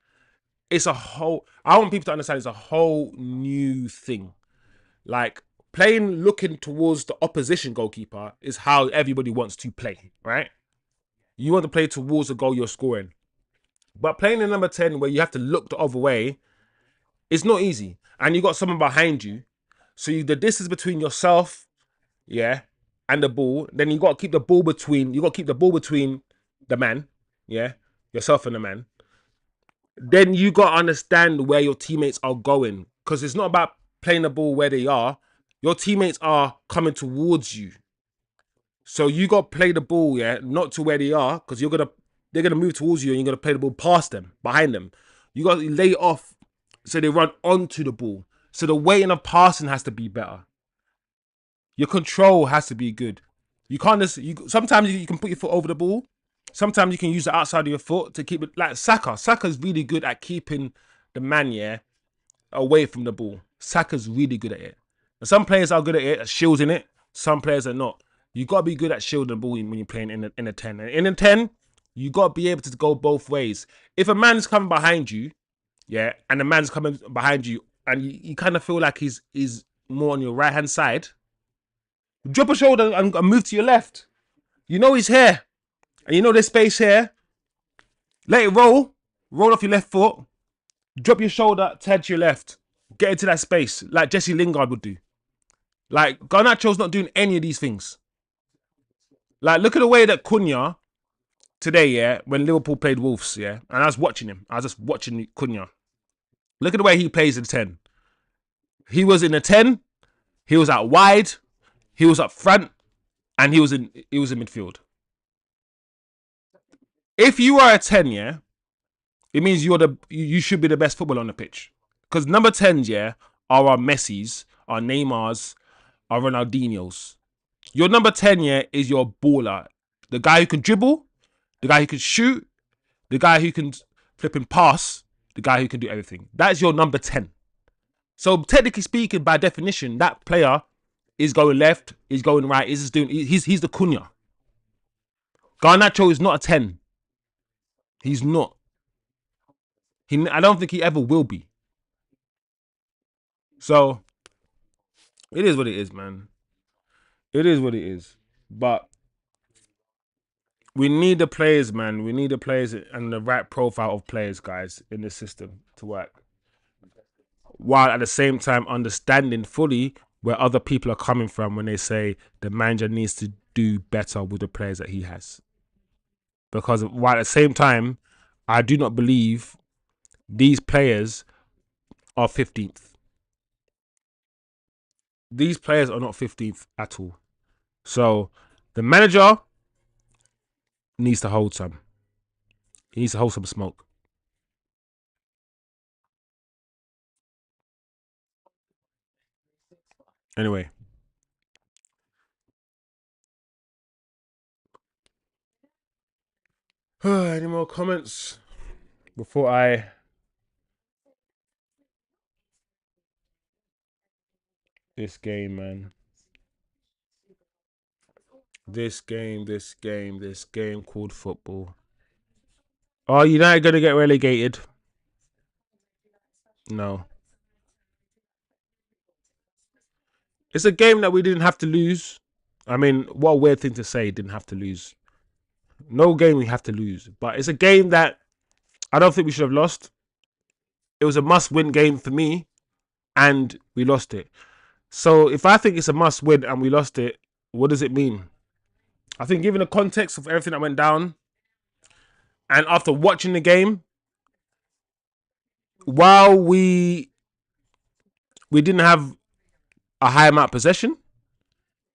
it's a whole. I want people to understand it's a whole new thing. Like playing, looking towards the opposition goalkeeper is how everybody wants to play, right? You want to play towards the goal you're scoring, but playing in number 10 where you have to look the other way, it's not easy, and you got someone behind you, so the distance between yourself, yeah, and the ball. Then you got to keep the ball between. You got to keep the ball between the man, yeah, yourself and the man. Then you got to understand where your teammates are going, because it's not about playing the ball where they are. Your teammates are coming towards you, so you got to play the ball, yeah, not to where they are, because they're gonna move towards you, and you're gonna play the ball past them, behind them. You got to lay it off so they run onto the ball. So the weighting of passing has to be better. Your control has to be good. You can't just. Sometimes you can put your foot over the ball. Sometimes you can use the outside of your foot to keep it. Like Saka. Saka's really good at keeping the man, yeah, away from the ball. Saka's really good at it. And some players are good at it, at shielding it. Some players are not. You got to be good at shielding the ball when you're playing in a 10. And in a 10, you got to be able to go both ways. If a man's coming behind you, yeah, and the man's coming behind you, and you kind of feel like he's more on your right hand side, drop a shoulder and move to your left. You know he's here, and you know there's space here. Let it roll. Roll off your left foot. Drop your shoulder, turn to your left. Get into that space like Jesse Lingard would do. Like Garnacho's not doing any of these things. Like look at the way that Cunha today, yeah, when Liverpool played Wolves, yeah, and I was watching him. I was just watching Cunha. Look at the way he plays in 10. He was in a 10. He was out wide. He was up front, and he was in midfield. If you are a 10, yeah, it means you should be the best footballer on the pitch. Because number 10s, yeah, are our Messis, our Neymars, our Ronaldinhos. Your number 10, yeah, is your baller. The guy who can dribble, the guy who can shoot, the guy who can flip and pass, the guy who can do everything. That's your number 10. So technically speaking, by definition, that player is going left, is going right, he's the Cunha. Garnacho is not a 10. He's not. I don't think he ever will be. So it is what it is, man. It is what it is. But we need the players, man. We need the players and the right profile of players, guys, in this system to work. While at the same time understanding fully where other people are coming from when they say the manager needs to do better with the players that he has. Because while at the same time, I do not believe these players are 15th. These players are not 15th at all. So the manager needs to hold some. He needs to hold some smoke. Anyway. Any more comments before I... This game, man. This game called football. Are United going to get relegated? No. It's a game that we didn't have to lose. I mean, what a weird thing to say. Didn't have to lose. No game we have to lose, but it's a game that I don't think we should have lost. It was a must-win game for me, and we lost it. So if I think it's a must-win and we lost it, what does it mean? I think given the context of everything that went down, and after watching the game, while we didn't have a high amount of possession,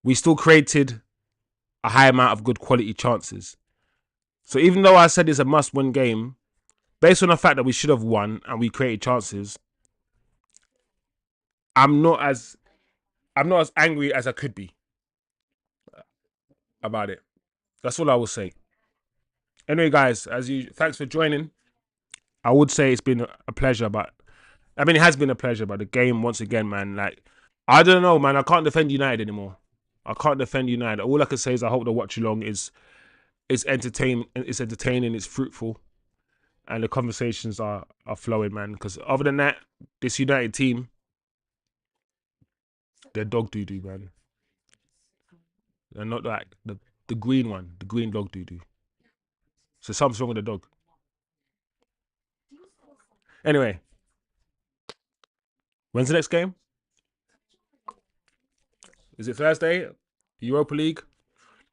we still created a high amount of good quality chances. So even though I said it's a must-win game, based on the fact that we should have won and we created chances, I'm not as angry as I could be about it. That's all I will say. Anyway, guys, thanks for joining. I would say it's been a pleasure, but I mean it has been a pleasure. But the game, once again, man, like I don't know, man. I can't defend United anymore. I can't defend United. All I can say is I hope the watch along is entertaining, it's fruitful, and the conversations are flowing, man. Because other than that, this United team, they're dog doo doo, man. They're not like the green one, the green dog doo doo. So something's wrong with the dog. Anyway, when's the next game? Is it Thursday? Europa League.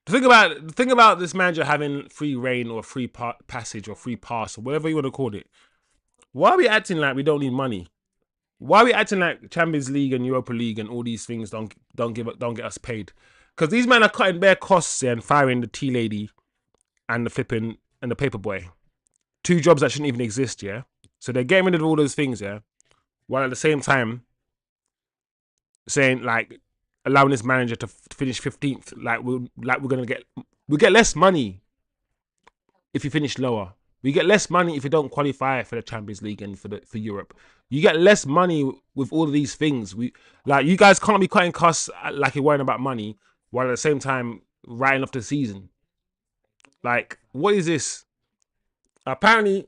The thing about this manager having free reign or free passage or free pass or whatever you want to call it. Why are we acting like we don't need money? Why are we acting like Champions League and Europa League and all these things don't get us paid? Because these men are cutting bare costs and firing the tea lady and the flipping and the paper boy. 2 jobs that shouldn't even exist, yeah. So they're getting rid of all those things, yeah. While at the same time saying like allowing this manager to finish 15th, we get less money if you finish lower. We get less money if you don't qualify for the Champions League and for Europe. You get less money with all of these things. You guys can't be cutting costs like you're worrying about money while at the same time writing off the season. Like, what is this? Apparently,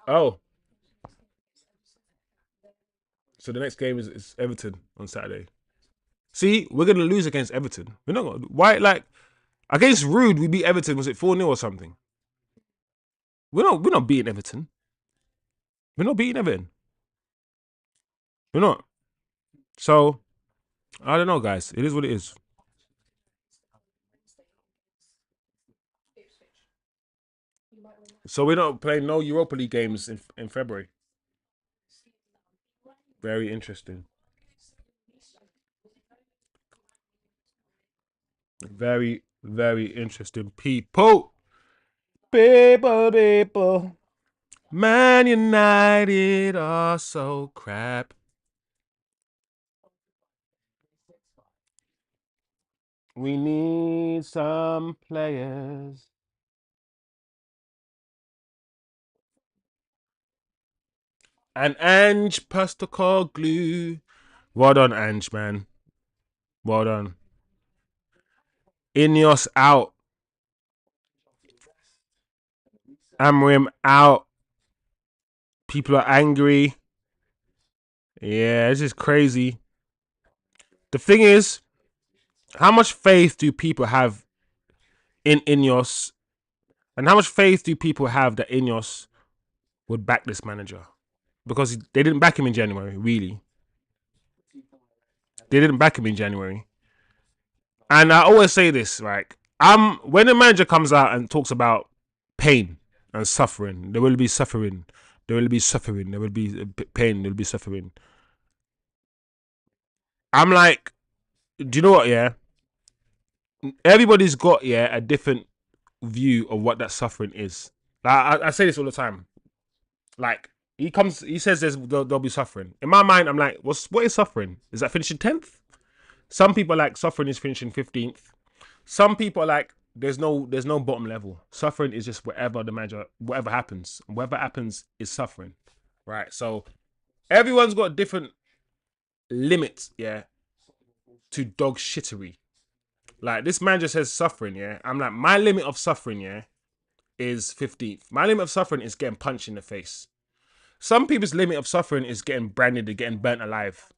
oh, so the next game is Everton on Saturday. See, we're gonna lose against Everton. We're not gonna why like against Rude we beat Everton. Was it 4-0 or something? We're not beating Everton. We're not beating Everton. We're not. So I don't know, guys. It is what it is. So we're not playing no Europa League games in February. Very interesting. Very, very interesting. People. People. Man United are so crap. We need some players. And Ange Postecoglou. Well done, Ange, man. Well done. Ineos out. Amrim out. People are angry. Yeah, this is crazy. The thing is, how much faith do people have in Ineos? And how much faith do people have that Ineos would back this manager? Because they didn't back him in January, really. They didn't back him in January. And I always say this, like, when a manager comes out and talks about pain and suffering, there will be suffering. There will be suffering. There will be pain. There will be suffering. I'm like, do you know what? Yeah, everybody's got a different view of what that suffering is. Like, I say this all the time. Like he says there'll be suffering. In my mind, I'm like, what is suffering? Is that finishing 10th? Some people are like suffering is finishing 15th. Some people are like there's no bottom level. Suffering is just whatever happens. Whatever happens is suffering, right? So everyone's got different limits, yeah, to dog shittery. Like this man just says suffering, yeah. I'm like my limit of suffering, yeah, is 15th. My limit of suffering is getting punched in the face. Some people's limit of suffering is getting branded and getting burnt alive.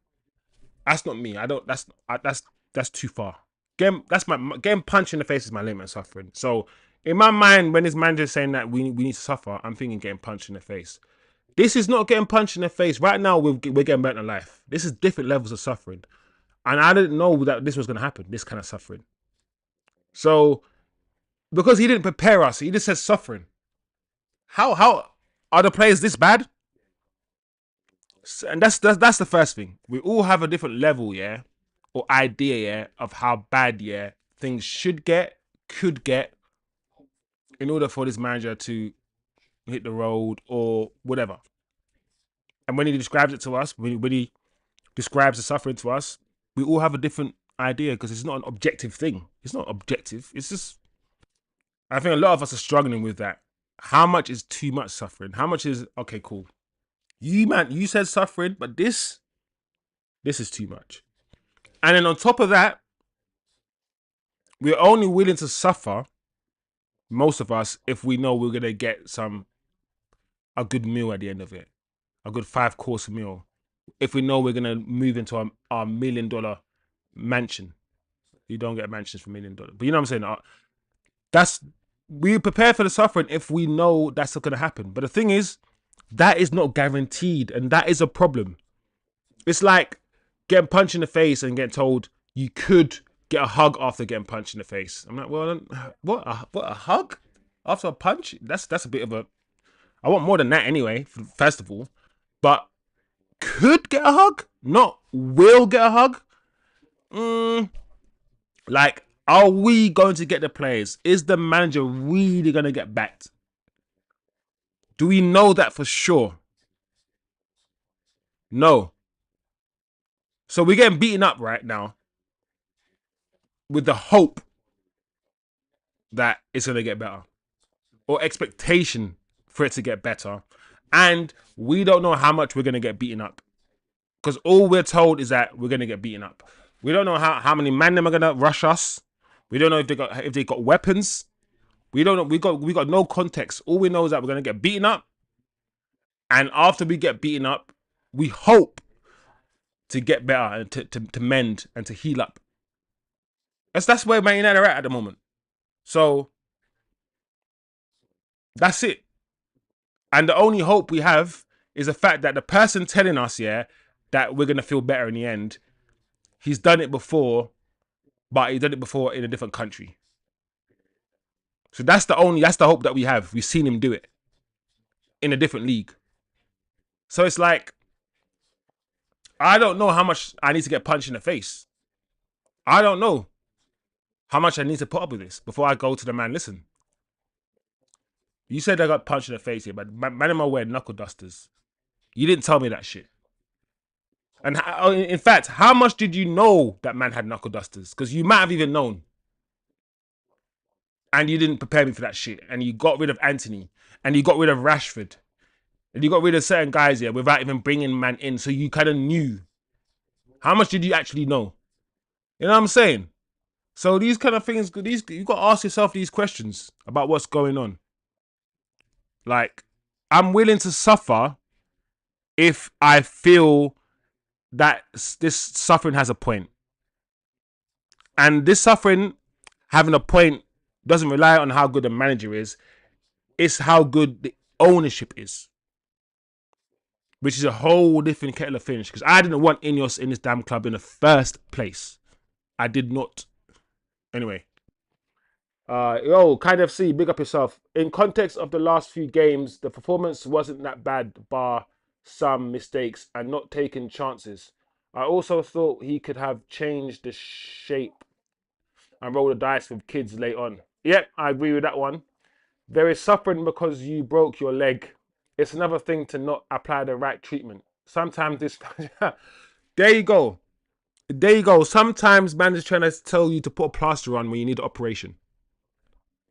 That's not me. I don't. That's too far. Getting punched in the face is my limit of suffering. So in my mind, when this manager saying that we need to suffer, I'm thinking getting punched in the face. This is not getting punched in the face. Right now, we're getting better in life. This is different levels of suffering, and I didn't know that this was going to happen. This kind of suffering. So because he didn't prepare us, he just says suffering. How are the players this bad? And that's the first thing. We all have a different level, yeah, or idea, yeah, of how bad, yeah, things should get, could get, in order for this manager to hit the road or whatever. And when he describes it to us, when he describes the suffering to us, we all have a different idea because it's not an objective thing. It's not objective. It's just, I think a lot of us are struggling with that. How much is too much suffering? How much is, okay, cool. You said suffering, but this is too much. And then on top of that, we're only willing to suffer, most of us, if we know we're gonna get a good meal at the end of it, a good 5-course meal. If we know we're gonna move into our $1 million mansion, you don't get mansions for $1 million, but you know what I'm saying. That's we prepare for the suffering if we know that's not gonna happen. But the thing is, that is not guaranteed, and that is a problem. It's like getting punched in the face and getting told you could get a hug after getting punched in the face. I'm like, well, what a hug after a punch? That's a bit of a. I want more than that anyway. First of all, but could get a hug, not will get a hug. Like, are we going to get the players? Is the manager really going to get backed? Do we know that for sure? No. So we're getting beaten up right now with the hope that it's going to get better, or expectation for it to get better. And we don't know how much we're going to get beaten up, because all we're told is that we're going to get beaten up. We don't know how many men them are going to rush us. We don't know if they got weapons. We don't know. We got no context. All we know is that we're going to get beaten up. And after we get beaten up, we hope to get better and to mend and to heal up. That's where Man United are at the moment. So that's it. And the only hope we have is the fact that the person telling us, yeah, that we're going to feel better in the end, he's done it before, but he did it before in a different country. So that's the hope that we have. We've seen him do it in a different league. So it's like, I don't know how much I need to get punched in the face. I don't know how much I need to put up with this before I go to the man. Listen, you said I got punched in the face here, but man, am I wearing knuckle dusters? You didn't tell me that shit. And in fact, how much did you know that man had knuckle dusters? Because you might have even known. And you didn't prepare me for that shit. And you got rid of Antony. And you got rid of Rashford. And you got rid of certain guys here without even bringing man in. So you kind of knew. How much did you actually know? You know what I'm saying? So these kind of things, you got to ask yourself these questions about what's going on. Like, I'm willing to suffer if I feel that this suffering has a point. And this suffering having a point doesn't rely on how good the manager is. It's how good the ownership is. Which is a whole different kettle of fish. Because I didn't want Ineos in this damn club in the first place. I did not. Anyway. Kind of see, big up yourself. In context of the last few games, the performance wasn't that bad, bar some mistakes and not taking chances. I also thought he could have changed the shape and roll the dice with kids late on. Yep, I agree with that one. There is suffering because you broke your leg. It's another thing to not apply the right treatment. Sometimes this... There you go. There you go. Sometimes man is trying to tell you to put a plaster on when you need an operation.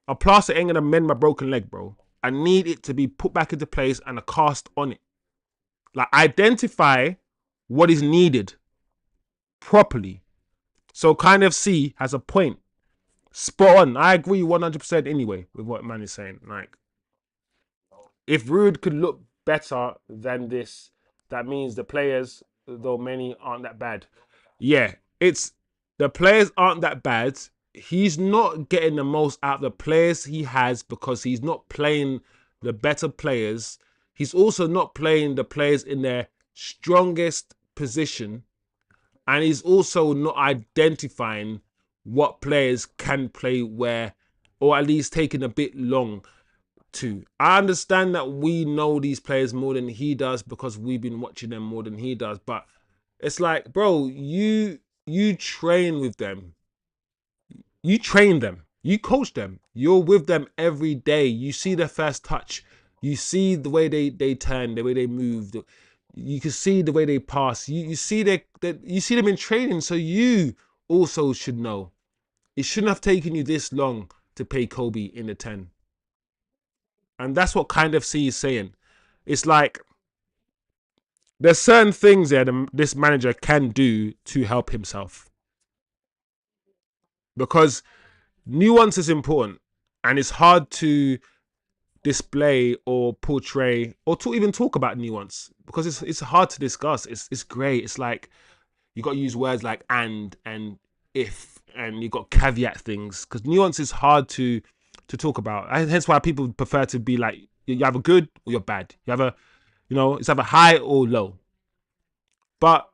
A plaster ain't gonna mend my broken leg, bro. I need it to be put back into place and a cast on it. Like, identify what is needed properly. So kind of C has a point. Spot on. I agree 100% anyway with what man is saying. Like, if Rude could look better than this, that means the players, though many, aren't that bad. yeah, it's the players aren't that bad. He's not getting the most out of the players he has because he's not playing the better players. He's also not playing the players in their strongest position. And he's also not identifying what players can play where, or at least taking a bit long to. I understand that we know these players more than he does because we've been watching them more than he does. But it's like, bro, you train with them. You train them. You coach them. You're with them every day. You see their first touch. You see the way they turn, the way they move. You can see the way they pass. You see you see them in training. So you also should know. It shouldn't have taken you this long to pay Kobe in the 10. And that's what kind of C is saying. It's like there's certain things there this manager can do to help himself. Because nuance is important. And it's hard to display or portray or to even talk about nuance because it's hard to discuss. It's great. It's like you got to use words like and if, and you got caveat things because nuance is hard to talk about. And hence why people prefer to be like you have a good or you're bad. You have a it's either high or low. But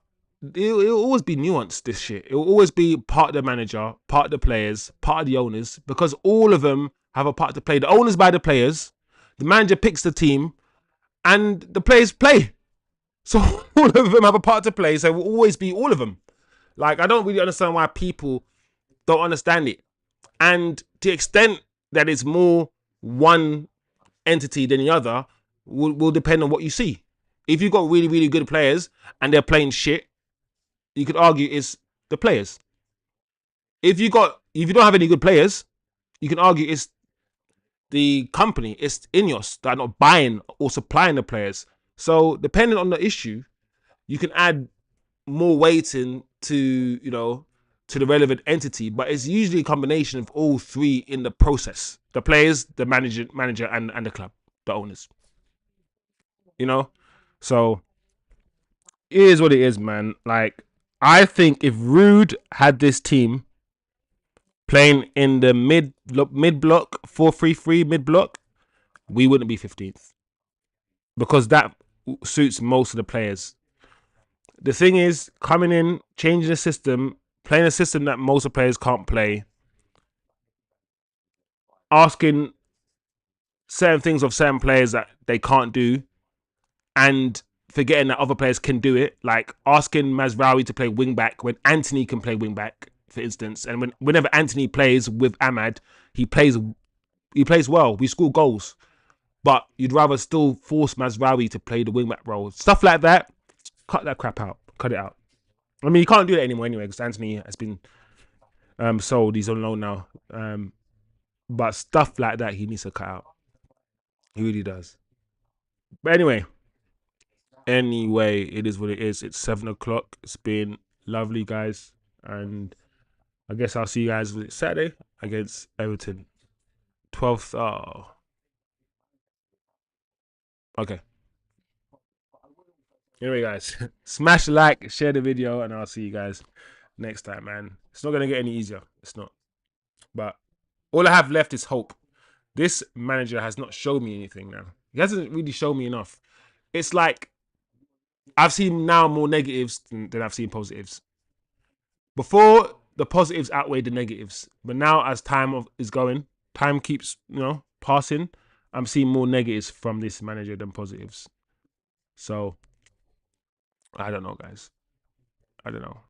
it'll always be nuanced. This shit. It'll always be part of the manager, part of the players, part of the owners because all of them have a part to play. The owners buy the players. The manager picks the team and the players play. So all of them have a part to play. So it will always be all of them. Like, I don't really understand why people don't understand it. And to the extent that it's more one entity than the other will depend on what you see. If you've got really, really good players and they're playing shit, you could argue it's the players. If you don't have any good players, you can argue it's the company, it's Ineos that are not buying or supplying the players. So depending on the issue, you can add more weighting to to the relevant entity, but it's usually a combination of all three in the process: the players, the manager, and the club, the owners. So it is what it is, man. Like I think if Rude had this team playing in the mid block 4-3-3 mid block, we wouldn't be 15th because that suits most of the players. The thing is, coming in, changing the system, playing a system that most of the players can't play, asking certain things of certain players that they can't do, and forgetting that other players can do it, like asking Mazraoui to play wing back when Antony can play wing back, for instance. And whenever Antony plays with Ahmad, he plays well. We score goals, but you'd rather still force Mazraoui to play the wing back role. Stuff like that. Cut that crap out. Cut it out. I mean, you can't do that anymore anyway because Antony has been sold. He's on loan now. But stuff like that he needs to cut out. He really does. But anyway, it is what it is. It's 7 o'clock. It's been lovely, guys, and I guess I'll see you guys Saturday against Everton. 12th. Oh, okay. Anyway, guys, smash the like, share the video, and I'll see you guys next time, man. It's not gonna get any easier. It's not. But all I have left is hope. This manager has not shown me anything now. He hasn't really shown me enough. It's like I've seen now more negatives than I've seen positives. Before, the positives outweighed the negatives. But now, as time is going, time keeps, passing, I'm seeing more negatives from this manager than positives. So, I don't know, guys. I don't know.